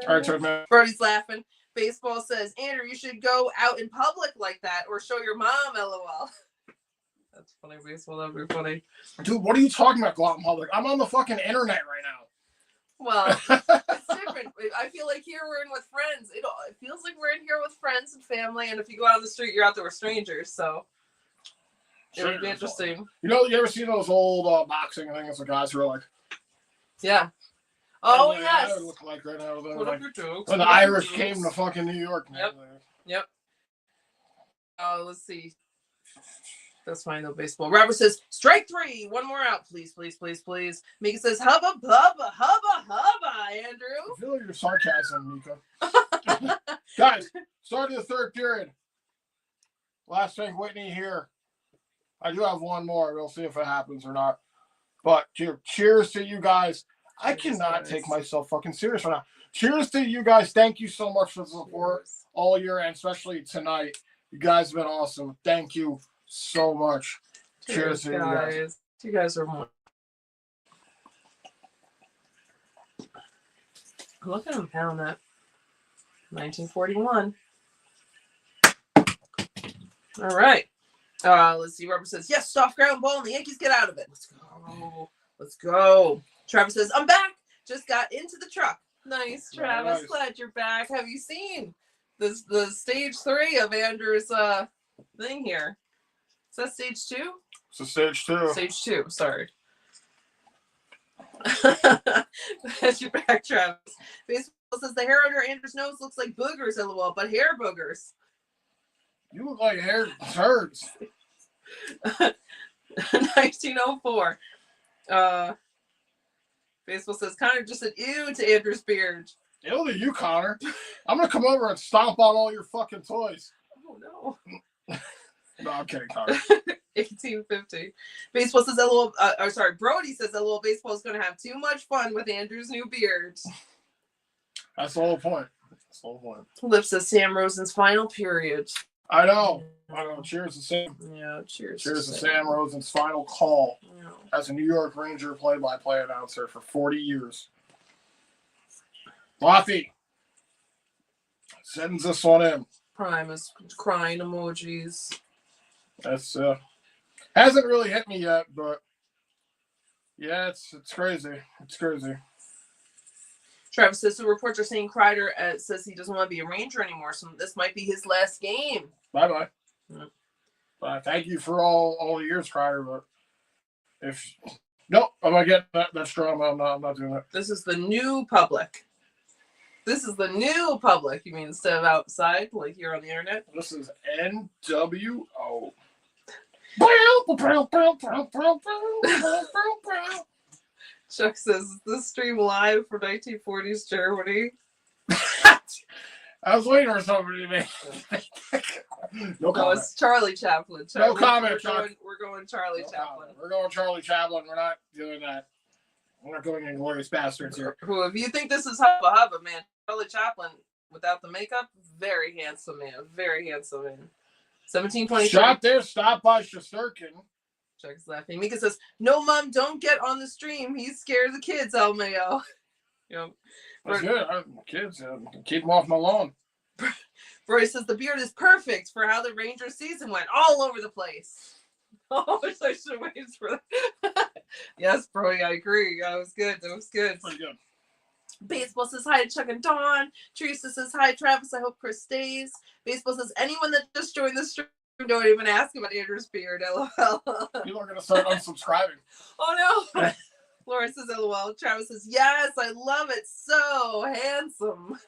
All right, man. Brody's laughing. Baseball says, Andrew, you should go out in public like that or show your mom, LOL. That's funny, Baseball. That'd be funny. Dude, what are you talking about, go out in public? I'm on the fucking internet right now. Well, it's different. I feel like here we're in with friends. It feels like we're in here with friends and family, and if you go out on the street, you're out there with strangers, so it would be interesting. You ever see those old boxing things with guys who are like... Yeah. Oh, yes. I would look like right now. What up your jokes? When the Irish came to fucking New York. Yep. Let's see. That's fine, though, Baseball. Robert says, strike 3. 1 more out, please. Mika says, hubba, Andrew. I feel like your sarcasm, Mika. Guys, start of the third period. Last thing, Whitney here. I do have one more. We'll see if it happens or not. But cheers to you guys. I cannot take myself fucking serious right now. Cheers to you guys. Thank you so much for the support all year, and especially tonight. You guys have been awesome. Thank you so much. Cheers to you guys. You guys are more. Look at him pound that. 1941. All right. Let's see. Robert says, yes, soft ground ball, and the Yankees get out of it. Let's go. Travis says, I'm back. Just got into the truck. Nice, Travis. Nice. Glad you're back. Have you seen the stage 3 of Andrew's thing here? Is that stage 2? It's a stage 2. Stage 2. Sorry. Glad you're back, Travis. Baseball says the hair under Andrew's nose looks like boogers, lol, but hair boogers. You look like hair turds. 1904. Baseball says Connor just said ew to Andrew's beard. Ew to you, Connor. I'm gonna come over and stomp on all your fucking toys. Oh no. No, I'm kidding, Connor. 1850. Baseball says lol. Brody says lol. Baseball is gonna have too much fun with Andrew's new beard. That's the whole point. That's the whole point. Lip says Sam Rosen's final period. I know. Cheers to Sam. Yeah, cheers. Cheers to Sam Rosen's final call as a New York Ranger play-by-play announcer for 40 years. Lottie sends this one in. Primus crying emojis. That's hasn't really hit me yet, but yeah, it's crazy. It's crazy. Travis says the reports are saying Kreider says he doesn't want to be a Ranger anymore, so this might be his last game. Bye-bye. Thank you for all the years, Kreider, but if nope, I'm gonna get that drama. I'm not doing it. This is the new public. This is the new public. You mean instead of outside, like here on the internet? This is NWO. Chuck says, is this stream live for 1940s Germany? I was waiting for somebody to make. No comment. Oh, it's Charlie Chaplin. No comment, we're going Charlie Chaplin. We're going Charlie Chaplin. We're not doing that. We're not going Inglourious Bastards here. Who, if you think this is Hubba Hubba, man, Charlie Chaplin, without the makeup, very handsome man. Very handsome man. 1723. Shot there, stopped by Shesterkin. Chuck's laughing. Mika says, no, Mom, don't get on the stream. He's scared of the kids, LMAO. That's good. Kids, keep them off my lawn. Brody says the beard is perfect for how the Ranger season went all over the place. Oh, I wish I should have waited for that. Yes, Brody, I agree. That was good. Pretty good. Baseball says hi to Chuck and Dawn. Teresa says hi, Travis. I hope Chris stays. Baseball says anyone that just joined the stream, don't even ask about Andrew's beard. LOL. People are gonna start unsubscribing. Oh no. Laura says LOL. Travis says yes, I love it. So handsome.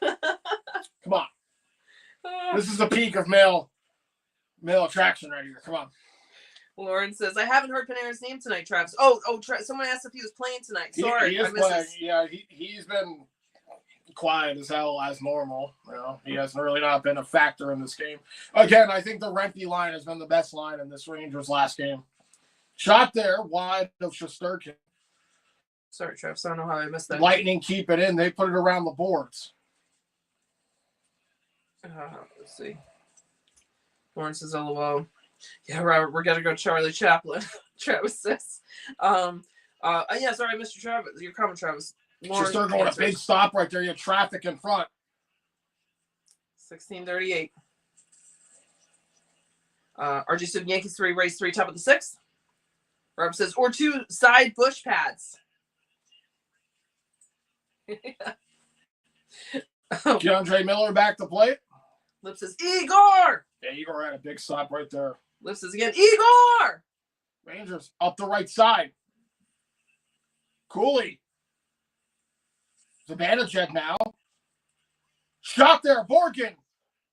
Come on. This is the peak of male attraction right here. Come on. Lauren says, I haven't heard Panera's name tonight, Travis. Someone asked if he was playing tonight. Sorry. He is playing. Yeah, he's been quiet as hell as normal. He hasn't really not been a factor in this game. Again, I think the Rempe line has been the best line in this Rangers last game. Shot there, wide of Shesterkin. Sorry, Travis. I don't know how I missed that. Lightning keep it in. They put it around the boards. Let's see. Lauren says, LOL. Yeah, Robert, we're gonna go Charlie Chaplin. Travis says. Sorry, Mr. Travis. Your comment, Travis. Just start going a big stop right there. You have traffic in front. 1638. RG said Yankees 3, Rays 3, top of the 6th. Robert says, or 2 side bush pads. DeAndre Miller back to plate. Lip says, Igor! Yeah, Igor had a big stop right there. Lip says again, Igor! Rangers up the right side. Cooley. Zibanejad now. Shot there, Borgen.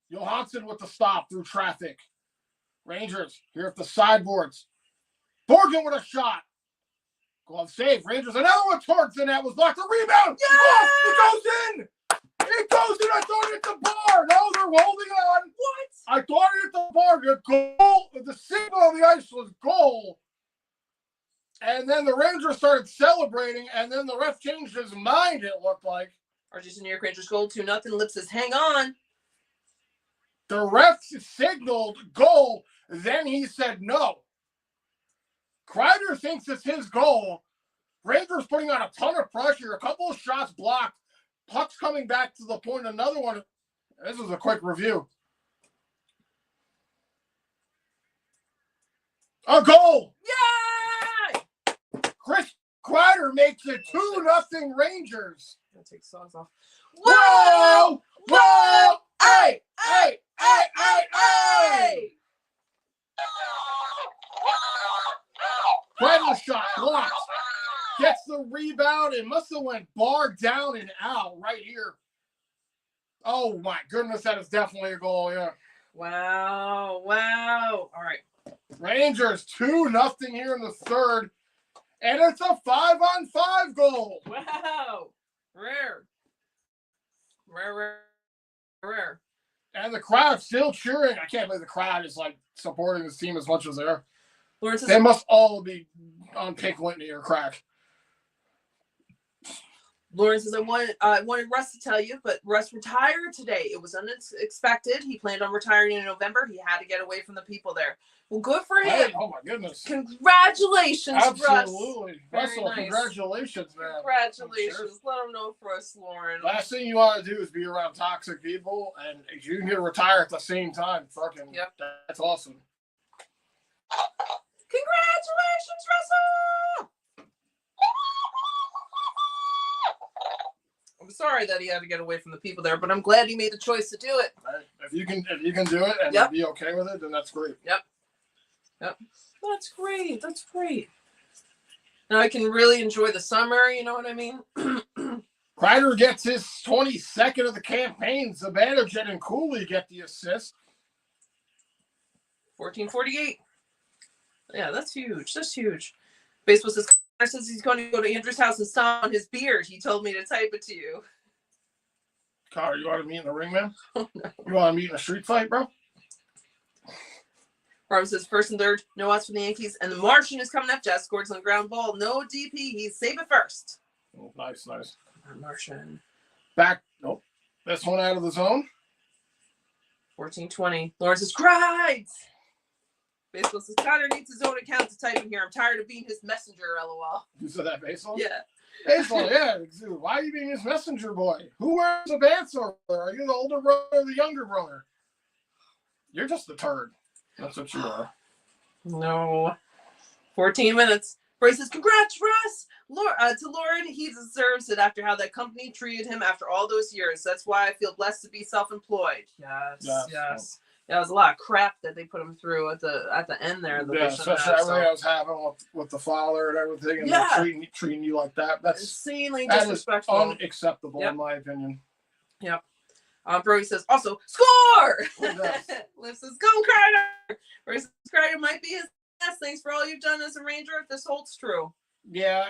Johansson with the stop through traffic. Rangers here at the sideboards. Borgen with a shot. Glove save. Rangers another one towards the net was blocked. A rebound. Yeah! Oh, it goes in. It goes in. I thought it hit the bar. No, they're holding on. What? I thought it hit the bar. The goal. The signal on the ice was goal. And then the Rangers started celebrating, and then the ref changed his mind, it looked like. RG's New York Rangers goal 2-0. Lip says, hang on. The ref signaled goal, then he said no. Kreider thinks it's his goal. Rangers putting on a ton of pressure. A couple of shots blocked. Puck's coming back to the point. Another one. This is a quick review. A goal! Yay! Chris Kreider makes it 2-0 Rangers. I'll take socks off. Whoa! Whoa! Hey! Hey! Hey! Hey! Hey! Kreider's shot blocked. Gets the rebound. It must have went bar down and out right here. Oh, my goodness. That is definitely a goal, yeah. Wow. Wow. All right. Rangers 2-0 here in the third. And it's a 5-on-5 goal. Wow. Rare. And the crowd still cheering. I can't believe the crowd is like supporting this team as much as they are. Lawrence They must all be on Pink Whitney or crack. Lawrence says, I wanted Russ to tell you, but Russ retired today. It was unexpected. He planned on retiring in November. He had to get away from the people there. Well, good for him. Hey, oh, my goodness. Congratulations, Absolutely. Russ. Russell, nice. Congratulations, man. Congratulations. Sure. Let him know for us, Lauren. Last thing you want to do is be around toxic people, and if you can get to retire at the same time, fucking, yep. That's awesome. Congratulations, Russell! I'm sorry that he had to get away from the people there, but I'm glad he made the choice to do it. Right. If you can do it and be okay with it, then that's great. Yep. That's great. That's great. Now I can really enjoy the summer. You know what I mean? Kreider gets his 22nd of the campaign. Zibanejad and Cooley get the assist. 14:48. Yeah, that's huge. That's huge. Baseball says he's going to go to Andrew's house and stomp on his beard. He told me to type it to you. Carter, you want to meet in the ring, man? Oh, no. You want to meet in a street fight, bro? Robert says first and third, no outs for the Yankees. And the Martian is coming up. Jazz scores on the ground ball. No DP. He's save it first. Oh, nice. Martian. Back. Nope. This one out of the zone. 14:20. Lawrence says, cried. Baseball says, Connor needs his own account to type in here. I'm tired of being his messenger, LOL. You said that, Baseball? Yeah. Baseball, yeah. Why are you being his messenger boy? Who wears a pants over there? Are you the older brother or the younger brother? You're just a turd. That's what you are. No. 14 minutes. Bryce says, congrats, Russ! To Lauren, he deserves it after how that company treated him after all those years. That's why I feel blessed to be self-employed. Yes. Yeah, it was a lot of crap that they put him through at the end there. Especially everything that was happening with the father and everything, and treating you like that. That's insanely disrespectful. Unacceptable, in my opinion. Yep. Brody says, also, score! Liv says, go, Kreider! Brody says, Kreider might be his last. Thanks for all you've done as a Ranger if this holds true. Yeah.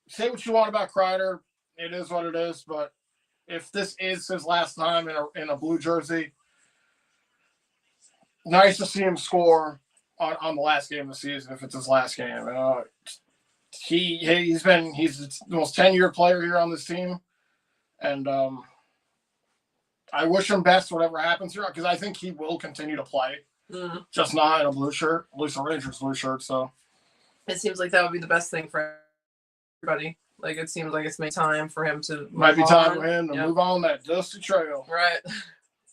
Say what you want about Kreider. It is what it is, but if this is his last time in a blue jersey, nice to see him score on the last game of the season if it's his last game. He's the most 10-year player here on this team, and I wish him best whatever happens here because I think he will continue to play, just not in a blue shirt, at least a Rangers blue shirt. So it seems like that would be the best thing for everybody. Like it seems like it's made time for him to might be time for him to move on that dusty trail. Right.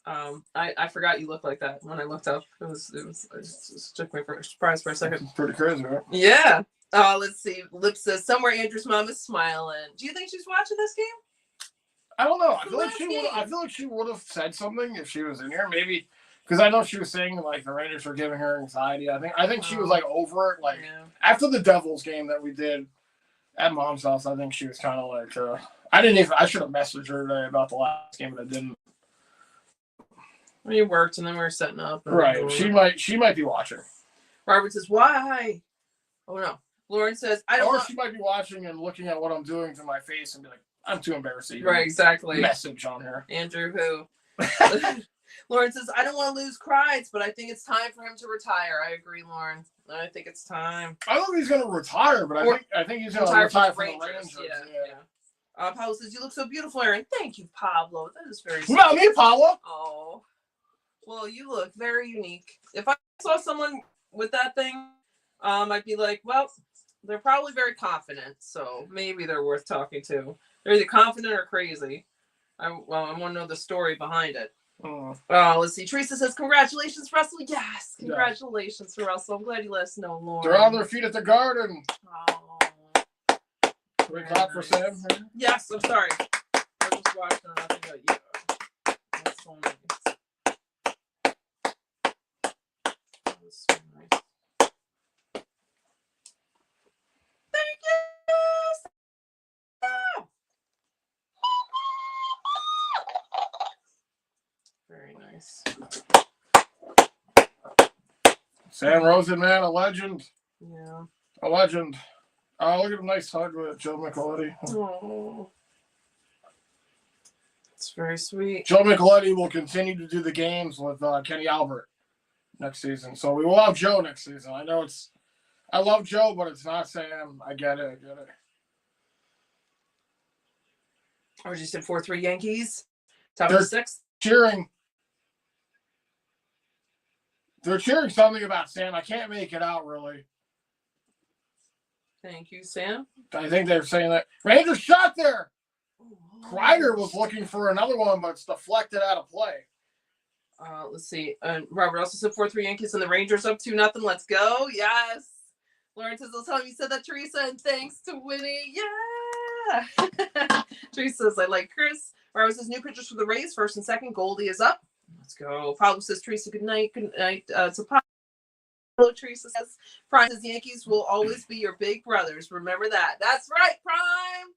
I forgot you looked like that when I looked up. It just took me for a surprise for a second. It's pretty crazy, right? Yeah. Let's see. Lip says somewhere Andrew's mom is smiling. Do you think she's watching this game? I don't know. I feel like she would have said something if she was in here. Maybe because I know she was saying like the Rangers were giving her anxiety. I think she was like over it. Like after the Devils game that we did at Mom's house, I think she was kind of like I should have messaged her today about the last game, but I didn't. We worked and then we were setting up. Right. She might be watching. Robert says, why? Oh no. Lauren says, she might be watching and looking at what I'm doing to my face and be like, I'm too embarrassed to even exactly. Message on her. Andrew who? Lauren says, I don't want to lose Kreider, but I think it's time for him to retire. I agree, Lauren. I think it's time. I don't think he's going to retire, but I think he's going to retire from the Rangers. Yeah. Pablo says, you look so beautiful, Aaron. Thank you, Pablo. That is very sweet. Not me, Pablo. Oh. Well, you look very unique. If I saw someone with that thing, I'd be like, well, they're probably very confident, so maybe they're worth talking to. They're either confident or crazy. I want to know the story behind it. Let's see. Teresa says, congratulations, Russell. Yes, congratulations, Russell. I'm glad you let us know, Lauren. They're on their feet at the Garden. Oh. Can we clap for Sam? Yes, I'm sorry. I was just watching and I think about you. That's so nice. That was so nice. Thank you. Very nice. Sam Rosen, man, a legend. Yeah. A legend. Oh, look at a nice hug with Joe Micheletti. Oh. It's very sweet. Joe Micheletti will continue to do the games with Kenny Albert next season. So we will have Joe next season. I know I love Joe, but it's not Sam. I get it. Or just said 4-3 Yankees. Top of the sixth. Cheering. They're cheering something about Sam. I can't make it out, really. Thank you, Sam. I think they're saying that. Rangers shot there. Kreider was looking for another one, but it's deflected out of play. Let's see. Robert also said 4-3 Yankees and the Rangers up 2-0. Let's go. Yes. Lawrence is telling me you said that, Teresa, and thanks to Winnie. Yeah. Teresa says, I like Chris. Robert says new pitchers for the Rays. First and second. Goldie is up. Let's go. Pablo says, Teresa, good night. Good night to Pablo. Teresa says, Prime says, Yankees will always be your big brothers. Remember that. That's right, Prime.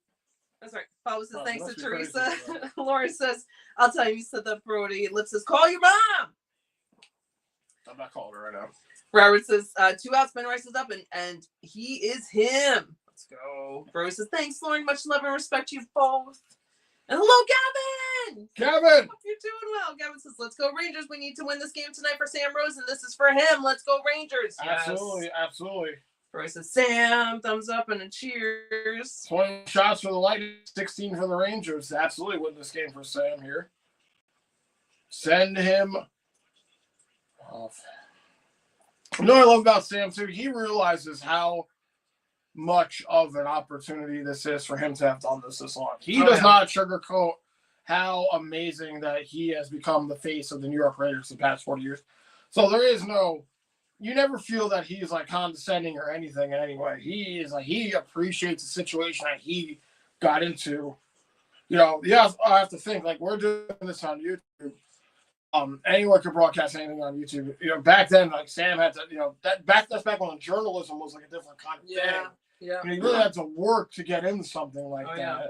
That's right. Pablo says, thanks to Teresa. Lauren says, I'll tell you said that, Brody. Lip says, call your mom. I'm not calling her right now. Robert says, 2 outs, Ben Rice is up, and he is him. Let's go. Brody says, thanks, Lauren. Much love and respect to you both. And hello, Gavin. Kevin. Hope you're doing well. Gavin says, let's go Rangers. We need to win this game tonight for Sam Rosen. This is for him. Let's go Rangers. Yes. Absolutely. Roy says, Sam, thumbs up and a cheers. 20 shots for the Lightning, 16 for the Rangers. Absolutely win this game for Sam here. Send him off. You know what I love about Sam, too? He realizes how much of an opportunity this is for him to have done this long. He does not sugarcoat how amazing that he has become the face of the New York Raiders the past 40 years. So there is no... You never feel that he's like condescending or anything in any way. He is like, he appreciates the situation that he got into. You know, yeah, I have to think like we're doing this on YouTube. Anyone could broadcast anything on YouTube. You know, back then, like Sam had to, that's back when journalism was like a different kind of thing. Yeah. You really had to work to get into something like that. Yeah.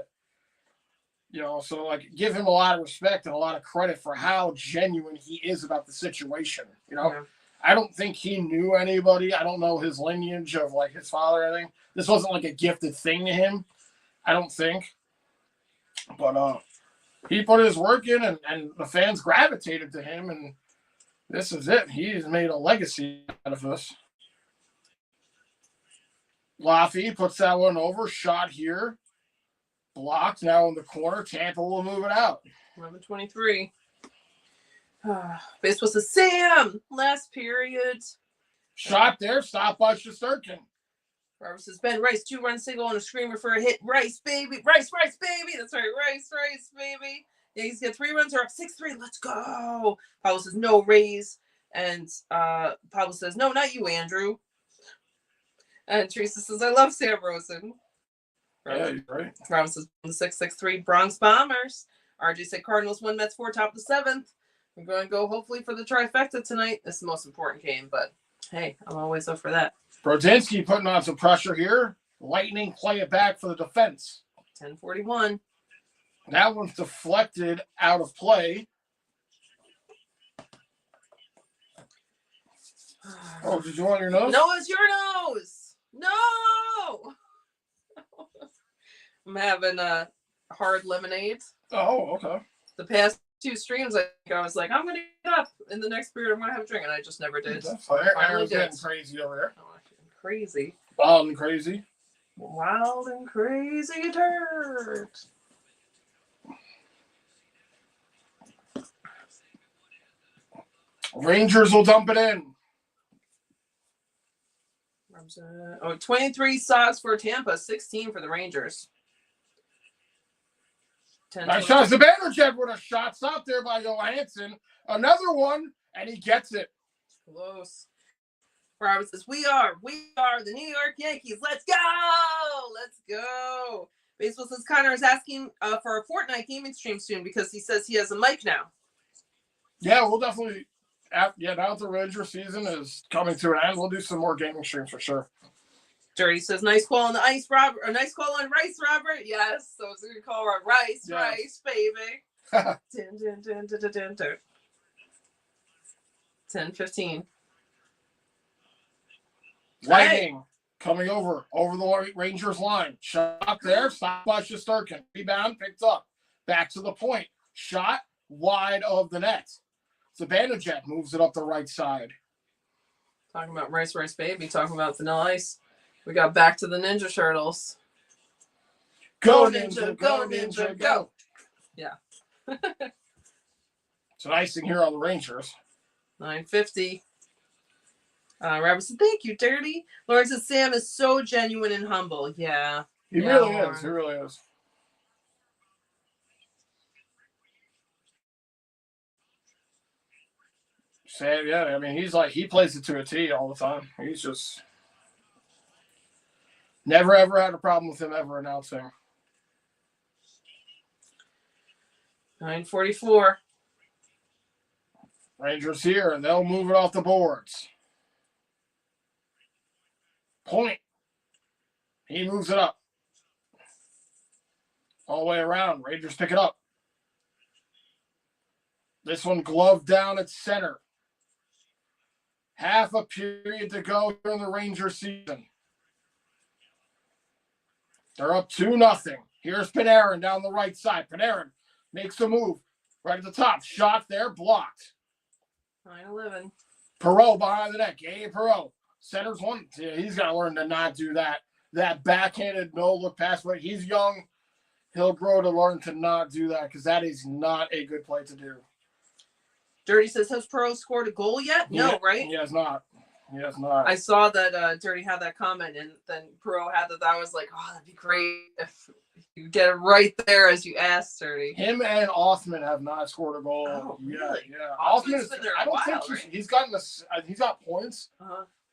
You know, so like give him a lot of respect and a lot of credit for how genuine he is about the situation. You know. Yeah. I don't think he knew anybody. I don't know his lineage of like his father or anything. This wasn't like a gifted thing to him. I don't think. But he put his work in and the fans gravitated to him and this is it. He's made a legacy out of this. Laffy puts that one over. Shot here. Blocked now in the corner. Tampa will move it out. 11:23. Baseball says, Sam, last period. Shot there, stop by Shesterkin. Robert says, Ben Rice, 2-run single and a screamer for a hit. Rice, baby. Rice, baby. That's right. Rice, baby. Yankees get 3 runs. They're up 6-3. Let's go. Pablo says, no Rays. And Pablo says, no, not you, Andrew. And Teresa says, I love Sam Rosen. Yeah, you're right. Robert says, 6-6-3 Bronx Bombers. RJ said, Cardinals 1, Mets 4, top of the 7th. We're going to go hopefully for the trifecta tonight. This is the most important game, but hey, I'm always up for that. Brodzinski putting on some pressure here. Lightning play it back for the defense. 10:41. That one's deflected out of play. Oh, did you want your nose? No, it's your nose. No. I'm having a hard lemonade. Oh, okay. The past 2 streams, I was like, I'm going to get up in the next period. I'm going to have a drink, and I just never did. Aaron's getting crazy over there. Oh, crazy. Wild and crazy. Wild and crazy turd. Rangers will dump it in. 23 socks for Tampa, 16 for the Rangers. Nice shot. Zibanejad with a shot stopped there by Johansson. Another one, and he gets it. Close. Robert says, we are the New York Yankees. Let's go. Baseball says Connor is asking for a Fortnite gaming stream soon because he says he has a mic now. Yeah, we'll definitely. Now that the Ranger season is coming to an end, we'll do some more gaming streams for sure. Dirty says, nice call on the ice, Robert. Or nice call on Rice, Robert. Yes, so it's a good call on Rice, yes. Rice, baby. 10-15. Lightning coming over the Rangers line. Shot there, stopped by Shesterkin. Rebound, picked up. Back to the point. Shot wide of the net. Zibanejad moves it up the right side. Talking about Rice, baby. Talking about Vanilla Ice. We got back to the Ninja Turtles. Go, Ninja, go, Ninja, go. Yeah. It's an icing here on the Rangers. 9:50. Robert said, thank you, Dirty. Lauren says, Sam is so genuine and humble. Yeah. He really is. He really is. Sam, yeah, I mean, he plays it to a T all the time. He's just never, ever had a problem with him ever announcing. 9:44. Rangers here, and they'll move it off the boards. Point. He moves it up. All the way around. Rangers pick it up. This one gloved down at center. Half a period to go during the Ranger season. They're up 2-0. Here's Panarin down the right side. Panarin makes the move. Right at the top. Shot there. Blocked. 9-11. Perreault behind the net. Gabe Perreault. Centers one. Yeah, he's got to learn to not do that. That backhanded no-look pass. But he's young. He'll grow to learn to not do that because that is not a good play to do. Dirty says, has Perreault scored a goal yet? No, right? He has not. I saw that Dirty had that comment, and then Perreault had that. I was like, oh, that'd be great if you get it right there as you asked, Dirty. Him and Othman have not scored a goal. Oh, really? Yeah. Othman's been there I don't while, think right? he's got points,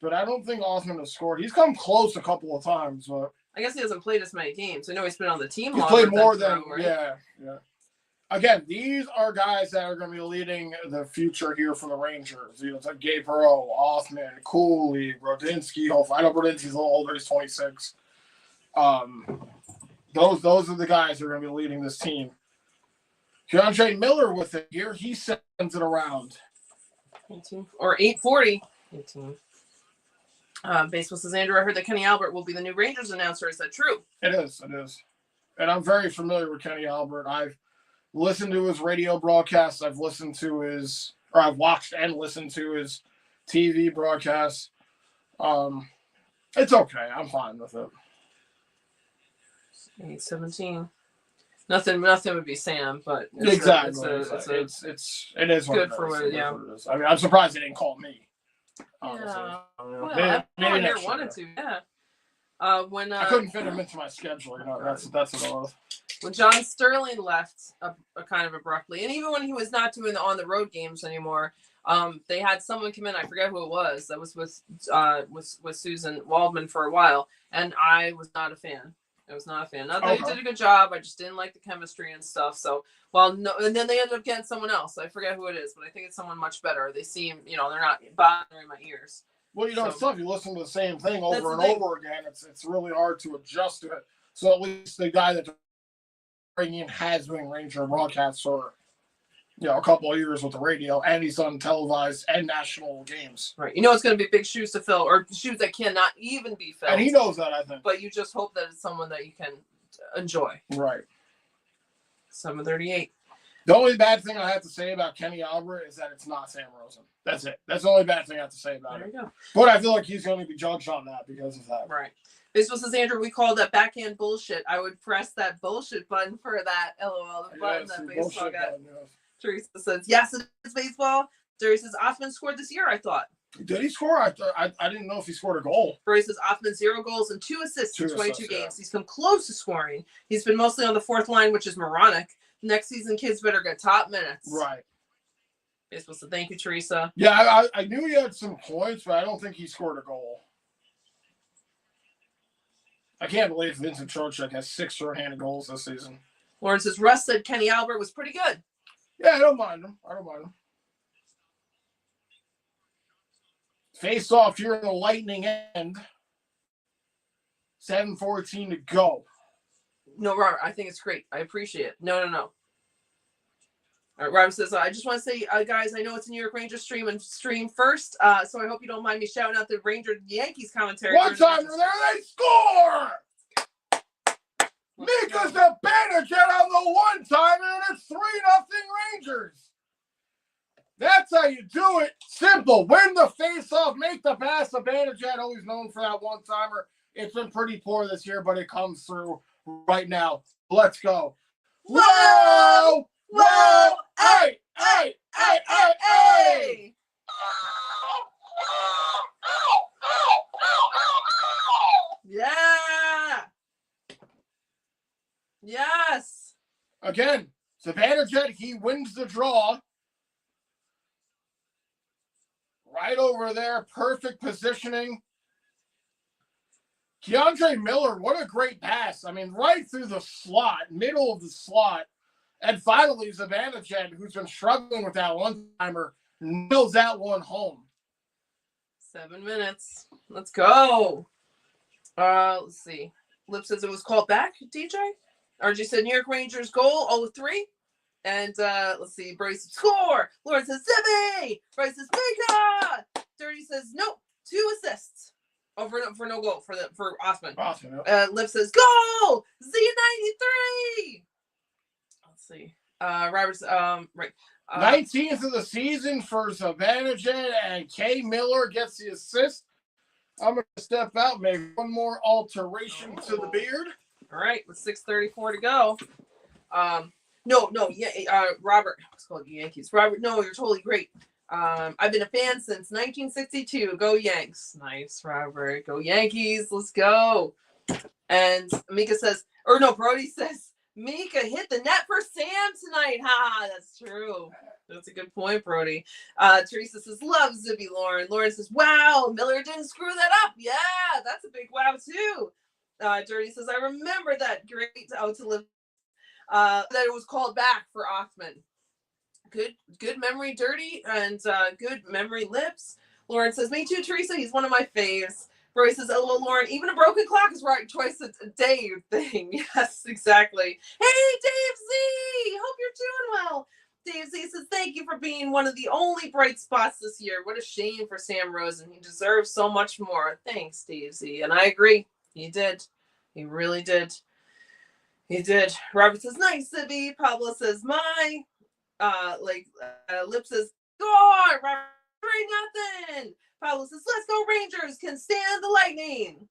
but I don't think Othman has scored. He's come close a couple of times, but I guess he hasn't played as many games. I know he's been on the team. He's played more than right? Yeah. Again, these are guys that are going to be leading the future here for the Rangers. You know, it's like Gabe Perreault, Othman, Cooley, Brodinski. Hopefully, I know Brodinski's a little older; he's 26. Those are the guys that are going to be leading this team. Keandre Miller with it here. He sends it around. 18 or 8:40. 18. Baseball says, Andrew, I heard that Kenny Albert will be the new Rangers announcer. Is that true? It is. And I'm very familiar with Kenny Albert. I've listened to his radio broadcasts. I've watched and listened to his TV broadcasts. It's okay. I'm fine with it. 8:17. Nothing would be Sam, but it is good for what. Yeah. I mean, I'm surprised they didn't call me. Honestly. Yeah. Well, maybe next year wanted to. Yeah. When I couldn't fit him into my schedule. You know, that's what it was. When John Sterling left kind of abruptly, and even when he was not doing the on the road games anymore, they had someone come in. I forget who it was. That was with Susan Waldman for a while, and I was not a fan. Not that he did a good job. I just didn't like the chemistry and stuff. So, and then they ended up getting someone else. I forget who it is, but I think it's someone much better. They seem, they're not bothering my ears. Well, it's tough. You listen to the same thing over and over again. It's really hard to adjust to it. So at least the guy that bringing in has been Ranger broadcasts for, a couple of years with the radio, and he's done televised and national games. Right. It's going to be big shoes to fill, or shoes that cannot even be filled. And he knows that, I think. But you just hope that it's someone that you can enjoy. Right. 7:38. The only bad thing I have to say about Kenny Albert is that it's not Sam Rosen. That's it. That's the only bad thing I have to say about it. There you go. But I feel like he's going to be judged on that because of that. Right. Baseball says, Andrew, we call that backhand bullshit. I would press that bullshit button for that LOL button that baseball got. Teresa says, yes, it is baseball. Teresa says, Othman scored this year, I thought. Did he score? I didn't know if he scored a goal. Teresa says, Othman 0 goals and 2 assists in 22 games. Yeah. He's come close to scoring. He's been mostly on the fourth line, which is moronic. Next season, kids better get top minutes. Right. Baseball said, thank you, Teresa. Yeah, I knew he had some points, but I don't think he scored a goal. I can't believe Vincent Trocheck has 6 shorthanded goals this season. Lauren says, Russ said Kenny Albert was pretty good. Yeah, I don't mind him. Face off here in the Lightning end. 7:14 to go. No, Robert, I think it's great. I appreciate it. No. All right, Robert says, I just want to say, guys, I know it's a New York Rangers stream first, so I hope you don't mind me shouting out the Ranger-Yankees commentary. One time there, they score! Mika Zibanejad on the one-timer, and it's 3-0 Rangers. That's how you do it. Simple. Win the face-off, make the pass. Zibanejad, always known for that one-timer. It's been pretty poor this year, but it comes through right now. Let's go. Whoa! Whoa! Hey! Hey! Hey! Hey! Hey! Yeah! Yes! Again, Zibanejad, he wins the draw. Right over there, perfect positioning. Keandre Miller, what a great pass. I mean, right through the slot, middle of the slot. And finally, Zibanejad, who's been struggling with that one-timer, nails that one home. 7 minutes. Let's go. Let's see. Lip says it was called back, DJ. RG said New York Rangers goal, 0-3. And let's see, Bryce score. Lauren says Zippy. Bryce says Mika. Dirty says nope, 2 assists. Oh, for no goal for Osman. Liv says goal. Z93. Let's see. Robert's right. 19th of the season for Zibanejad, and K. Miller gets the assist. I'm going to step out, make one more alteration to the beard. All right, with 6:34 to go. Robert, it's called Yankees. Robert, no, you're totally great. I've been a fan since 1962. Go Yanks. Nice, Robert. Go Yankees. Let's go. And Mika says, Brody says, Mika hit the net for Sam tonight. Ha, that's true. That's a good point, Brody. Teresa says, love Zibby Lauren. Lauren says, wow, Miller didn't screw that up. Yeah, that's a big wow, too. Dirty says, I remember that great to live. That it was called back for Othman. Good memory, Dirty, and good memory, Lips. Lauren says, me too, Teresa. He's one of my faves. Roy says, LOL, Lauren, even a broken clock is right twice a day thing. Yes, exactly. Hey, Dave Z! Hope you're doing well. Dave Z says, thank you for being one of the only bright spots this year. What a shame for Sam Rosen. He deserves so much more. Thanks, Dave Z. And I agree. He did. He really did. He did. Robert says, nice, Sibby. Pablo says, my. Lip says, score! Robert, 3-0. Pablo says, let's go Rangers. Can stand the lightning.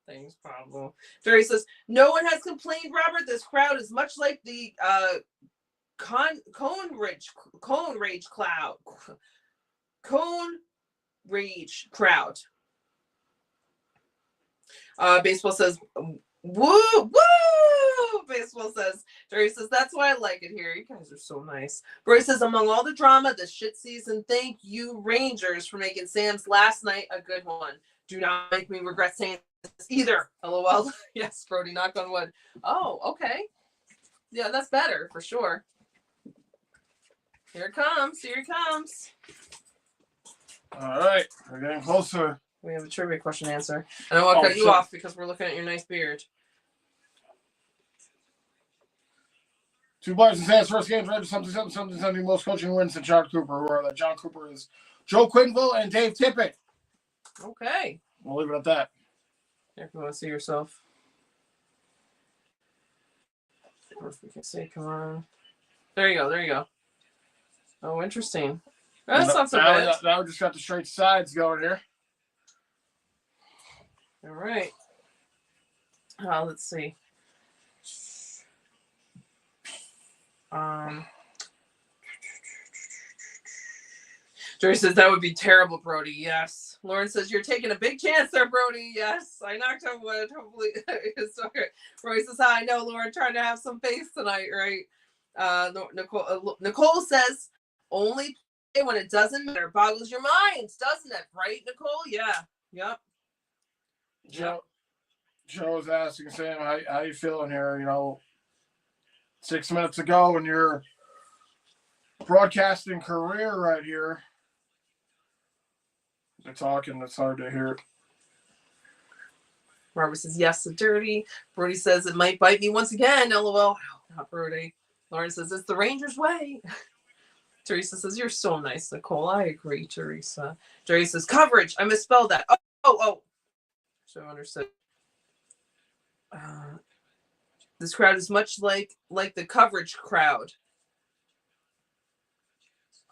Thanks, Pablo. Jerry says, no one has complained, Robert. This crowd is much like the Cone Rage crowd. Baseball says, woo! Baseball says, Jerry says, that's why I like it here. You guys are so nice. Roy says, among all the drama this shit season, thank you, Rangers, for making Sam's last night a good one. Do not make me regret saying this either. LOL. Yes, Brody, knock on wood. Oh, okay. Yeah, that's better for sure. Here it comes. Here it comes. All right. We're getting closer. We have a trivia question answer. And I want to cut you off because we're looking at your nice beard. 2 players in Sam's first game, something most coaching wins to John Cooper. Who are that? John Cooper is Joe Quinville and Dave Tippett. Okay. We'll leave it at that. If you want to see yourself. Or if we can see, come on. There you go. Oh, interesting. That's not so bad. Now we just got the straight sides going here. All right. Let's see. Joey says that would be terrible, Brody. Yes. Lauren says you're taking a big chance there, Brody. Yes. I knocked on wood. Hopefully it's okay. Roy says, I know, Lauren, trying to have some faith tonight, right? Nicole says, Only play when it doesn't matter. Boggles your mind, doesn't it? Right, Nicole? Yeah. Yep. Joe's asking Sam, how you feeling here? 6 minutes ago in your broadcasting career right here. They're talking. It's hard to hear. Robert says, yes, so dirty. Brody says, it might bite me once again. LOL. Oh, not Brody. Lauren says, it's the Rangers' way. Teresa says, you're so nice, Nicole. I agree, Teresa. Jerry says, coverage. I misspelled that. Oh. So understood. This crowd is much like the coverage crowd.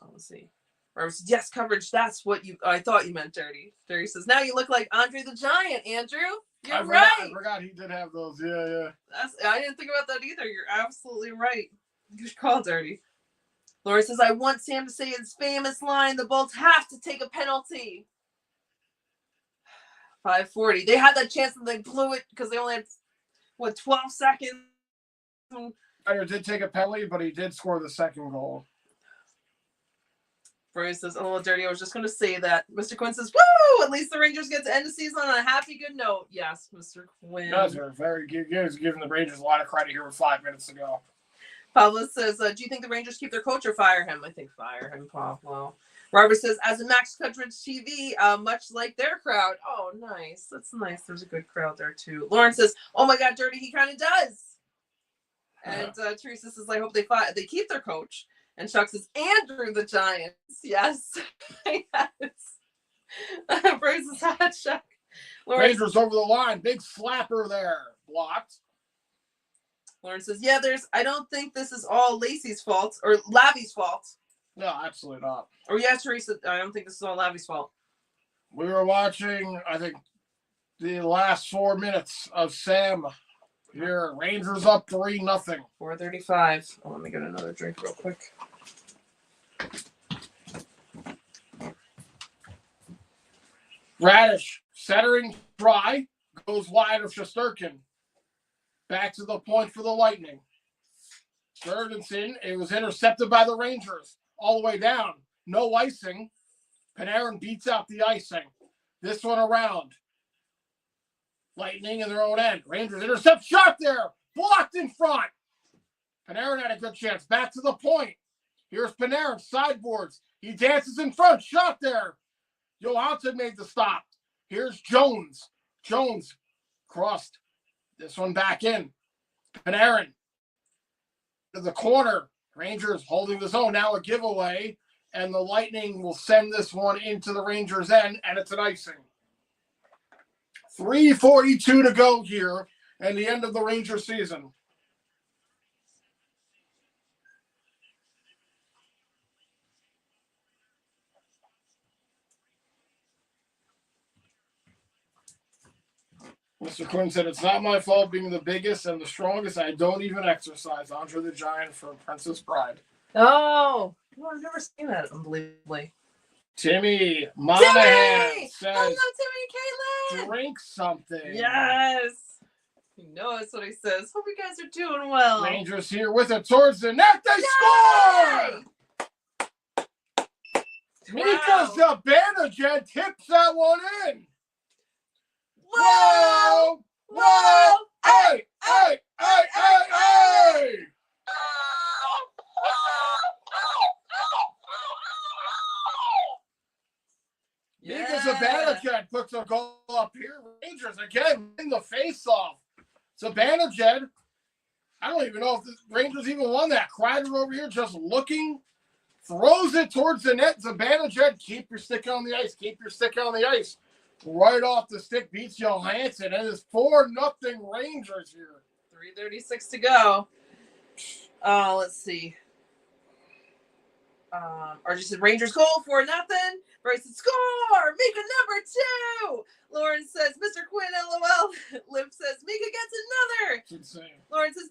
Oh, let's see. Robert says, yes, coverage. That's what I thought you meant, Dirty. Dirty says, now you look like Andre the Giant, Andrew. You're right. I forgot he did have those. Yeah. I didn't think about that either. You're absolutely right. Good call, Dirty. Laura says, I want Sam to say his famous line, the Bolts have to take a penalty. 5:40. They had that chance and they blew it because they only had, 12 seconds? I did take a penalty, but he did score the second goal. Brody says, oh, Dirty, I was just going to say that. Mr. Quinn says, woo! At least the Rangers get to end the season on a happy, good note. Yes, Mr. Quinn. That's very good. He was giving the Rangers a lot of credit here with 5 minutes to go. Pablo says, do you think the Rangers keep their coach or fire him? I think fire him, Pablo. Robert says, as a Max Coverage TV, much like their crowd. Oh, nice. That's nice. There's a good crowd there, too. Lauren says, oh, my God, Dirty, he kind of does. And Teresa says, I hope they keep their coach. And Chuck says, Andrew the Giants. Yes. Yes. Bruce's hot Chuck. Rangers over the line. Big slapper there. Blocked. Lauren says, yeah, I don't think this is all Lacey's fault or Lavi's fault. No, absolutely not. Or yeah, Teresa, I don't think this is all Lavi's fault. We were watching, I think, the last 4 minutes of Sam here. Rangers up 3-0. 4:35. Oh, let me get another drink real quick. Radish, centering try, goes wide of Shesterkin. Back to the point for the Lightning. Jurgensen, it was intercepted by the Rangers. All the way down. No icing. Panarin beats out the icing. This one around. Lightning in their own end. Rangers intercept. Shot there. Blocked in front. Panarin had a good chance. Back to the point. Here's Panarin. Sideboards. He dances in front. Shot there. Johansson made the stop. Here's Jones. Jones crossed. This one back in. Panarin to the corner. Rangers holding the zone. Now a giveaway. And the Lightning will send this one into the Rangers' end. And it's an icing. 3:42 to go here. And the end of the Rangers season. Mr. Quinn said, it's not my fault being the biggest and the strongest. I don't even exercise. Andre the Giant from Princess Bride. Oh, I've never seen that, unbelievably. Timmy Monahan says, hello, Timmy and Caitlin. Drink something. Yes. You know that's what he says. Hope you guys are doing well. Rangers here with it towards the net. They score! Mika Zibanejad tips that one in. Whoa! Whoa! Hey! Hey! Hey! Hey! Hey! Mika Zibanejad puts a goal up here. Rangers again in the face-off. Zibanejad, I don't even know if the Rangers even won that. Kreider over here just looking, throws it towards the net. Zibanejad, keep your stick on the ice. Keep your stick on the ice. Right off the stick, beats Johansson, and it's 4-0 Rangers here. 3:36 to go. Let's see. RG said Rangers goal 4-0. Bryce said score. Mika number 2. Lauren says Mr. Quinn LOL. Liv says Mika gets another. It's insane. Lauren says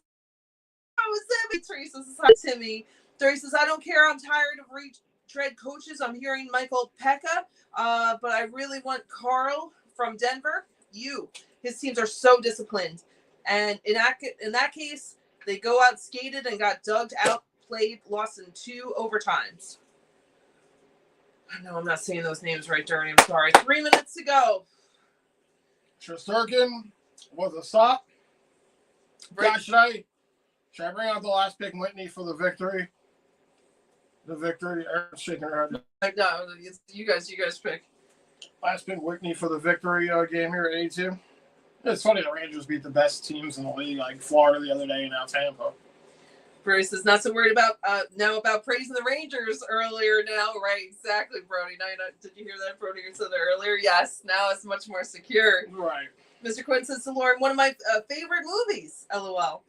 I was Timmy. Teresa says hi Timmy. Teresa says I don't care. I'm tired of retread coaches. I'm hearing Michael Pekka. But I really want Carl from Denver. His teams are so disciplined. And in that case, they go out skated and got dugged out, played, lost in 2 overtimes. No, I'm not saying those names right, Dirty. I'm sorry. 3 minutes to go. Shesterkin was a stop. Right. God, should I bring out the last pick, Whitney, for the victory? The victory. Erin's shaking her head. No, you guys pick. Last pick, Whitney, for the victory game here at 82. It's funny the Rangers beat the best teams in the league, like Florida the other day and now Tampa. Bruce is not so worried about praising the Rangers earlier now, right? Exactly, Brody. Did you hear that, Brody? You said that earlier. Yes, now it's much more secure. Right. Mr. Quinn says to Lauren, one of my favorite movies. LOL.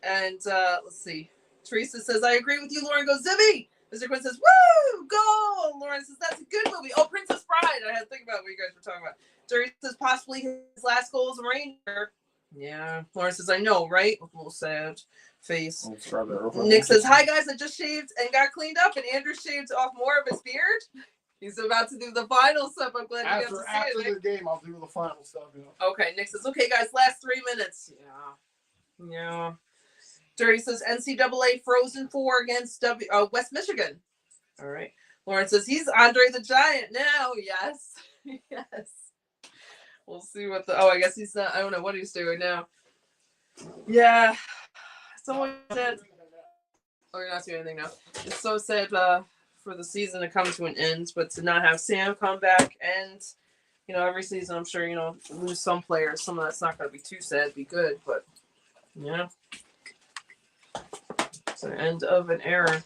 And let's see. Teresa says, I agree with you. Lauren goes, Zibby. Mr. Quinn says, woo, go. Lauren says, that's a good movie. Oh, Princess Bride. I had to think about what you guys were talking about. Teresa says, possibly his last goal as a Ranger. Yeah. Lauren says, I know, right? With a little sad face. Nick says, hi, guys. I just shaved and got cleaned up, and Andrew shaved off more of his beard. He's about to do the final stuff. I'm glad you got to see it. After the game, I'll do the final stuff. Okay. Nick says, okay, guys, last 3 minutes. Yeah. Dirty says NCAA Frozen 4 against West Michigan. All right. Lauren says he's Andre the Giant now. Yes. Yes. We'll see what I guess he's not. I don't know what he's doing now. Yeah. Someone said, oh, you're not doing anything now. It's so sad for the season to come to an end, but to not have Sam come back and, every season, I'm sure, lose some players. Some of that's not going to be too sad, be good, but, yeah. It's an end of an era.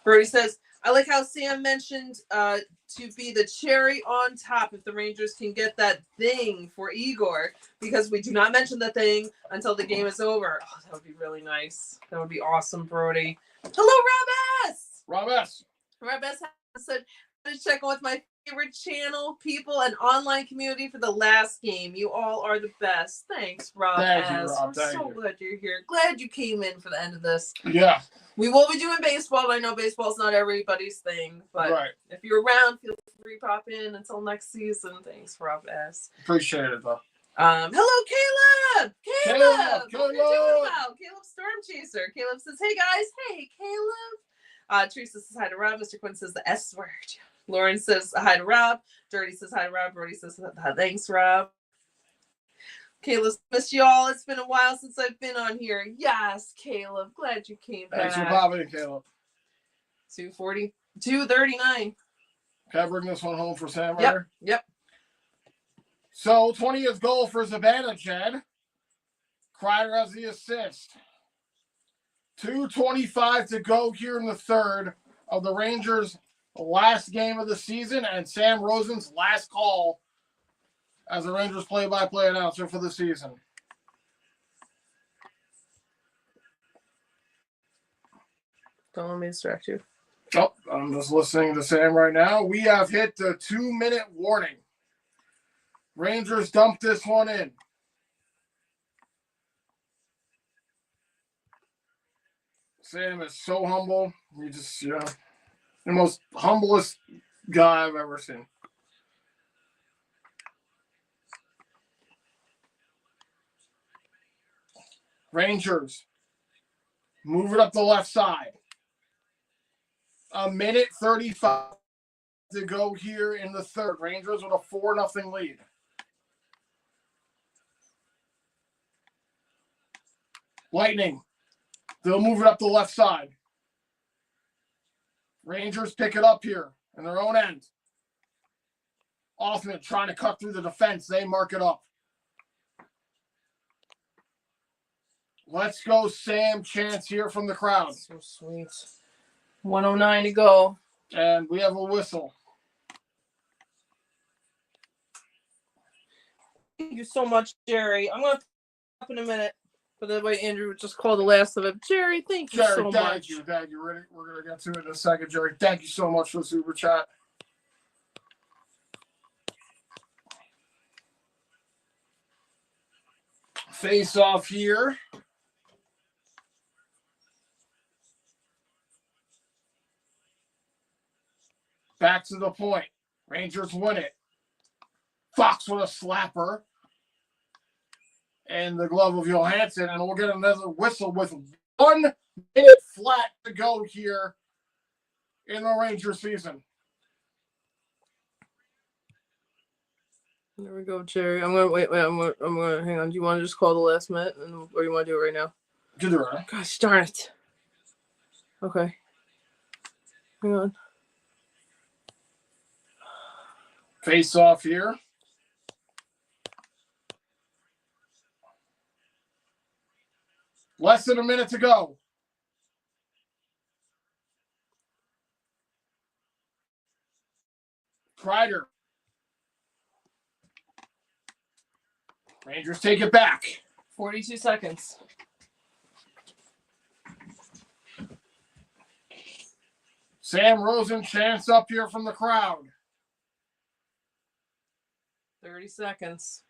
Brody says, I like how Sam mentioned to be the cherry on top if the Rangers can get that thing for Igor, because we do not mention the thing until the game is over. Oh, that would be really nice. That would be awesome, Brody. Hello, Rob S. Rob S said, to check on with my favorite channel, people, and online community for the last game. You all are the best. Thanks, Rob. Thank you, Rob. We're so glad you're here. Glad you came in for the end of this. Yeah. We will be doing baseball. I know baseball's not everybody's thing, but if you're around, feel free to pop in until next season. Thanks, Rob S. Appreciate it, though. Hello, Caleb. Caleb. What are you doing now? Caleb Storm Chaser. Caleb says, hey, guys. Hey, Caleb. Teresa says hi to Rob. Mr. Quinn says the S word. Lauren says hi to Rob. Dirty says hi to Rob. Brody says thanks, Rob. Caleb, missed you all. It's been a while since I've been on here. Yes, Caleb. Glad you came back. Thanks for popping in, Caleb. 240, 239. Can I bring this one home for Sam right here? Yep. So, 20th goal for Zibanejad. Kreider has the assist. 2:25 to go here in the third of the Rangers' last game of the season, and Sam Rosen's last call as the Rangers play-by-play announcer for the season. Don't let me distract you. Oh, I'm just listening to Sam right now. We have hit the 2-minute warning. Rangers dumped this one in. Sam is so humble. He just, the most humblest guy I've ever seen. Rangers move it up the left side. 1:35 to go here in the third. Rangers with a 4-0 lead. Lightning. They'll move it up the left side. Rangers pick it up here in their own end. Offman trying to cut through the defense. They mark it up. Let's go, Sam. Chance here from the crowd. So sweet. 1:09 to go. And we have a whistle. Thank you so much, Jerry. I'm going to up in a minute. But that way, Andrew would just call the last of it. Jerry, thank you so much. Thank you. We're going to get to it in a second, Jerry. Thank you so much for the super chat. Face off here. Back to the point. Rangers win it. Fox with a slapper. And the glove of Johansson. And we'll get another whistle with 1 minute flat to go here in the Ranger season. There we go, Jerry. I'm gonna wait. I'm gonna hang on. Do you want to just call the last minute, or you want to do it right now? Do it right. Gosh darn it. Okay. Hang on. Face off here. Less than a minute to go. Kreider. Rangers take it back. 42 seconds. Sam Rosen chants up here from the crowd. 30 seconds.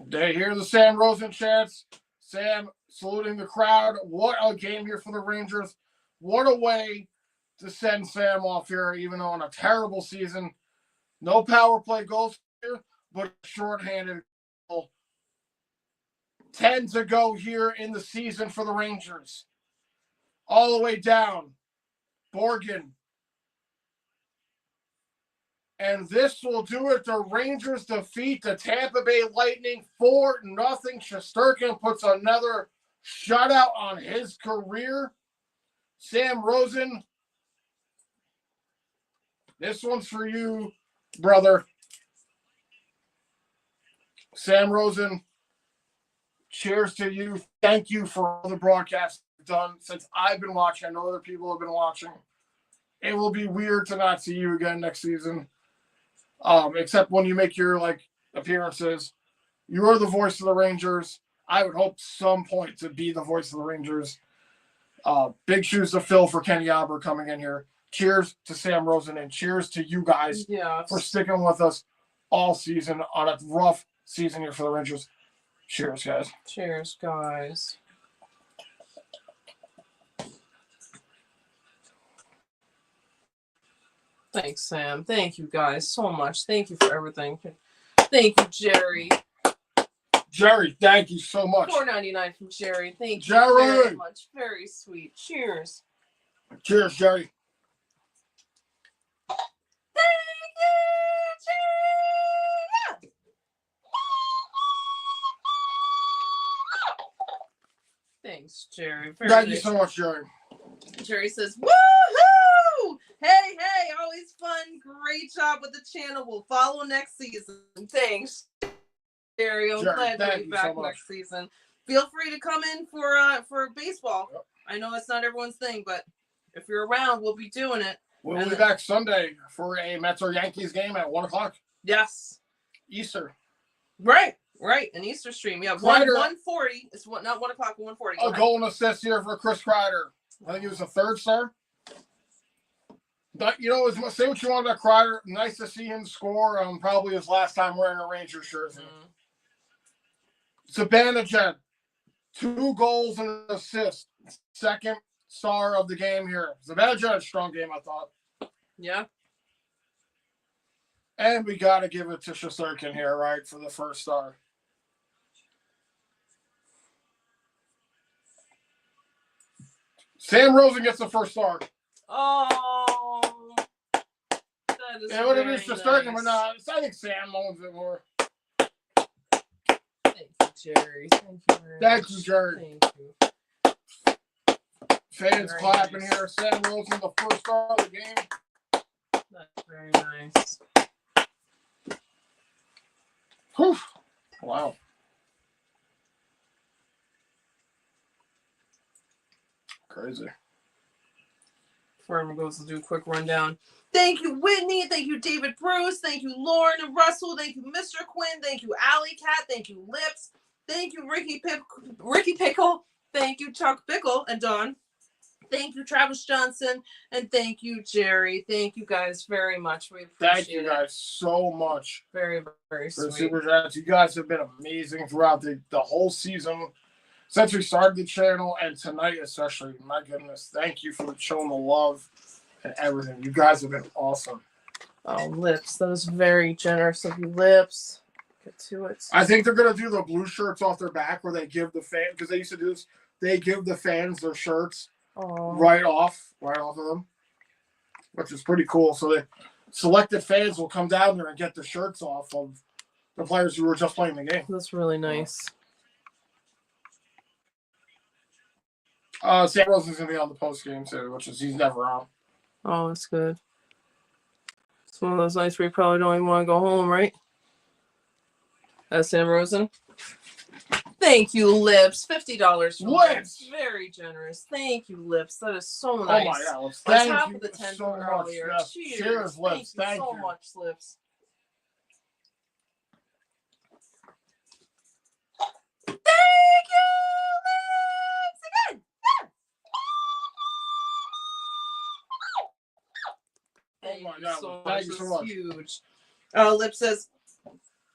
They hear the Sam Rosen chants. Sam saluting the crowd. What a game here for the Rangers. What a way to send Sam off here, even on a terrible season. No power play goals here, but a shorthanded goal. 10 to go here in the season for the Rangers. All the way down. Borgen. And this will do it. The Rangers defeat the Tampa Bay Lightning 4-0. Shesterkin puts another shutout on his career. Sam Rosen, this one's for you, brother. Sam Rosen, cheers to you. Thank you for all the broadcasts you've done since I've been watching. I know other people have been watching. It will be weird to not see you again next season. Except when you make your appearances. You are the voice of the Rangers. I would hope some point to be the voice of the Rangers. Big shoes to fill for Kenny Albert coming in here. Cheers to Sam Rosen and cheers to you guys for sticking with us all season on a rough season here for the Rangers. Cheers, guys. Cheers, guys. Thanks, Sam. Thank you guys so much. Thank you for everything. Thank you, Jerry. Jerry, thank you so much. $4.99 from Jerry. Thank you Jerry. very much. Very sweet. Cheers. Cheers, Jerry. Thank you, Jerry. Thanks, Jerry. Thank you so much, Jerry. Jerry says, woohoo! Hey, always fun. Great job with the channel. We'll follow next season. Thanks, Jerry. I'm glad to be back next season. Feel free to come in for baseball. Yep. I know it's not everyone's thing, but if you're around, we'll be doing it. We'll be back Sunday for a Mets or Yankees game at 1 o'clock. Yes. Easter. Right. An Easter stream. Yeah, 1:40. It's not 1 o'clock, 1:40. A goal and assist here for Chris Kreider. I think he was a third star. But, say what you want about Kreider. Nice to see him score. Probably his last time wearing a Rangers jersey. Zibanejad, 2 goals and an assist. Second star of the game here. Zibanejad, a strong game, I thought. Yeah. And we got to give it to Shesterkin here, right, for the first star. Sam Rosen gets the first star. Oh, that is it would have been Shesterkin, nice. but no, I think Sam owns it more. Thank you, Jerry. Thank you, Jerry. Thank you. Fans very clapping nice. here. Sam Rosen, the first star of the game. That's very nice. Whew. Wow. Crazy. Before everyone goes to do a quick rundown. Thank you, Whitney. Thank you, David Bruce. Thank you, Lauren and Russell. Thank you, Mr. Quinn. Thank you, Alley Cat. Thank you, Lips. Thank you, Ricky Pickle. Thank you, Chuck Pickle and Don. Thank you, Travis Johnson. And thank you, Jerry. Thank you guys very much. We appreciate it. Thank you guys so much. Very, very sweet. For the Super Chats. You guys have been amazing throughout the whole season. Since we started the channel and tonight especially, my goodness, thank you for showing the love and everything. You guys have been awesome. Oh, Lips. That was very generous of you, Lips. Get to it. I think they're going to do the blue shirts off their back where they give the fans, because they used to do this, they give the fans their shirts right off of them, which is pretty cool. So selected fans will come down there and get the shirts off of the players who were just playing the game. That's really nice. Sam Rosen's going to be on the post game too, which is he's never on. Oh, that's good. It's one of those nights where you probably don't even want to go home, right? That's Sam Rosen. Thank you, Lips. $50 for Lips. Very generous. Thank you, Lips. That is so nice. Oh my God, Lips. Thank you half of the 10 so from earlier. Yes. Cheers, Lips. Thank you so much, Lips. Thank you, Lips. Again. Oh my God. Thank you so much. Huge. Lip says,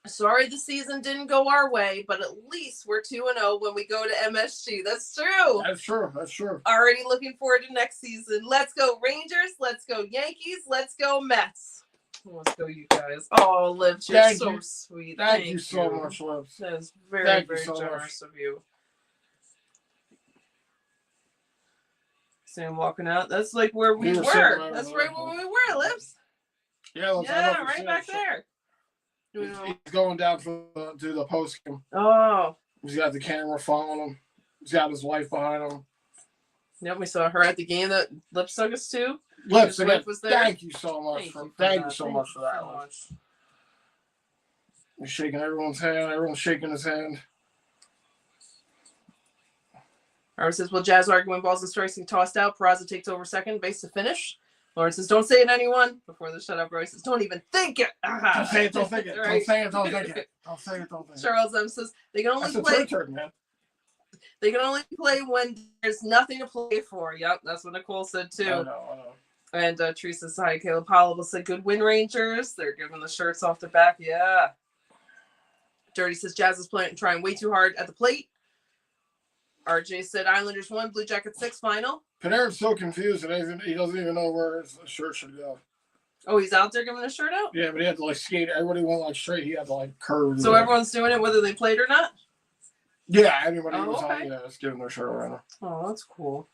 sorry the season didn't go our way, but at least we're 2-0 when we go to MSG. That's true. That's true. That's true. Already looking forward to next season. Let's go Rangers. Let's go Yankees. Let's go Mets. Let's go, you guys. Oh, Lips, you're so sweet. Thank you so much, Lips. That is very, very generous of you. Sam walking out. That's like where we were. That's right where we were, Lips. Yeah, right back there. He's going down to the post game. Oh. He's got the camera following him. He's got his wife behind him. Yep, we saw her at the game that Lips took us to. Lips, again, was there. Thank you so much. Thank you so much for that. He's shaking everyone's hand. Everyone's shaking his hand. Howard says, well, Jazz arguing balls and strikes and tossed out. Peraza takes over second, base to finish. Lawrence says, don't say it to anyone. Before the shutout, Roy says, don't even think it. Don't say it, don't think it. Right. Don't say it, don't think it. Don't say it, don't think it. Charles M says, they can only play. Man. They can only play when there's nothing to play for. Yep, that's what Nicole said too. I know. And Teresa said, hi, Caleb Powell said, good win, Rangers. They're giving the shirts off the back. Yeah. Dirty says, Jazz is trying way too hard at the plate. RJ said, Islanders 1, Blue Jackets 6 final. Panarin's so confused and he doesn't even know where his shirt should go. Oh, he's out there giving a shirt out? Yeah, but he had to skate. Everybody went straight. He had to curve. So everyone's doing it whether they played or not? Yeah, anybody was on, just giving their shirt around. Oh, that's cool.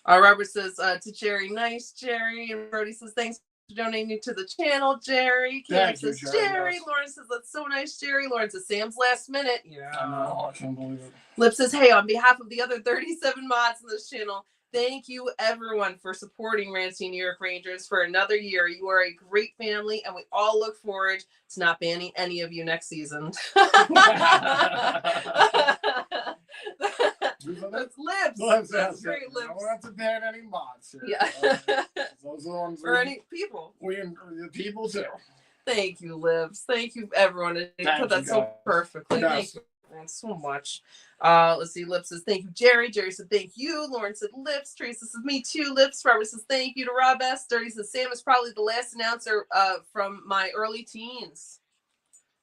Robert says to Jerry, nice, Jerry. And Brody says, thanks for donating to the channel, Jerry. Karen says, Jerry. Lauren says, that's so nice, Jerry. Lauren says, Sam's last minute. Yeah. I know. I can't believe it. Lip says, hey, on behalf of the other 37 mods in this channel, thank you, everyone, for supporting Ramsey New York Rangers for another year. You are a great family, and we all look forward to not banning any of you next season. That's Lips. That's great, Lips. I don't have to ban any mods here. Yeah. Those are the ones or any people. The people, too. Thank you, Lips. Thank you, everyone. You put that so perfectly. Yes. Thank you. Thanks so much. Let's see. Lips says, thank you, Jerry. Jerry said, thank you. Lauren said, Lips. Teresa says, me too, Lips. Robert says, thank you to Rob S. Dirty says, Sam is probably the last announcer from my early teens.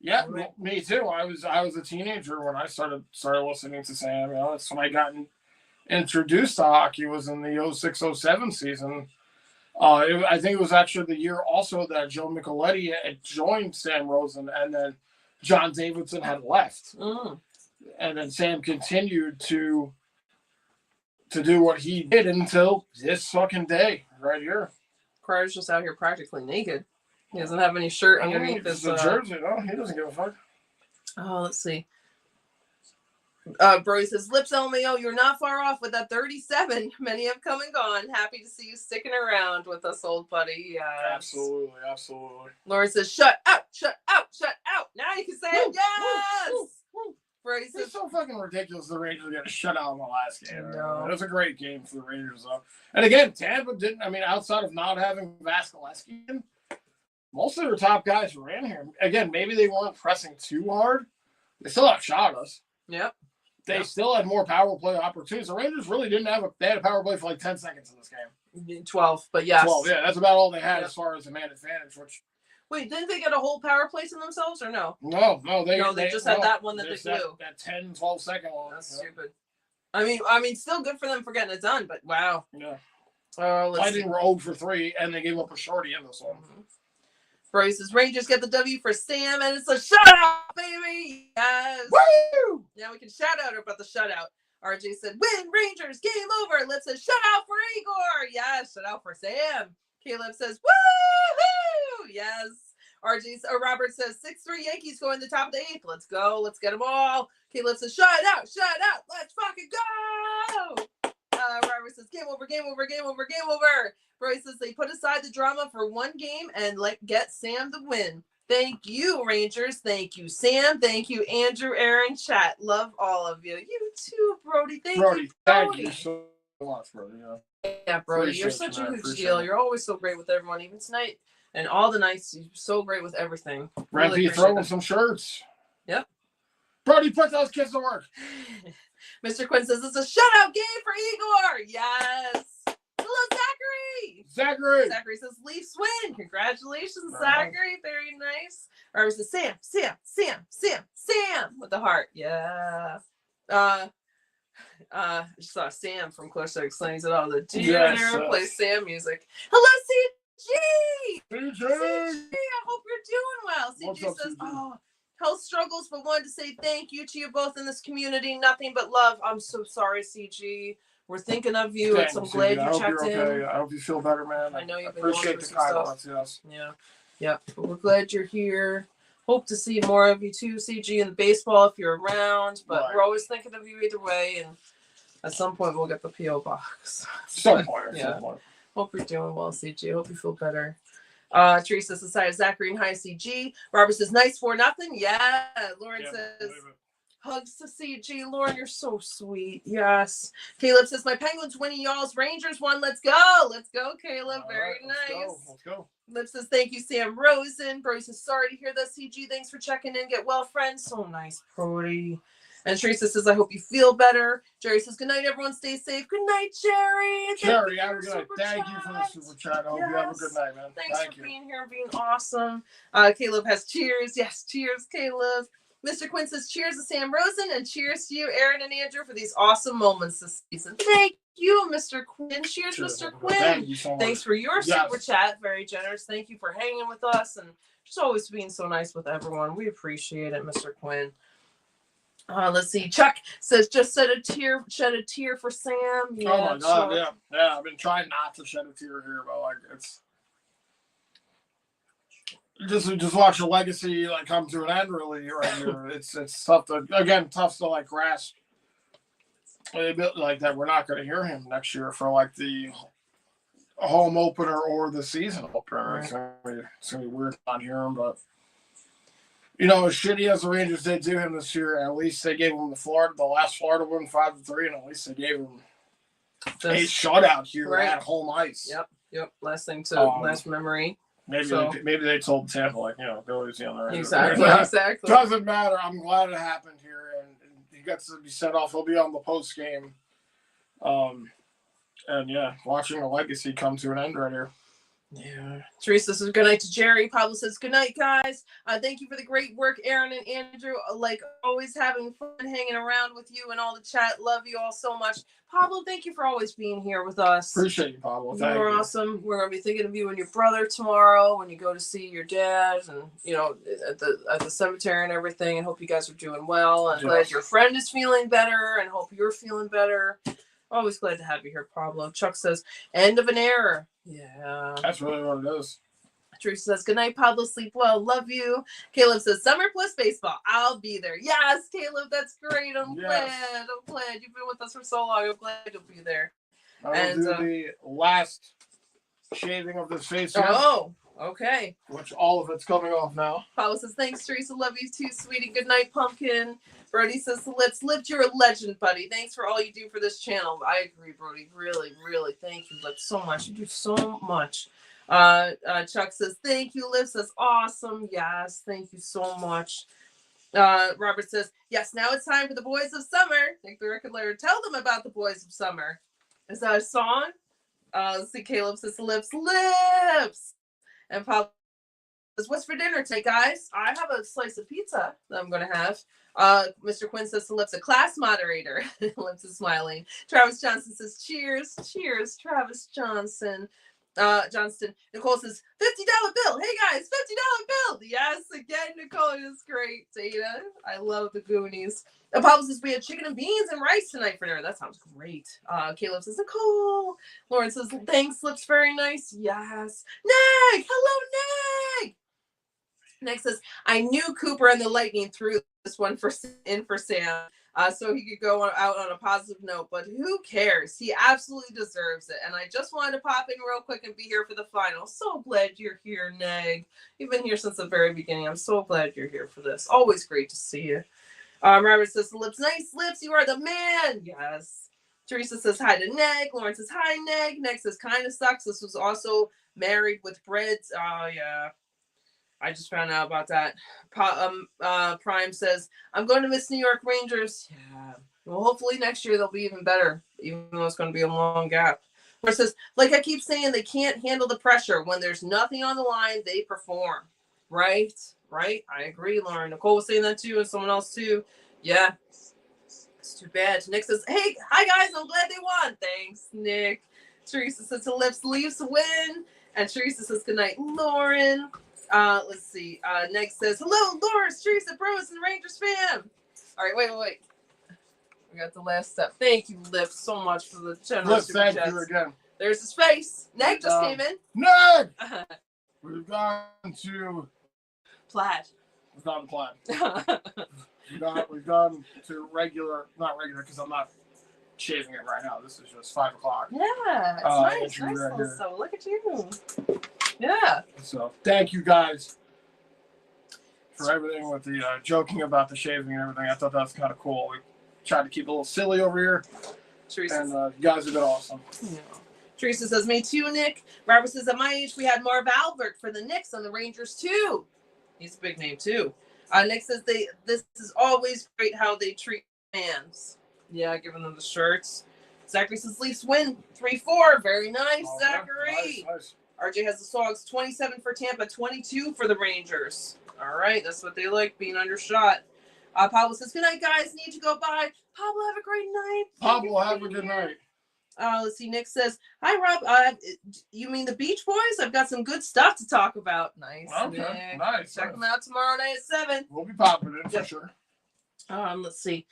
Yeah, me too. I was a teenager when I started listening to Sam. That's when I got introduced to hockey, was in the 06-07 season. I think it was actually the year also that Joe Micheletti had joined Sam Rosen, and then John Davidson had left. And then Sam continued to do what he did until this fucking day right here. Crier's just out here practically naked. He doesn't have any shirt underneath his jersey. No, he doesn't give a fuck. Oh, let's see. Brody says, Lips LMAO, you're not far off with that 37. Many have come and gone. Happy to see you sticking around with us, old buddy. Yes. Absolutely, absolutely. Lauren says, shut out, shut out, shut out. Now you can say it. Yes. Brody says, it's so fucking ridiculous the Rangers got shut out in the last game. No. It was a great game for the Rangers, though. And again, Tampa didn't, outside of not having Vasilevsky in, most of their top guys were in here. Again, maybe they weren't pressing too hard. They still outshot us. Yep. They still had more power play opportunities. The Rangers really didn't have they had a power play for 10 seconds in this game. 12, but yes. 12, yeah. That's about all they had as far as the man advantage, which... Wait, didn't they get a whole power play to themselves, or no? No, they just had that one that they blew. That 10, 12 second one. That's stupid. I mean, still good for them for getting it done, but wow. Yeah. Lightning were 0 for 3, and they gave up a shorty in this one. Bryce says, Rangers get the W for Sam, and it's a shutout, baby! Yes! Woo! Now we can shout out about the shutout. RJ said, win, Rangers, game over! Lips says, shutout for Igor! Yes, shutout for Sam. Caleb says, woohoo! Yes. Robert says 6-3 Yankees going to the top of the 8th. Let's go. Let's get them all. Caleb says, shut out. Let's fucking go. Robert says, game over. Roy says they put aside the drama for one game and get Sam the win. Thank you, Rangers. Thank you, Sam. Thank you, Andrew, Aaron, chat. Love all of you. You too, Brody. Thank you, Thank you so much, Brody. Yeah, Brody, you're such a huge deal. You're always so great with everyone, even tonight. And all the nights, you're so great with everything. Really throwing some shirts. Yep. Brody, put those kids to work. Mr. Quinn says it's a shutout game for Igor. Yes. Hello, Zachary. Zachary says Leafs win. Congratulations, Zachary. Very nice. Robert says Sam with the heart. Yeah. I just saw Sam from Close to explains it all. The Never plays Sam music. Hello, CG. CG, I hope you're doing well. CG says, health struggles, but wanted to say thank you to you both in this community. Nothing but love. I'm so sorry, CG. We're thinking of you. Thanks, I'm glad you checked in. Okay. I hope you feel better, man. I know you've been appreciate the comments. Yes. Yeah. But we're glad you're here. Hope to see more of you too, CG, in baseball if you're around. But we're always thinking of you either way. And at some point, we'll get the P.O. box. Some point. Hope you're doing well, CG. Hope you feel better. Teresa says, hi, Zachary and hi, CG. Robert says, nice 4-0. Yeah. Lauren says, hugs to CG. Lauren, you're so sweet. Yes. Caleb says, my Penguins winning, y'all's Rangers won. Let's go. Let's go, Caleb. Very nice. Let's go. Lip says, thank you, Sam Rosen. Brody says, sorry to hear that, CG. Thanks for checking in. Get well, friends. So nice, Brody. And Teresa says, I hope you feel better. Jerry says, good night, everyone. Stay safe. Good night, Jerry. Jerry, have a good night. Thank you for the super chat. I hope you have a good night, man. Thanks for being here and being awesome. Caleb has cheers. Yes, cheers, Caleb. Mr. Quinn says, cheers to Sam Rosen and cheers to you, Aaron and Andrew, for these awesome moments this season. Thank you, Mr. Quinn. Cheers, Mr. Quinn. Thank you so much. Thanks for your super chat. Very generous. Thank you for hanging with us and just always being so nice with everyone. We appreciate it, Mr. Quinn. Let's see. Chuck says, just shed a tear for Sam. Yeah, oh my God, yeah. I've been trying not to shed a tear here, but it's just watch a legacy come to an end really right here. It's tough to grasp. A bit like that, we're not going to hear him next year for the home opener or the season opener. Right. It's going to be weird not hear him, but. As shitty as the Rangers did to him this year, at least they gave him the last Florida win 5-3, and at least they gave him a shutout here at home ice. Yep. Last memory. Maybe they told Tampa go easy on the Rangers. Exactly. Doesn't matter. I'm glad it happened here, and he gets to be sent off. He'll be on the post game. Watching the legacy come to an end right here. Yeah. Teresa says good night to Jerry. Pablo says good night, guys. Thank you for the great work, Aaron and Andrew. Always having fun hanging around with you and all the chat. Love you all so much. Pablo, thank you for always being here with us. Appreciate you, Pablo. Thank you. You're awesome. We're gonna be thinking of you and your brother tomorrow when you go to see your dad and at the cemetery and everything. And hope you guys are doing well. And glad your friend is feeling better and hope you're feeling better. Always glad to have you here, Pablo. Chuck says, end of an era. Yeah. That's really what it is. Teresa says, good night, Pablo. Sleep well. Love you. Caleb says, summer plus baseball. I'll be there. Yes, Caleb, that's great. I'm glad. You've been with us for so long. I'm glad you'll be there. I will do the last shaving of this face here. Oh, okay. Which all of it's coming off now. Pablo says, thanks, Teresa. Love you too, sweetie. Good night, Pumpkin. Brody says, let's lift. You're a legend, buddy. Thanks for all you do for this channel. I agree, Brody. Really, really. Thank you, Liv, so much. You do so much. Chuck says, thank you. Liv says, awesome. Yes, thank you so much. Robert says, yes, now it's time for the Boys of Summer. Nick the Record Layer, tell them about the Boys of Summer. Is that a song? Let's see. Caleb says, lips. And Pablo says, what's for dinner today, guys? I have a slice of pizza that I'm going to have. Mr. Quinn says to Lips, a class moderator. Lips is smiling. Travis Johnson says, cheers, Travis Johnson. Johnston. Nicole says, $50 bill. Hey guys, $50 bill. Yes, again, Nicole, is great. Data. I love the Goonies. Pablo says, we had chicken and beans and rice tonight for dinner. That sounds great. Caleb says, Nicole. Lauren says, thanks, Lips, very nice. Yes. Nick, hello, Next says, I knew Cooper and the Lightning threw this one in for Sam, so he could go out on a positive note, but who cares? He absolutely deserves it. And I just wanted to pop in real quick and be here for the final. So glad you're here, Neg. You've been here since the very beginning. I'm so glad you're here for this. Always great to see you. Robert says, Lips, nice Lips, you are the man. Yes. Teresa says hi to Neg. Lauren says hi, Neg. Neg says kind of sucks. This was also married with breads. Oh, yeah. I just found out about that. Prime says, I'm going to miss New York Rangers. Yeah. Well, hopefully next year they'll be even better, even though it's going to be a long gap. Or says, like I keep saying, they can't handle the pressure. When there's nothing on the line, they perform. Right? Right? I agree, Lauren. Nicole was saying that too, and someone else too. Yeah. It's too bad. Nick says, hey, hi guys, I'm glad they won. Thanks, Nick. Teresa says, to Lips, Leafs win. And Teresa says, good night, Lauren. Let's see. Next says, hello, Laura, Teresa, Bros, and Rangers fam. All right, wait. We got the last step. Thank you, Lips, so much for the generous super thank chats. you again. There's his face. Neg just came in. Neg! We've gone to Plaid. We've gone to Plaid. We've gone to not regular, because I'm not shaving it right now. This is just 5 o'clock. Yeah, it's nice little so. Look at you. Yeah. So thank you guys for everything with the joking about the shaving and everything. I thought that was kind of cool. We tried to keep it a little silly over here. Teresa. And you guys have been awesome. Yeah. Teresa says, me too, Nick. Robert says, at my age, we had Marv Albert for the Knicks and the Rangers too. He's a big name too. Nick says, this is always great how they treat fans. Yeah, giving them the shirts. Zachary says, Leafs win 3-4. Very nice, Zachary. Nice. RJ has the Sogs 27 for Tampa, 22 for the Rangers. All right, that's what they like, being undershot. Pablo says, good night, guys. Need to go bye. Pablo, have a great night. Pablo, have a good night. Let's see. Nick says, hi, Rob. You mean the Beach Boys? I've got some good stuff to talk about. Nice. Okay, Nick. nice. Check them out tomorrow night at 7. We'll be popping in for sure. Let's see.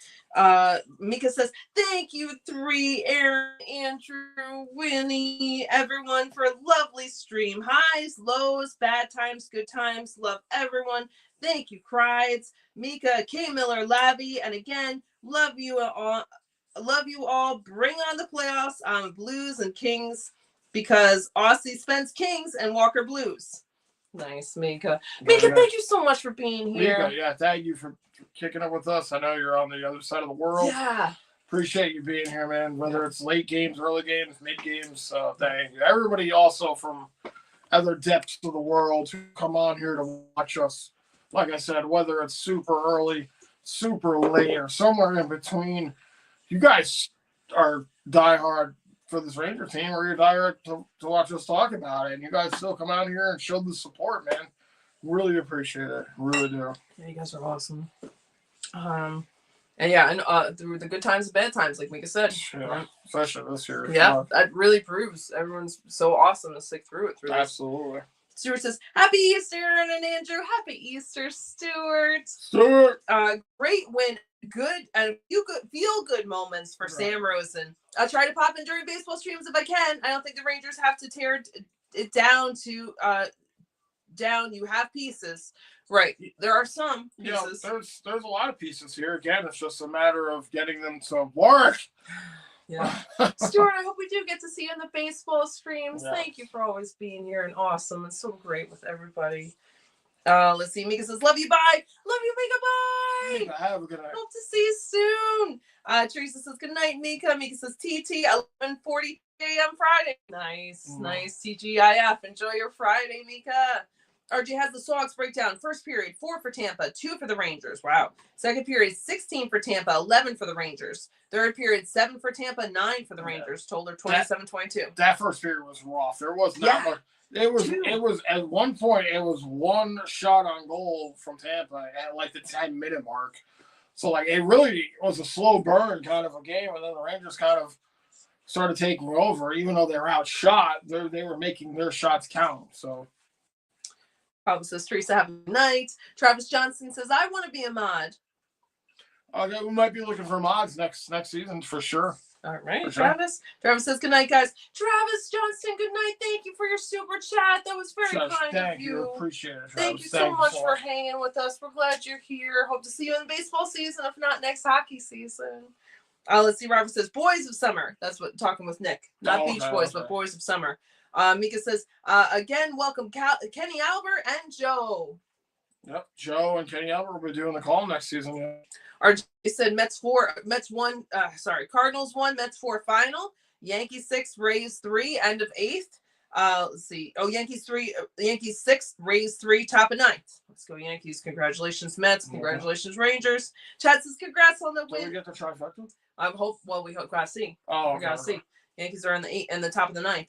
Mika says, thank you, 3, Aaron, Andrew, Winnie, everyone, for a lovely stream. Highs, lows, bad times, good times. Love everyone. Thank you, Crides, Mika, K. Miller, Labby, and again, love you all. Love you all. Bring on the playoffs on Blues and Kings, because Aussie Spence Kings and Walker Blues. Nice, Mika. Mika, thank you so much for being here. Mika, yeah, thank you for kicking it with us. I know you're on the other side of the world. Yeah. Appreciate you being here, man. Whether it's late games, early games, mid games, thank you. Everybody also from other depths of the world who come on here to watch us. Like I said, whether it's super early, super late, or somewhere in between, you guys are diehard for this Ranger team, or you're diehard to watch us talk about it. And you guys still come out here and show the support, man. Really appreciate it. Really do. Yeah, you guys are awesome. And yeah, and through the good times and bad times, like Mika said. Yeah, especially this year. Yeah, that really proves everyone's so awesome to stick through it. Absolutely. Stuart says, happy Easter, and Andrew. Happy Easter, Stuart. Great win. Good and feel good moments for Sam Rosen. I'll try to pop in during baseball streams if I can. I don't think the Rangers have to tear it down to down. You have pieces. Right. There are some pieces. Yeah, there's a lot of pieces here. Again, it's just a matter of getting them to work. Yeah. Stuart, I hope we do get to see you in the baseball streams. Yeah. Thank you for always being here and awesome. It's so great with everybody. Let's see. Mika says, love you, bye. Love you, Mika, bye. Mika, have a good night. Hope to see you soon. Teresa says, good night, Mika. Mika says, TT, 11:40 a.m. Friday. Nice. TGIF. Enjoy your Friday, Mika. RJ has the Sogs breakdown. First period, 4 for Tampa, 2 for the Rangers. Wow. Second period, 16 for Tampa, 11 for the Rangers. Third period, 7 for Tampa, 9 for the Rangers. Total 27-22. That first period was rough. There was not much. It was at one point, it was one shot on goal from Tampa at like the 10-minute mark. So like it really was a slow burn kind of a game, and then the Rangers kind of started taking over. Even though they were outshot, they were making their shots count. So Pablo says, Teresa, have a good night. Travis Johnson says, I want to be a mod. We might be looking for mods next season for sure. All right, Travis. Travis says, good night, guys. Travis Johnston, good night. Thank you for your super chat. That was very kind of you. Appreciate it, Travis. Thank you so much for hanging with us. We're glad you're here. Hope to see you in the baseball season, if not next hockey season. Let's see. Robert says, boys of summer. That's what talking with Nick. Not Beach Boys, but boys of summer. Mika says, again, welcome Kenny Albert and Joe. Yep, Joe and Kenny Albert will be doing the call next season. Yeah. RJ said Cardinals 1, Mets 4 final. Yankees 6, Rays 3, end of 8th. Let's see. Oh, Yankees 6, Rays 3, top of 9th. Let's go Yankees. Congratulations, Mets. Congratulations, Rangers. Chad says congrats on the win. Did we get the trifecta? We gotta see. Oh, we gotta see. Yankees are in the top of the 9th.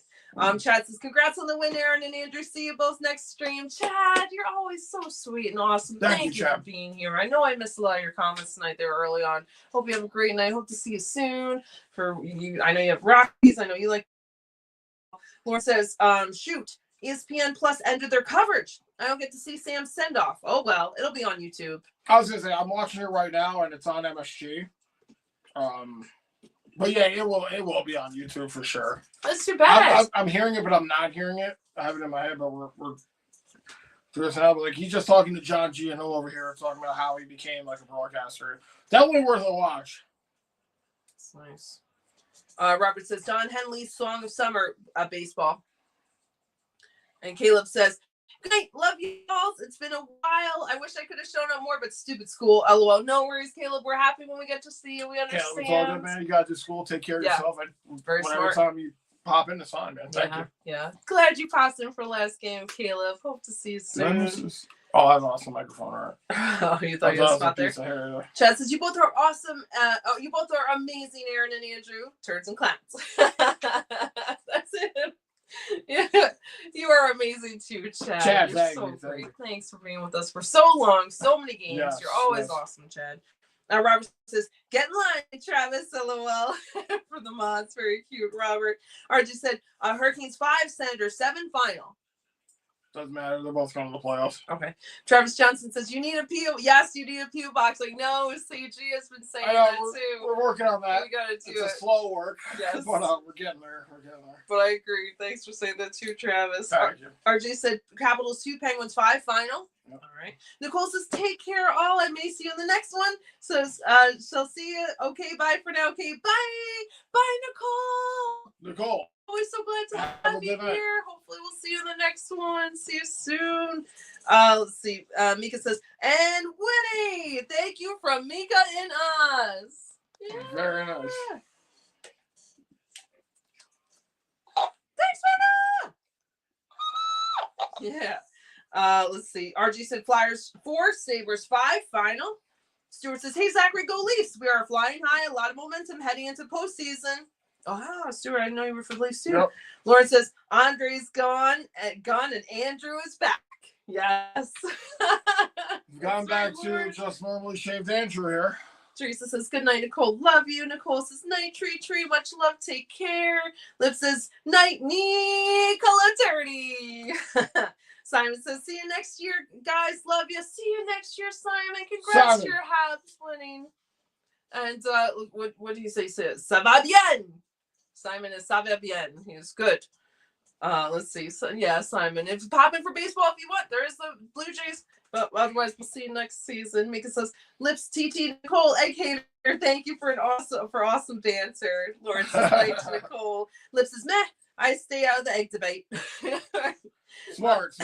Chad says, congrats on the win, Aaron and Andrew. See you both next stream. Chad, you're always so sweet and awesome. Thank you for being here. I know I missed a lot of your comments tonight. They were early on. Hope you have a great night. Hope to see you soon. I know you have Rockies. I know you like. Lauren says, shoot, ESPN Plus ended their coverage. I don't get to see Sam's send-off. Oh, well, it'll be on YouTube. I was going to say, I'm watching it right now, and it's on MSG. But yeah, it will be on YouTube for sure. That's too bad. I'm hearing it, but I'm not hearing it. I have it in my head, but we're through this now. But like he's just talking to John G and over here, talking about how he became like a broadcaster. Definitely worth a watch. That's nice. Robert says Don Henley's Song of Summer baseball, and Caleb says, good night, love you all. It's been a while. I wish I could have shown up more, but stupid school. LOL. No worries, Caleb. We're happy when we get to see you. We understand. Caleb, it's all good, man. You got to do school. Take care of yourself. And very whenever smart. Time you pop in, it's fine, man. Thank you. Yeah. Glad you popped in for last game, Caleb. Hope to see you soon. I have an awesome microphone, all right. Oh, you thought you had a spot there? Chad says, you both are awesome. You both are amazing, Aaron and Andrew. Turds and clowns. That's it. Yeah, you are amazing too, Chad. You're so great. Thanks for being with us for so long, so many games. Yes, you're always awesome, Chad. Now Robert says, "Get in line, Travis." LOL for the mods. Very cute, Robert. RJ said, "Hurricanes 5, Senators 7 final." Doesn't matter. They're both going to the playoffs. Okay. Travis Johnson says, you need a P.O. Yes, you need a P.O. box. Like, no, CG has been saying that too. We're working on that. We got to do it. It's a slow work. Yes. But we're getting there. But I agree. Thanks for saying that too, Travis. Thank you. RJ said, Capitals 2, Penguins 5 final. Yep. All right. Nicole says, take care all. I may see you in the next one. So, she'll see you. Okay, bye for now. Okay, bye. Bye, Nicole. Always so glad to have you here. Hopefully we'll see you in the next one. See you soon. Let's see. Mika says, and Winnie. Thank you from Mika in Oz. Yeah. Very nice. Thanks, Mika. Yeah. Let's see. RG said Flyers 4, Sabres 5, final. Stuart says, hey, Zachary, go Leafs. We are flying high. A lot of momentum heading into postseason. Oh, Stuart, I didn't know you were for the Leafs too. Yep. Lauren says, Andre's gone, and Andrew is back. Yes. Gone back to just normally shaved Andrew here. Teresa says, good night, Nicole. Love you. Nicole says, night, Tree. Much love. Take care. Liv says, night, Nicola Dirty. Simon says, see you next year, guys. Love you. See you next year, Simon. Congrats to your Habs winning. And what do you say? Ça va bien. Simon is ça va bien. He's good. Let's see. So, yeah, Simon. If pop in for baseball if you want, there is the Blue Jays. But otherwise, we'll see you next season. Mika says, Lips TT Nicole, egg hater. Thank you for an awesome banter. Lauren says, night to Nicole. Lips says, meh. I stay out of the egg debate. Smart.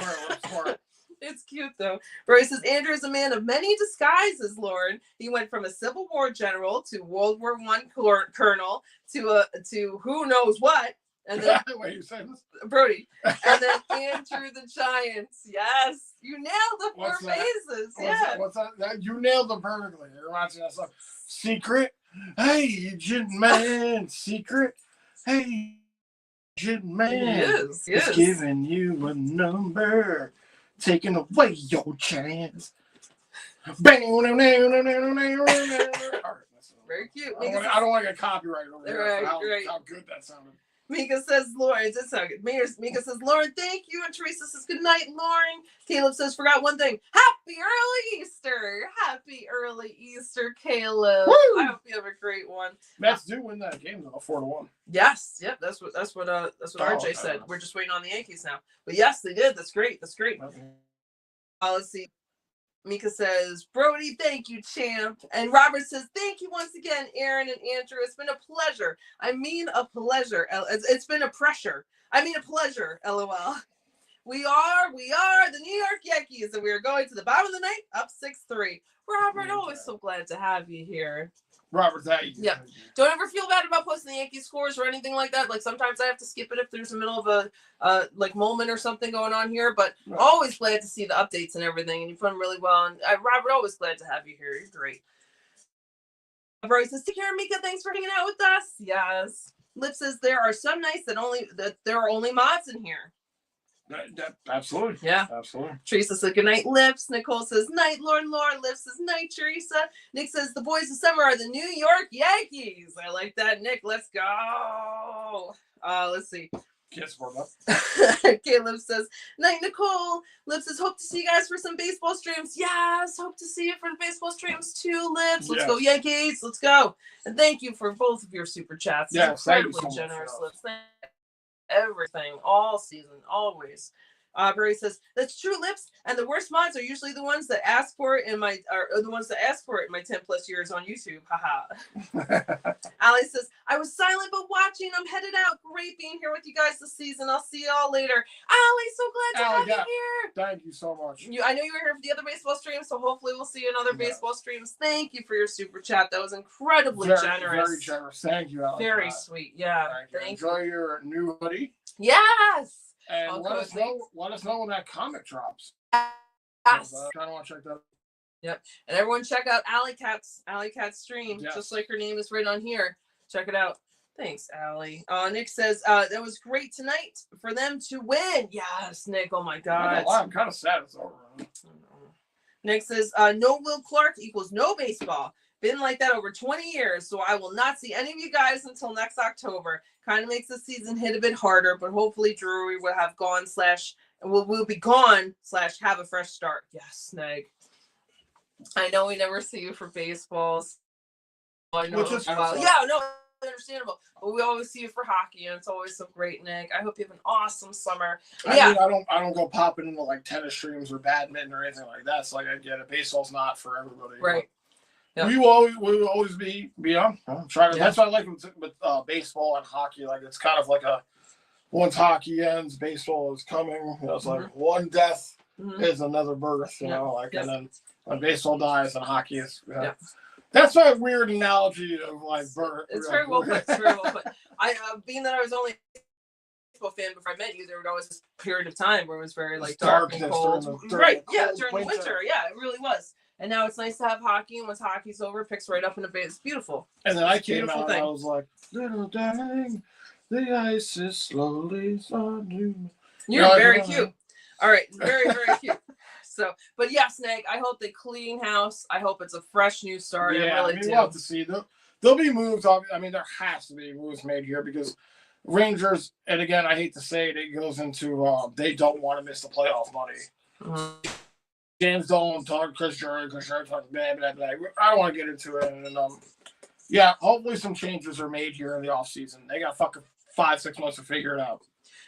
It's cute though. Roy says Andrew is a man of many disguises, Lauren. He went from a Civil War general to World War I colonel to who knows what. And then wait, you saying this? Brody. And then Andrew the Giants. Yes. You nailed the four phases. What's that? You nailed them perfectly. It reminds me of that song. Secret. Hey, Agent Man. Secret. Hey, Agent Man. Yes. It's giving you a number. Taking away your chance. Bang! Very cute. I don't want to get copyrighted over there. Right. How good that sounded. Mika says, Lauren, it's so good. Mika says, Lauren, thank you. And Teresa says, good night, Lauren. Caleb says, forgot one thing. Happy early Easter. Happy early Easter, Caleb. Woo! I hope you have a great one. Mets do win that game though, 4-1. Yes. Yep. That's what RJ said. We're just waiting on the Yankees now. But yes, they did. That's great. Okay. Let's see. Mika says, Brody, thank you, champ. And Robert says, thank you once again, Aaron and Andrew. It's been a pleasure. I mean a pleasure. It's been a pressure. I mean a pleasure, LOL. We are the New York Yankees, and we are going to the bottom of the ninth, up 6-3. Robert, always so glad to have you here. Robert, that you. Yeah. Don't ever feel bad about posting the Yankee scores or anything like that. Like sometimes I have to skip it if there's a middle of a like moment or something going on here. But right. Always glad to see the updates and everything, and you've done really well. And Robert, always glad to have you here. You're great. Bryce says, take care, Mika. Thanks for hanging out with us. Yes. Lip says there are some nights that there are only mods in here. Absolutely. Yeah. Absolutely. Teresa says, good night, Lips. Nicole says, night, Lauren. Lips says, night, Teresa. Nick says, the boys of summer are the New York Yankees. I like that, Nick. Let's go. Let's see. Kiss warm up. Caleb says, night, Nicole. Lips says, hope to see you guys for some baseball streams. Yes, hope to see you for the baseball streams too, Lips. Let's go, Yankees. Let's go. And thank you for both of your super chats. Yeah, incredibly generous, Lips. Everything all season, always. Barry says, that's true, Lips, and the worst mods are usually the ones that ask for it in my 10 plus years on YouTube. Haha. Ali says, I was silent but watching. I'm headed out. Great being here with you guys this season. I'll see y'all later. Ali, so glad to have you here. Thank you so much. I know you were here for the other baseball stream, so hopefully we'll see you in other baseball streams. Thank you for your super chat. That was incredibly generous. Very generous. Thank you, Ali. Very sweet. Yeah. Thank you. Enjoy your new hoodie. Yes. And let us know when that comic drops. Yes. I kind of want to check that out. Yep. And everyone check out Alley Cat's stream, just like her name is right on here. Check it out. Thanks, Allie. Nick says, that was great tonight for them to win. Yes, Nick. Oh my God. I'm kind of sad it's over. Nick says, no Will Clark equals no baseball. Been like that over 20 years, so I will not see any of you guys until next October. Kind of makes the season hit a bit harder, but hopefully Drury will have gone / will be gone / have a fresh start. Yes, Snag. I know we never see you for baseballs. I know. Understandable. But we always see you for hockey, and it's always so great, Nick. I hope you have an awesome summer. I mean, I don't go popping into like tennis streams or badminton or anything like that. So like I get it. Baseball's not for everybody. Right. Yep. We will always be on. Trying to. That's what I like with baseball and hockey. Like it's kind of like once hockey ends, baseball is coming. It's like one death is another birth. You know, and then when baseball dies and hockey is. That's my weird analogy of like birth. It's very well put. It's very well put. Being that I was only a baseball fan before I met you, there was always this period of time where it was very like dark and cold. During the winter. Yeah, it really was. And now it's nice to have hockey, and once hockey's over, it picks right up in the base. It's beautiful. And then I came out and I was like, little darling, the ice is slowly thawing. You're very cute. All right, very, very cute. So, but yeah, Snag, I hope they clean house. I hope it's a fresh new start. Yeah, I mean, we'll have to see. There'll be moves. I mean, there has to be moves made here because Rangers, and again, I hate to say it, it goes into they don't want to miss the playoff money. Mm-hmm. James Dolan talk Chris Drury talk blah blah blah. I don't want to get into it. And hopefully some changes are made here in the offseason. They got fucking 5-6 months to figure it out.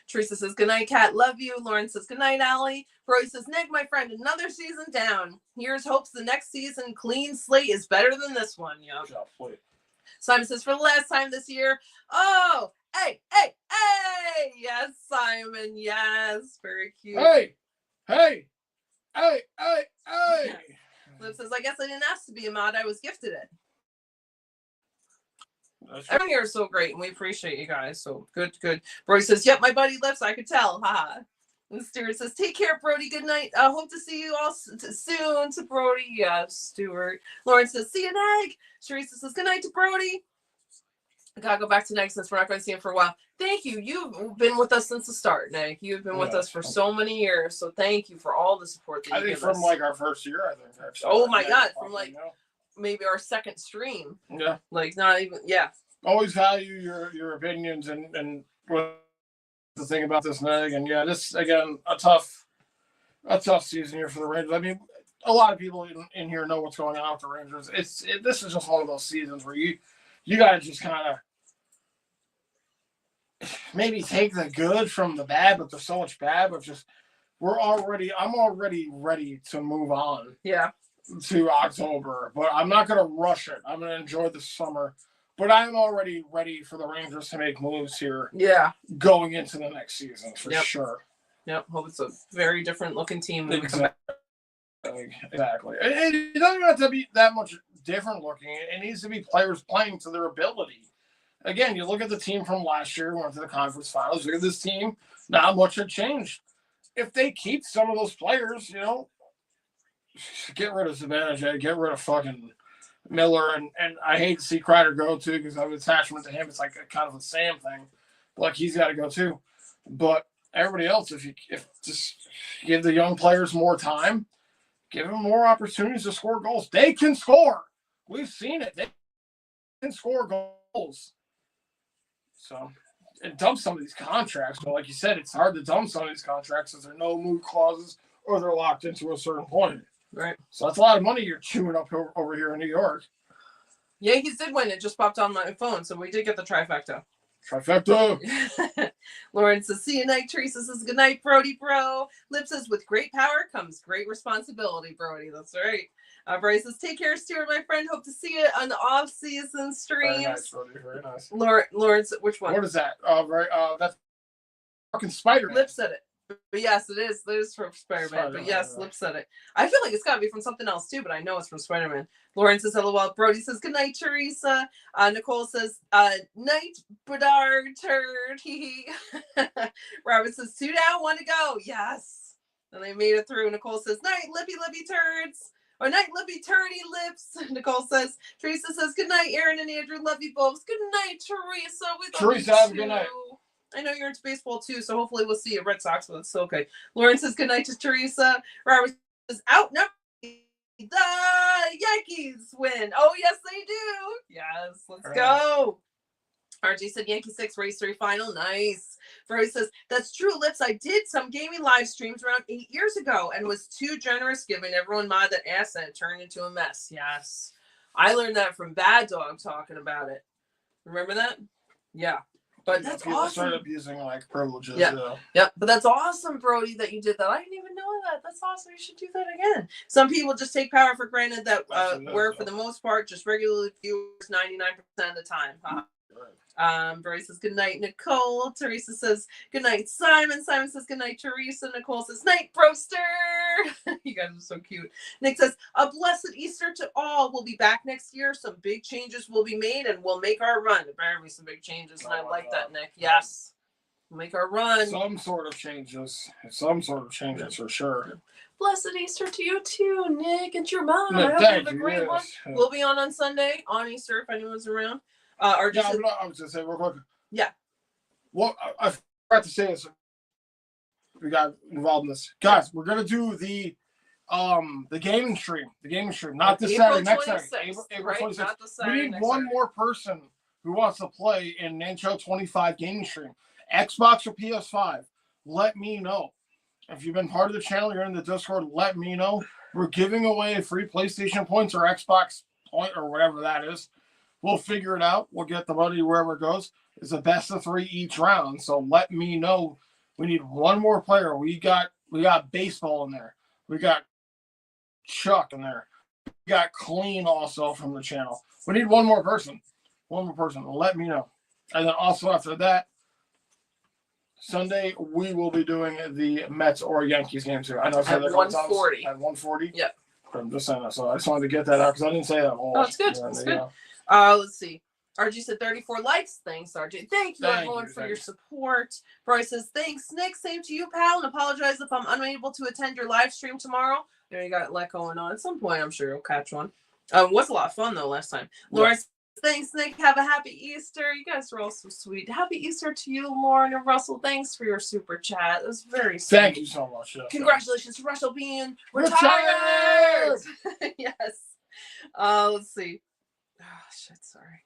Teresa says, good night, Kat. Love you. Lauren says, good night, Allie. Roy says, Nick, my friend, another season down. Here's hopes the next season clean slate is better than this one. Yep. Simon says, for the last time this year. Oh, hey. Yes, Simon. Yes. Very cute. Hey. Liv says, I guess I didn't ask to be a mod. I was gifted it. Everyone here is so great, and we appreciate you guys. So good. Brody says, yep, my buddy Lips. I could tell. Haha. And Stuart says, take care, Brody. Good night. Hope to see you all soon. To Brody. Yes, Stuart. Lauren says, see you, Nag. Teresa says, good night to Brody. I gotta go back to Nag since we're not going to see him for a while. Thank you. You've been with us since the start, Nag. You've been with us for so many years. So thank you for all the support that you give us. I think from like our first year, I think. Actually. Oh my God. From like maybe our second stream. Yeah. Like not even, Always value your opinions and what to think about this, Nick. And yeah, this again a tough season here for the Rangers. I mean, a lot of people in here know what's going on with the Rangers. This is just one of those seasons where you got to just kind of maybe take the good from the bad, but there's so much bad. But just I'm already ready to move on. Yeah. To October, but I'm not going to rush it. I'm going to enjoy the summer, but I'm already ready for the Rangers to make moves here. Yeah. Going into the next season for sure. Yep. Hope it's a very different looking team. Exactly. It doesn't have to be that much different looking. It needs to be players playing to their ability. Again, you look at the team from last year, went to the conference finals. Look at this team. Not much had changed. If they keep some of those players, get rid of Zibanejad, get rid of fucking Miller, and I hate to see Kreider go too because I have an attachment to him. It's like a kind of a Sam thing, like he's got to go too. But everybody else, if just give the young players more time, give them more opportunities to score goals. They can score. We've seen it. They can score goals. So, and dump some of these contracts. But like you said, it's hard to dump some of these contracts because there are no move clauses or they're locked into a certain point. Right. So that's a lot of money you're chewing up over here in New York. Yankees did win. It just popped on my phone, so we did get the trifecta. Lauren says, see you night. Teresa says, good night, Brody, bro. Lip says, with great power comes great responsibility, Brody. That's right. Bryce says, take care, Stuart, my friend. Hope to see you on the off-season streams. Very nice, Brody. Very nice. Lauren, which one? What is that? That's fucking Spider-Man. Lip said it. But yes, it is. It is from Spider-Man. But yes, Lip said it. I feel like it's got to be from something else too, but I know it's from Spider-Man. Lauren says, LOL. Brody says, good night, Teresa. Nicole says, night, Bedard, turd. Robert says, 2 down, 1 to go. Yes. And they made it through. Nicole says, night, lippy turds. Or night, lippy turdy lips. Nicole says, Teresa says, good night, Aaron and Andrew. Love you both. Good night, Teresa. Teresa, have a good night. I know you're into baseball too, so hopefully we'll see you at Red Sox, but it's okay. Lauren says, good night to Teresa. Robert says, out number. The Yankees win. Oh, yes, they do. Yes, let's go. RG said, Yankee 6, race 3 final. Nice. Brody says, that's true, Lips. I did some gaming live streams around 8 years ago and was too generous, giving everyone mod that asset turned into a mess. Yes. I learned that from Bad Dog talking about it. Remember that? Yeah. But that's awesome. Start abusing like privileges. Yeah. But that's awesome, Brody, that you did that. I didn't even know that. That's awesome. You should do that again. Some people just take power for granted that we're, for the most part, just regular viewers 99% of the time. Huh? Brody says, good night, Nicole. Teresa says, good night, Simon. Simon says, good night, Teresa. Nicole says, night, broster. You guys are so cute. Nick says, a blessed Easter to all. We'll be back next year. Some big changes will be made, and we'll make our run. There better be some big changes, and I like that, Nick. Yes. We'll make our run. Some sort of changes. For sure. Blessed Easter to you, too, Nick, and your mom. No, I hope you have a great one. We'll be on Sunday, on Easter, if anyone's around. I was going to say real quick. Yeah. Well, I forgot to say this. We got involved in this. Guys, we're going to do the gaming stream. Not this Saturday, next Saturday. April 26th. We need one more person who wants to play in Nancho 25 gaming stream. Xbox or PS5. Let me know. If you've been part of the channel, you're in the Discord, let me know. We're giving away free PlayStation points or Xbox point or whatever that is. We'll figure it out. We'll get the money wherever it goes. It's a best of 3 each round. So let me know. We need one more player. We got baseball in there. We got Chuck in there. We got Clean also from the channel. We need one more person. Let me know. And then also after that, Sunday, we will be doing the Mets or Yankees game too. I know I said at 140. At 140? Yep. I'm just saying that. So I just wanted to get that out because I didn't say that. Oh, it's good. It's good. Let's see. RG said 34 likes. Thanks, RG. Thank you, everyone, for your support. Bryce says, thanks, Nick. Same to you, pal. And apologize if I'm unable to attend your live stream tomorrow. You got a lot going on. At some point, I'm sure you'll catch one. Was a lot of fun, though, last time. Lauren says, thanks, Nick. Have a happy Easter. You guys are all so sweet. Happy Easter to you, Lauren and Russell. Thanks for your super chat. It was very sweet. Thank you so much. Congratulations to Russell being retired. Yes. Let's see. Oh, shit. Sorry.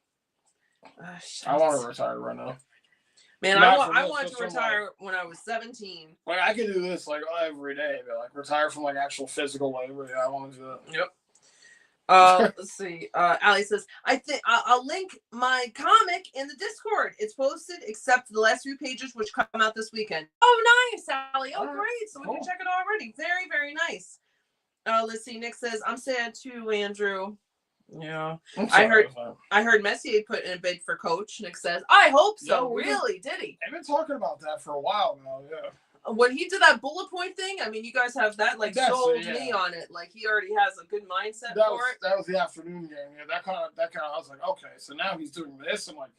I want to retire right now. Man, I want to retire when I was 17. Like I could do this like every day, but like retire from like actual physical labor. Yeah, I want to do that. Yep. Let's see. Allie says, I think I'll link my comic in the Discord. It's posted except for the last few pages, which come out this weekend. Oh, nice, Allie. Oh, great. So we can check it already. Very, very nice. Let's see. Nick says, I'm sad too, Andrew. Yeah. I heard Messier put in a bid for coach. Nick says, I hope so. Yeah, really? Did he? I've been talking about that for a while now, yeah. When he did that bullet point thing, I mean, you guys have that sold me on it. Like he already has a good mindset for it. That was the afternoon game. Yeah, that kind of. I was like, okay, so now he's doing this. I'm like,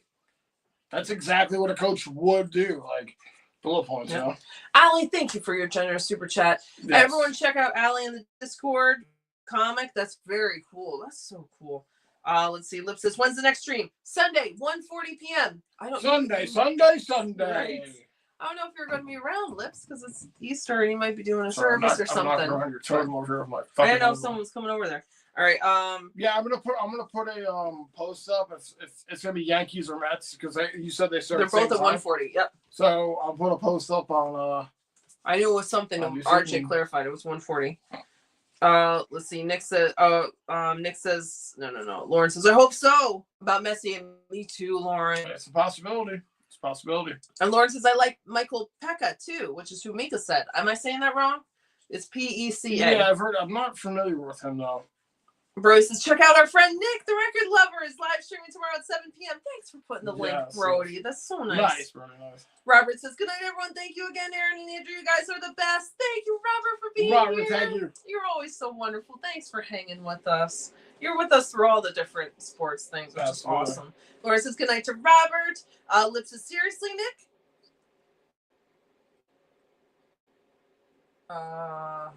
that's exactly what a coach would do. Like bullet points, you know. Allie, thank you for your generous super chat. Yes. Everyone, check out Allie in the Discord comic. That's very cool. That's so cool. Let's see. Lip says, when's the next stream? Sunday, 1:40 p.m. I don't. Sunday. Right. I don't know if you're going to be around, Lips, because it's Easter and you might be doing a service or something. I'm not going to over my I didn't know if someone's coming over there. All right. Yeah, I'm gonna put a post up. It's gonna be Yankees or Mets because you said they started. They're both at 1:40. Yep. So I'll put a post up on. I knew it was something. RJ clarified it was 1:40. Let's see. Nick says. Nick says no. Lauren says, I hope so about Messi and me too, Lauren. It's a possibility. And Lauren says, I like Michael Pekka too, which is who Mika said. Am I saying that wrong? It's P-E-C-A. Yeah, I've heard. I'm not familiar with him though. Brody says, check out our friend Nick, the record lover, is live streaming tomorrow at 7 p.m. Thanks for putting the link, Brody. That's so nice. Nice, Brody. Nice. Robert says, good night, everyone. Thank you again, Aaron and Andrew. You guys are the best. Thank you, Robert, for being here. Thank you. You're always so wonderful. Thanks for hanging with us. You're with us through all the different sports things, which is awesome. Laura says, good night to Robert. Lips says, seriously, Nick? About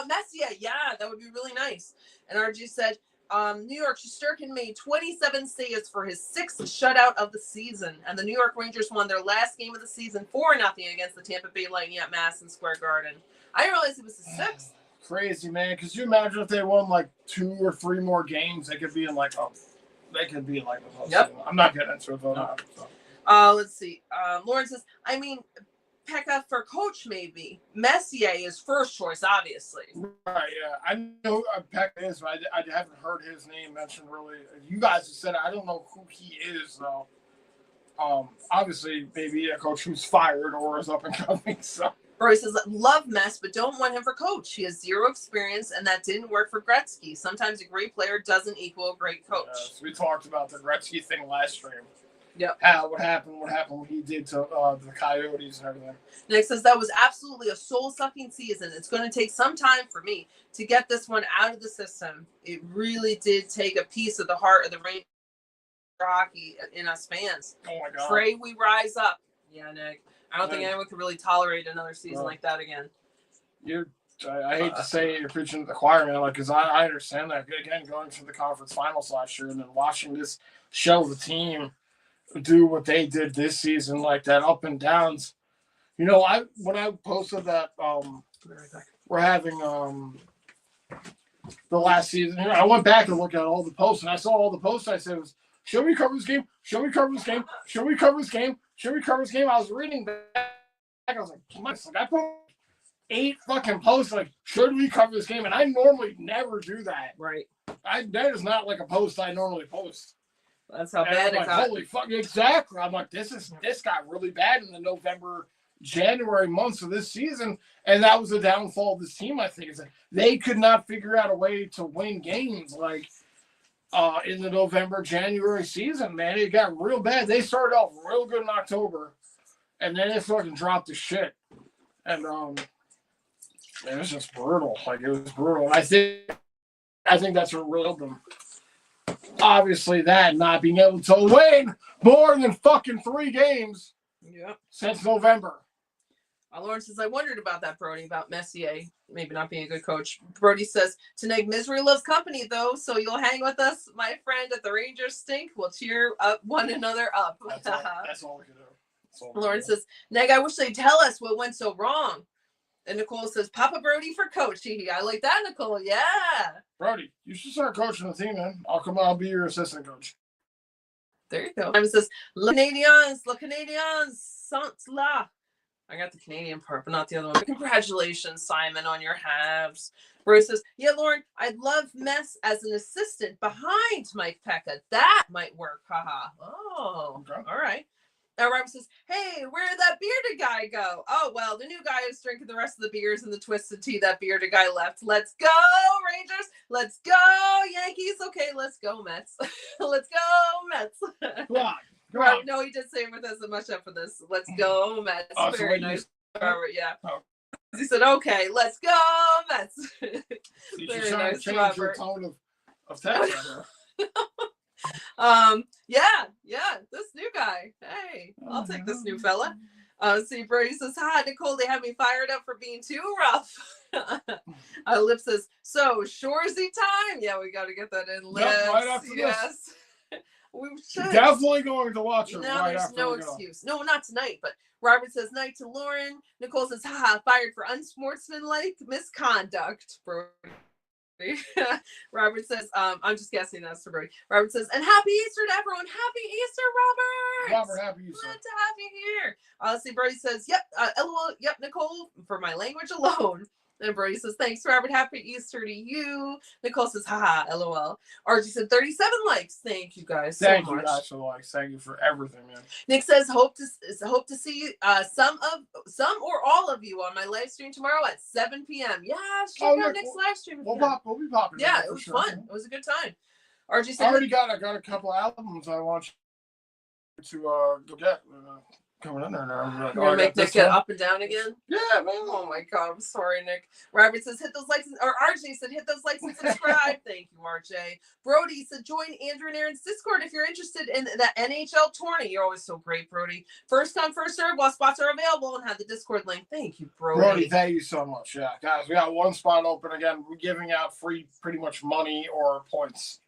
Messier. Yeah, that would be really nice. And RG said, New York Shesterkin made 27 saves for his 6th shutout of the season. And the New York Rangers won their last game of the season 4-0 against the Tampa Bay Lightning at Madison Square Garden. I didn't realize it was the 6th. Crazy, man. Could you imagine if they won like 2 or 3 more games? They could be in like Yep. I'm not getting into it though. No. Let's see. Lauren says, I mean, Pekka for coach, maybe. Messier is first choice, obviously. Right, yeah. I know who Pekka is, but I haven't heard his name mentioned really. You guys have said it. I don't know who he is, though. Obviously, maybe a coach who's fired or is up and coming. So. Roy says, love Mess, but don't want him for coach. He has 0 experience, and that didn't work for Gretzky. Sometimes a great player doesn't equal a great coach. Yes, we talked about the Gretzky thing last stream. Yep. What happened, what he did to the Coyotes and everything. Nick says, that was absolutely a soul-sucking season. It's going to take some time for me to get this one out of the system. It really did take a piece of the heart of the Rangers hockey in us fans. Oh, my God. Pray we rise up. Yeah, Nick. I don't think anyone could really tolerate another season like that again. I hate to say it, you're preaching to the choir, man, because I understand that. Again, going to the conference finals last year and then watching this show the team do what they did this season, like that up and downs. You know, when I posted that we're having the last season, I went back and looked at all the posts, and I saw all the posts. I said, should we cover this game? Should we cover this game? Should we cover this game? Should we cover this game? I was reading back. I was like, I put 8 fucking posts like, should we cover this game? And I normally never do that. Right. That is not like a post I normally post. That's how bad it got. Holy fuck! Exactly. I'm like, this got really bad in the November, January months of this season, and that was the downfall of this team. I think is that they could not figure out a way to win games like in the November, January season. Man, it got real bad. They started off real good in October, and then it fucking dropped to shit. And it was just brutal. Like it was brutal. And I think that's what really helped them. Obviously, that not being able to win more than fucking 3 games since November. Lauren says, I wondered about that, Brody, about Messier maybe not being a good coach. Brody says, Taneg, misery loves company, though, so you'll hang with us, my friend, at the Rangers stink. We'll cheer up one another up. That's all we can do. Lauren says, Neg, I wish they'd tell us what went so wrong. And Nicole says, Papa Brody for coach. I like that, Nicole. Yeah. Brody, you should start coaching the team, man. I'll be your assistant coach. There you go. It says, Le Canadiens, sans la. I got the Canadian part, but not the other one. But congratulations, Simon, on your halves. Bruce says, yeah, Lauren, I'd love Mess as an assistant behind Mike Pekka. That might work. Haha. Oh, okay. All right. Now Robert says, hey, where'd that bearded guy go? Oh, well, the new guy is drinking the rest of the beers and the twisted tea that bearded guy left. Let's go, Rangers. Let's go, Yankees. Okay, let's go, Mets. Let's go, Mets. Come on. Right. No, he did say with us much up for this. Let's go, Mets. Very nice, Robert. Yeah. Oh. He said, okay, let's go, Mets. Very nice, change Robert. Your tone of text. Yeah, this new guy. Hey, I'll take this new fella. See, Brody says, hi, Nicole, they have me fired up for being too rough. Lip says, so, Shoresy time? Yeah, we got to get that in. Lips, yep, right after yes. We should. Definitely going to watch it. No, right there's no excuse. No, not tonight, but Robert says, night to Lauren. Nicole says, haha, fired for unsportsmanlike misconduct. Brody. Robert says, I'm just guessing that's for Brody. Robert says, and happy Easter to everyone. Happy Easter, Robert. Robert, happy Easter. Glad to have you here. See, Brody says, yep, LOL, yep, Nicole, for my language alone. And Brody says, thanks, Robert. Happy Easter to you. Nicole says, haha, LOL. RG said, 37 likes. Thank you guys so much. Thank you guys for the likes. Thank you for everything, man. Nick says, hope to see some or all of you on my live stream tomorrow at 7 p.m. Yeah, check out Nick's live stream. We'll be popping. Yeah, it was fun. It was a good time. RG said, I got a couple albums I want you to go get. Coming in there now. Like, you're gonna make Nick get up and down again? Yeah, man. Oh my god, I'm sorry, Nick. Robert says, hit those likes, or RJ said, hit those likes and subscribe. Thank you, RJ. Brody said, join Andrew and Aaron's Discord if you're interested in the NHL tourney. You're always so great, Brody. First come, first serve while spots are available, and have the Discord link. Thank you, Brody. Brody, thank you so much. Yeah, guys, we got one spot open again. We're giving out free, pretty much money or points.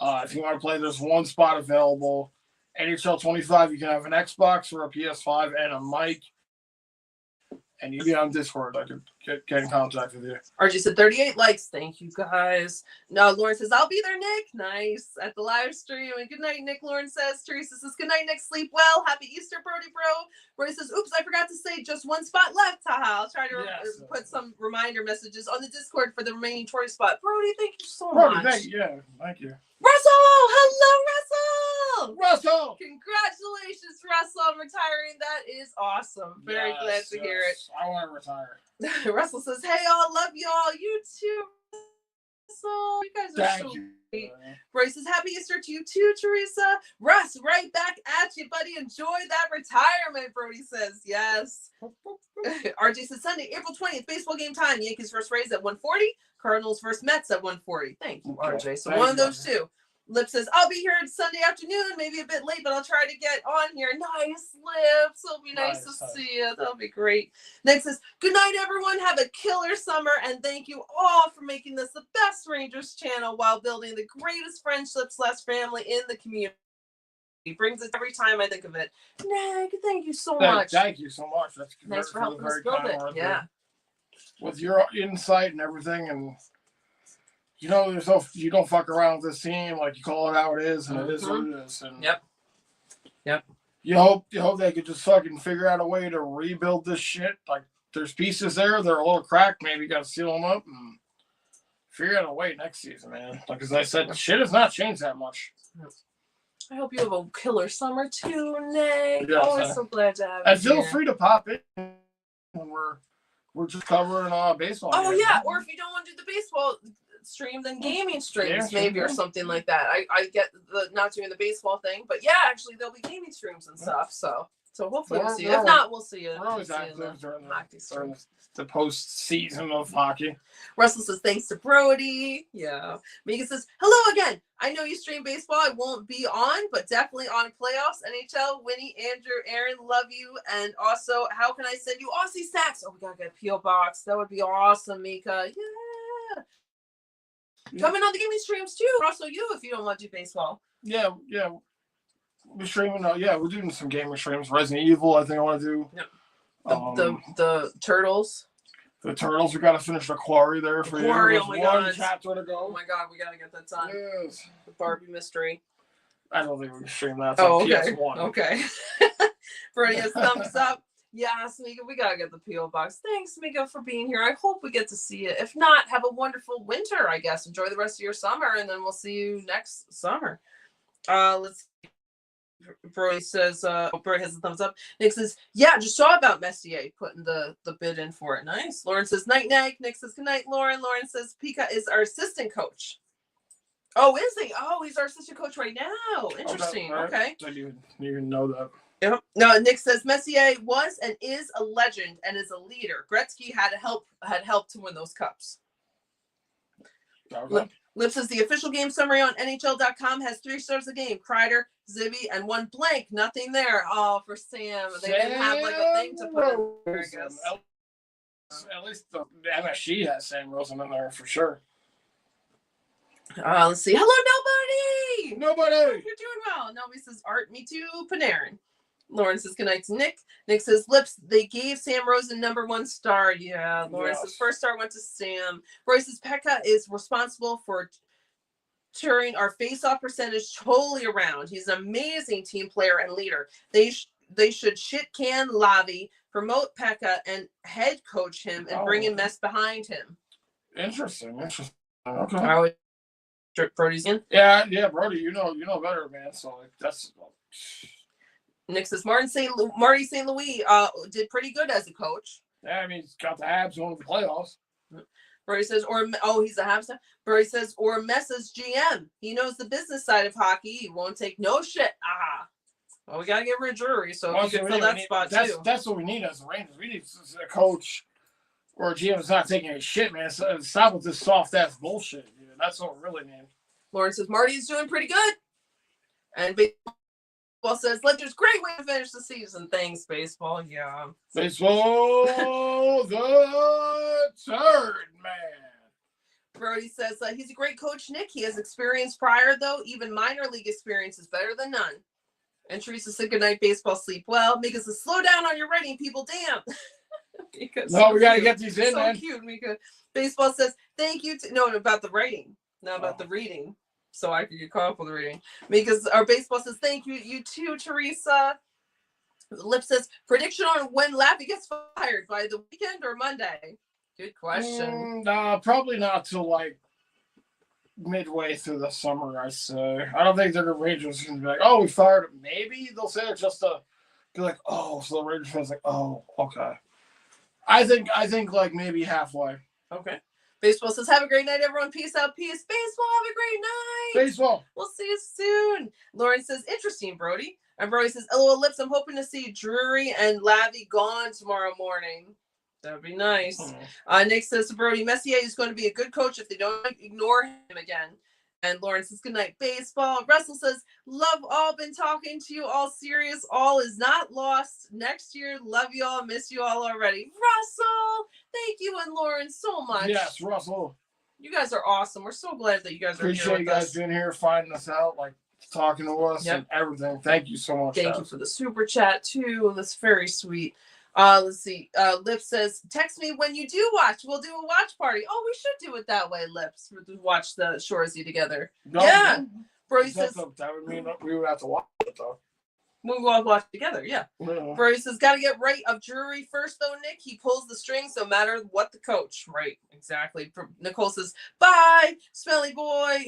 If you want to play, there's one spot available. NHL 25, you can have an Xbox or a PS5 and a mic. And you be on Discord. I could get in contact with you. RG said 38 likes. Thank you, guys. No, Lauren says, I'll be there, Nick. Nice. At the live stream. And good night, Nick. Lauren says. Teresa says, good night, Nick. Sleep well. Happy Easter, Brody, bro. Brody says, oops, I forgot to say just one spot left. Haha. I'll try to put some reminder messages on the Discord for the remaining Tory spot. Brody, thank you so much. Thank you. Russell! Hello, Russell! Russell! Congratulations, Russell, on retiring. That is awesome. Very glad to hear it. I want to retire. Russell says, hey, all, love y'all. You too, Russell. You guys are so great. Bryce says, happy Easter to you too, Teresa. Russ, right back at you, buddy. Enjoy that retirement, Brody says. Yes. RJ says, Sunday, April 20th, baseball game time. Yankees versus Rays at 1:40. Cardinals versus Mets at 1:40. Thank you, RJ. So one of those two. Lip says, I'll be here Sunday afternoon, maybe a bit late, but I'll try to get on here. Nice, Lips. It'll be nice to see you. That'll be great. Next says, good night, everyone. Have a killer summer, and thank you all for making this the best Rangers channel while building the greatest friendship/family in the community. He brings it every time I think of it. Nick, thank you so much. Thank you so much. That's thanks for helping us build it. Yeah. With your insight and everything, and you know, you don't fuck around with this team. Like, you call it how it is, and it is what it is. And Yep. You hope they could just fucking figure out a way to rebuild this shit. Like, there's pieces there. They're a little cracked. Maybe you got to seal them up and figure out a way next season, man. Like, as I said, shit has not changed that much. I hope you have a killer summer too, Nick. Yes, always so glad to have you. And feel free to pop in when we're just covering baseball. Oh yeah, or if you don't want to do the baseball stream, then gaming streams maybe or something like that. I get the not doing the baseball thing, but yeah, actually there'll be gaming streams and stuff. So hopefully we'll see you. If not, we'll see you. We're always active during the post-season of hockey. Russell says, thanks to Brody. Yeah. Megan says, hello again. I know you stream baseball. I won't be on, but definitely on playoffs. NHL, Winnie, Andrew, Aaron, love you. And also, how can I send you Aussie stacks? Oh, we got to get a P.O. box. That would be awesome, Mika. Yeah. Coming on the gaming streams, too. Also, you, if you don't want to do baseball. Yeah. We're streaming. We're doing some gaming streams. Resident Evil, I think I want to do. Yep. The Turtles. The Turtles, we got to finish the Quarry there for Quarry, you. There's one chapter to go. Oh my God, we got to get that done. Yes. The Barbie mystery. I don't think we can stream that. Oh, okay. PS1. Okay. Brody has thumbs up. Yes, Mika, we gotta get the P.O. box. Thanks, Mika, for being here. I hope we get to see you. If not, have a wonderful winter, I guess. Enjoy the rest of your summer, and then we'll see you next summer. Let's see. Brody says, Brody has a thumbs up. Nick says, yeah, just saw about Messier putting the bid in for it. Nice. Lauren says, night, night. Nick says, good night, Lauren. Lauren says, Pika is our assistant coach. Oh, is he? Oh, he's our assistant coach right now. Interesting. Okay. I didn't even know that. Yep. No, Nick says Messier was and is a legend and is a leader. Gretzky had helped to win those cups. Okay. Lip says the official game summary on NHL.com has 3 stars a game. Kreider, Zibby, and 1 blank. Nothing there. Oh, for Sam. They didn't have like a thing to put in there, I guess. At least the MSG has Sam Rosen in there for sure. Let's see. Hello, nobody. Nobody. You're doing well. Nobody says art. Me too. Panarin. Lauren says good night to Nick. Nick says Lips. They gave Sam Rosen number 1 star. Yeah. Lauren says first star went to Sam. Roy says Pekka is responsible for turning our face-off percentage totally around. He's an amazing team player and leader. They should shit can Lavi, promote Pekka, and head coach him and bring in mess behind him. Interesting. Okay. Brody's in. Yeah, Brody. You know better, man. So that's. Nick says Marty St. Louis did pretty good as a coach. Yeah, I mean he's got the Habs going to the playoffs. Brody says, he's a Habs. Brody says, or Messa's GM. He knows the business side of hockey. He won't take no shit. Well, we gotta get rid of Drury, so you can fill that spot too. That's what we need as the Rangers. We need a coach or a GM that's not taking any shit, man. Stop with this soft ass bullshit, dude. That's what we really need. Lauren says Marty's doing pretty good. And baseball says Ledger's great way to finish the season. Thanks, baseball. Yeah. Baseball the third man. Brody says he's a great coach, Nick. He has experience prior, though. Even minor league experience is better than none. And Teresa said good night, baseball, sleep well. Mika says slow down on your writing, people. Damn. We gotta get these in, man. So cute, Mika. Baseball says thank you about the writing, not about the reading. So I could get caught up with the reading. Because our baseball says thank you, you too, Teresa. Lip says prediction on when Lappy gets fired, by the weekend or Monday. Good question. Probably not till like midway through the summer, I say. I don't think the Rangers can be like, oh, we fired him. Maybe they'll say it just to be like, oh, so the Rangers fans like, oh, okay. I think like maybe halfway. Okay. Baseball says, have a great night, everyone. Peace out. Peace. Baseball, have a great night. Baseball. We'll see you soon. Lauren says, interesting, Brody. And Brody says, LOL Lips, I'm hoping to see Drury and Lavi gone tomorrow morning. That would be nice. Nick says to Brody, Messier is going to be a good coach if they don't ignore him again. And Lauren says, good night, baseball. Russell says, love all, been talking to you, all serious. All is not lost. Next year, love you all, miss you all already. Russell, thank you and Lauren so much. Yes, Russell. You guys are awesome. We're so glad that you guys are here with us. Appreciate you guys being here, finding us out, like talking to us and everything. Thank you so much. Thank you for the super chat, too. That's very sweet. Let's see. Lips says, text me when you do watch. We'll do a watch party. Oh, we should do it that way, Lips. Watch the Shoresy together. No, yeah. Brody says that would mean we would have to watch it though. We'll all watch together, yeah. Brody says, gotta get right of Drury first though, Nick. He pulls the strings no matter what the coach. Right, exactly. Nicole says, bye, smelly boy.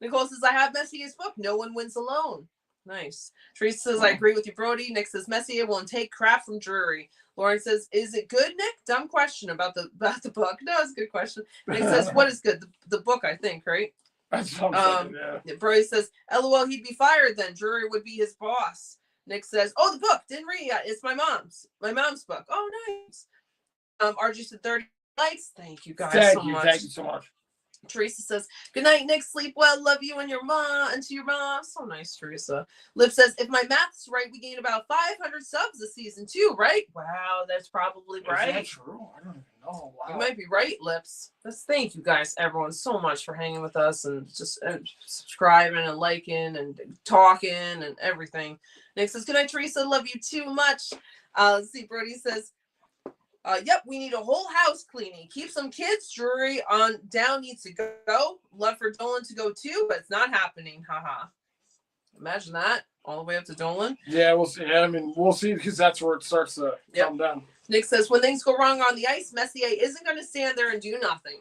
Nicole says, I have Messier's book. No one wins alone. Nice. Teresa says, I agree with you, Brody. Nick says, Messier won't take crap from Drury. Lauren says, is it good, Nick? Dumb question about the book. No, it's a good question. Nick says, what is good? The book, I think, right? That's something, yeah. Brody says, LOL, he'd be fired then. Drury would be his boss. Nick says, oh, the book. Didn't read it yet. It's my mom's book. Oh, nice. RG said 30 likes. Thank you guys so much. Thank you so much. Teresa says, good night, Nick. Sleep well. Love you and your mom and to your mom. So nice, Teresa. Lip says, if my math's right, we gained about 500 subs this season too, right? Wow, that's probably right. Is that true? I don't even know. Wow. You might be right, Lips. Thank you guys, everyone, so much for hanging with us and just subscribing and liking and talking and everything. Nick says, good night, Teresa. Love you too much. Let's see, Brody says, yep, we need a whole house cleaning. Keep some kids. Drury on down needs to go. Love for Dolan to go too, but it's not happening. Haha. Imagine that. All the way up to Dolan. Yeah, we'll see. I mean, we'll see because that's where it starts to come down. Nick says, when things go wrong on the ice, Messier isn't going to stand there and do nothing.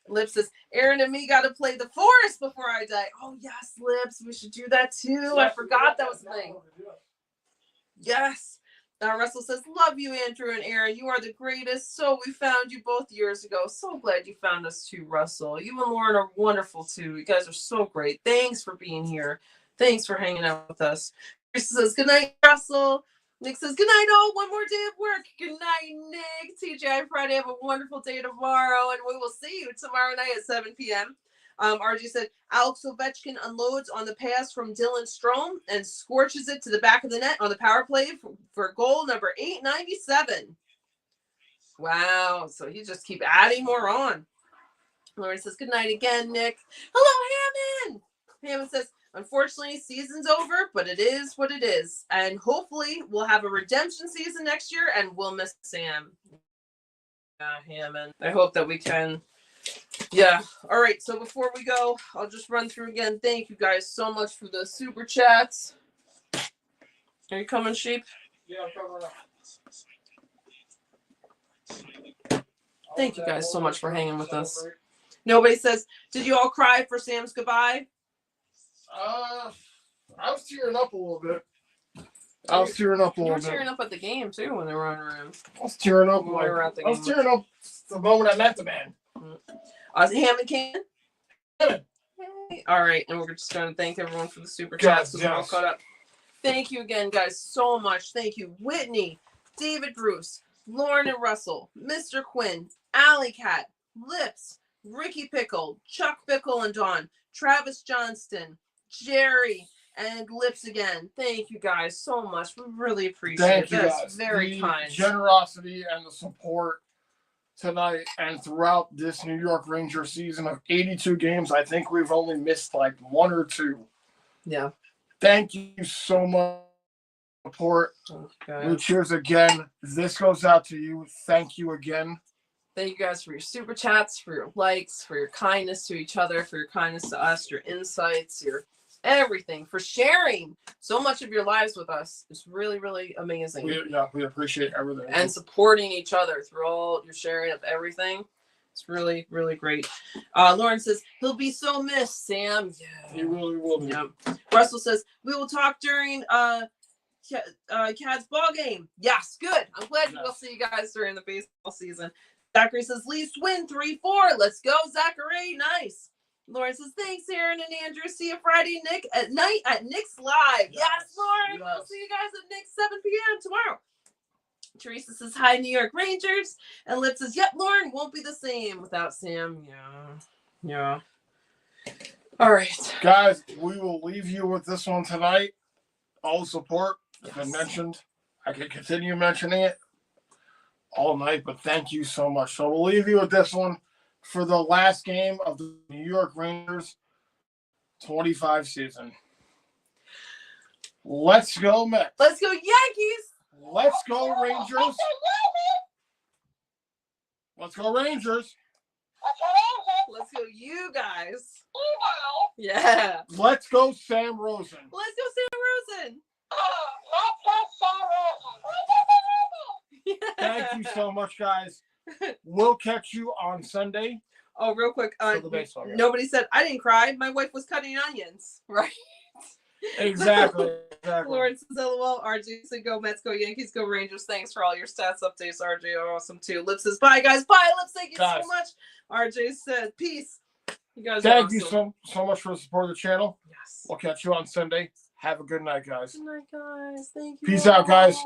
Lips says, Aaron and me got to play the forest before I die. Oh, yes, Lips. We should do that, too. I forgot that was a thing. Yes. Russell says, love you, Andrew and Aaron. You are the greatest. So we found you both years ago. So glad you found us, too, Russell. You and Lauren are wonderful, too. You guys are so great. Thanks for being here. Thanks for hanging out with us. Teresa says, good night, Russell. Nick says, good night, all. One more day of work. Good night, Nick. TJ Friday, have a wonderful day tomorrow, and we will see you tomorrow night at 7 p.m. RG said, Alex Ovechkin unloads on the pass from Dylan Strome and scorches it to the back of the net on the power play for goal number 897. Wow. So he just keep adding more on. Lauren says, good night again, Nick. Hello, Hammond. Hammond says, unfortunately, season's over, but it is what it is. And hopefully we'll have a redemption season next year and we'll miss Sam. Hammond. I hope that we can. Yeah. All right. So before we go, I'll just run through again. Thank you guys so much for the super chats. Are you coming, Sheep? Yeah, I'm coming up. Thank you guys so much for hanging with us. Nobody says, did you all cry for Sam's goodbye? I was tearing up a little bit. You were tearing up at the game, too, when they were on around. I was tearing up. I was tearing up the moment I met the man. Hammond can. Hey. All right, and we're just going to thank everyone for the super chats. We're all caught up. Thank you again, guys, so much. Thank you, Whitney, David Bruce, Lauren and Russell, Mr. Quinn, Alley Cat, Lips, Ricky Pickle, Chuck Pickle and Dawn, Travis Johnston, Jerry, and Lips again. Thank you guys so much. We really appreciate it. That's very kind. The generosity and the support tonight and throughout this New York Ranger season of 82 games, I think we've only missed like one or two. Yeah. Thank you so much for the support. Blue Cheers again. This goes out to you. Thank you again. Thank you guys for your super chats, for your likes, for your kindness to each other, for your kindness to us, your insights, your everything, for sharing so much of your lives with us. It's really, really amazing. We appreciate everything. And supporting each other through all your sharing of everything. It's really, really great. Lauren says, he'll be so missed, Sam. Yeah. He really will be. Yeah. Russell says, we will talk during Cad's ball game. Yes, good. I'm glad we'll see you guys during the baseball season. Zachary says, Leafs win 3-4. Let's go, Zachary. Nice. Lauren says, thanks, Aaron and Andrew. See you Friday night at Nick's Live. Yes, Lauren. Yes. We'll see you guys at Nick's 7 p.m. tomorrow. Teresa says, hi, New York Rangers. And Liv says, yep, Lauren won't be the same without Sam. Yeah. All right. Guys, we will leave you with this one tonight. All the support has been mentioned. I can continue mentioning it all night, but thank you so much. So we'll leave you with this one for the last game of the New York Rangers 25 season. Let's go, Mets. Let's go, Yankees. Let's go, Rangers. Let's go, Rangers. Let's go, you guys. Yeah. Let's go, Sam Rosen. Let's go, Sam Rosen. Thank you so much, guys. We'll catch you on Sunday. Oh, real quick. Nobody said, I didn't cry. My wife was cutting onions. Right. Exactly. Lauren says, LOL. RJ said, go Mets, go Yankees, go Rangers. Thanks for all your stats updates, RJ. Are awesome, too. Lip says, bye, guys. Bye, Lips. Thank you so much. RJ said, peace. You guys Thank awesome. you so much for the support of the channel. Yes. We'll catch you on Sunday. Have a good night, guys. Good night, guys. Thank you. Peace out, guys.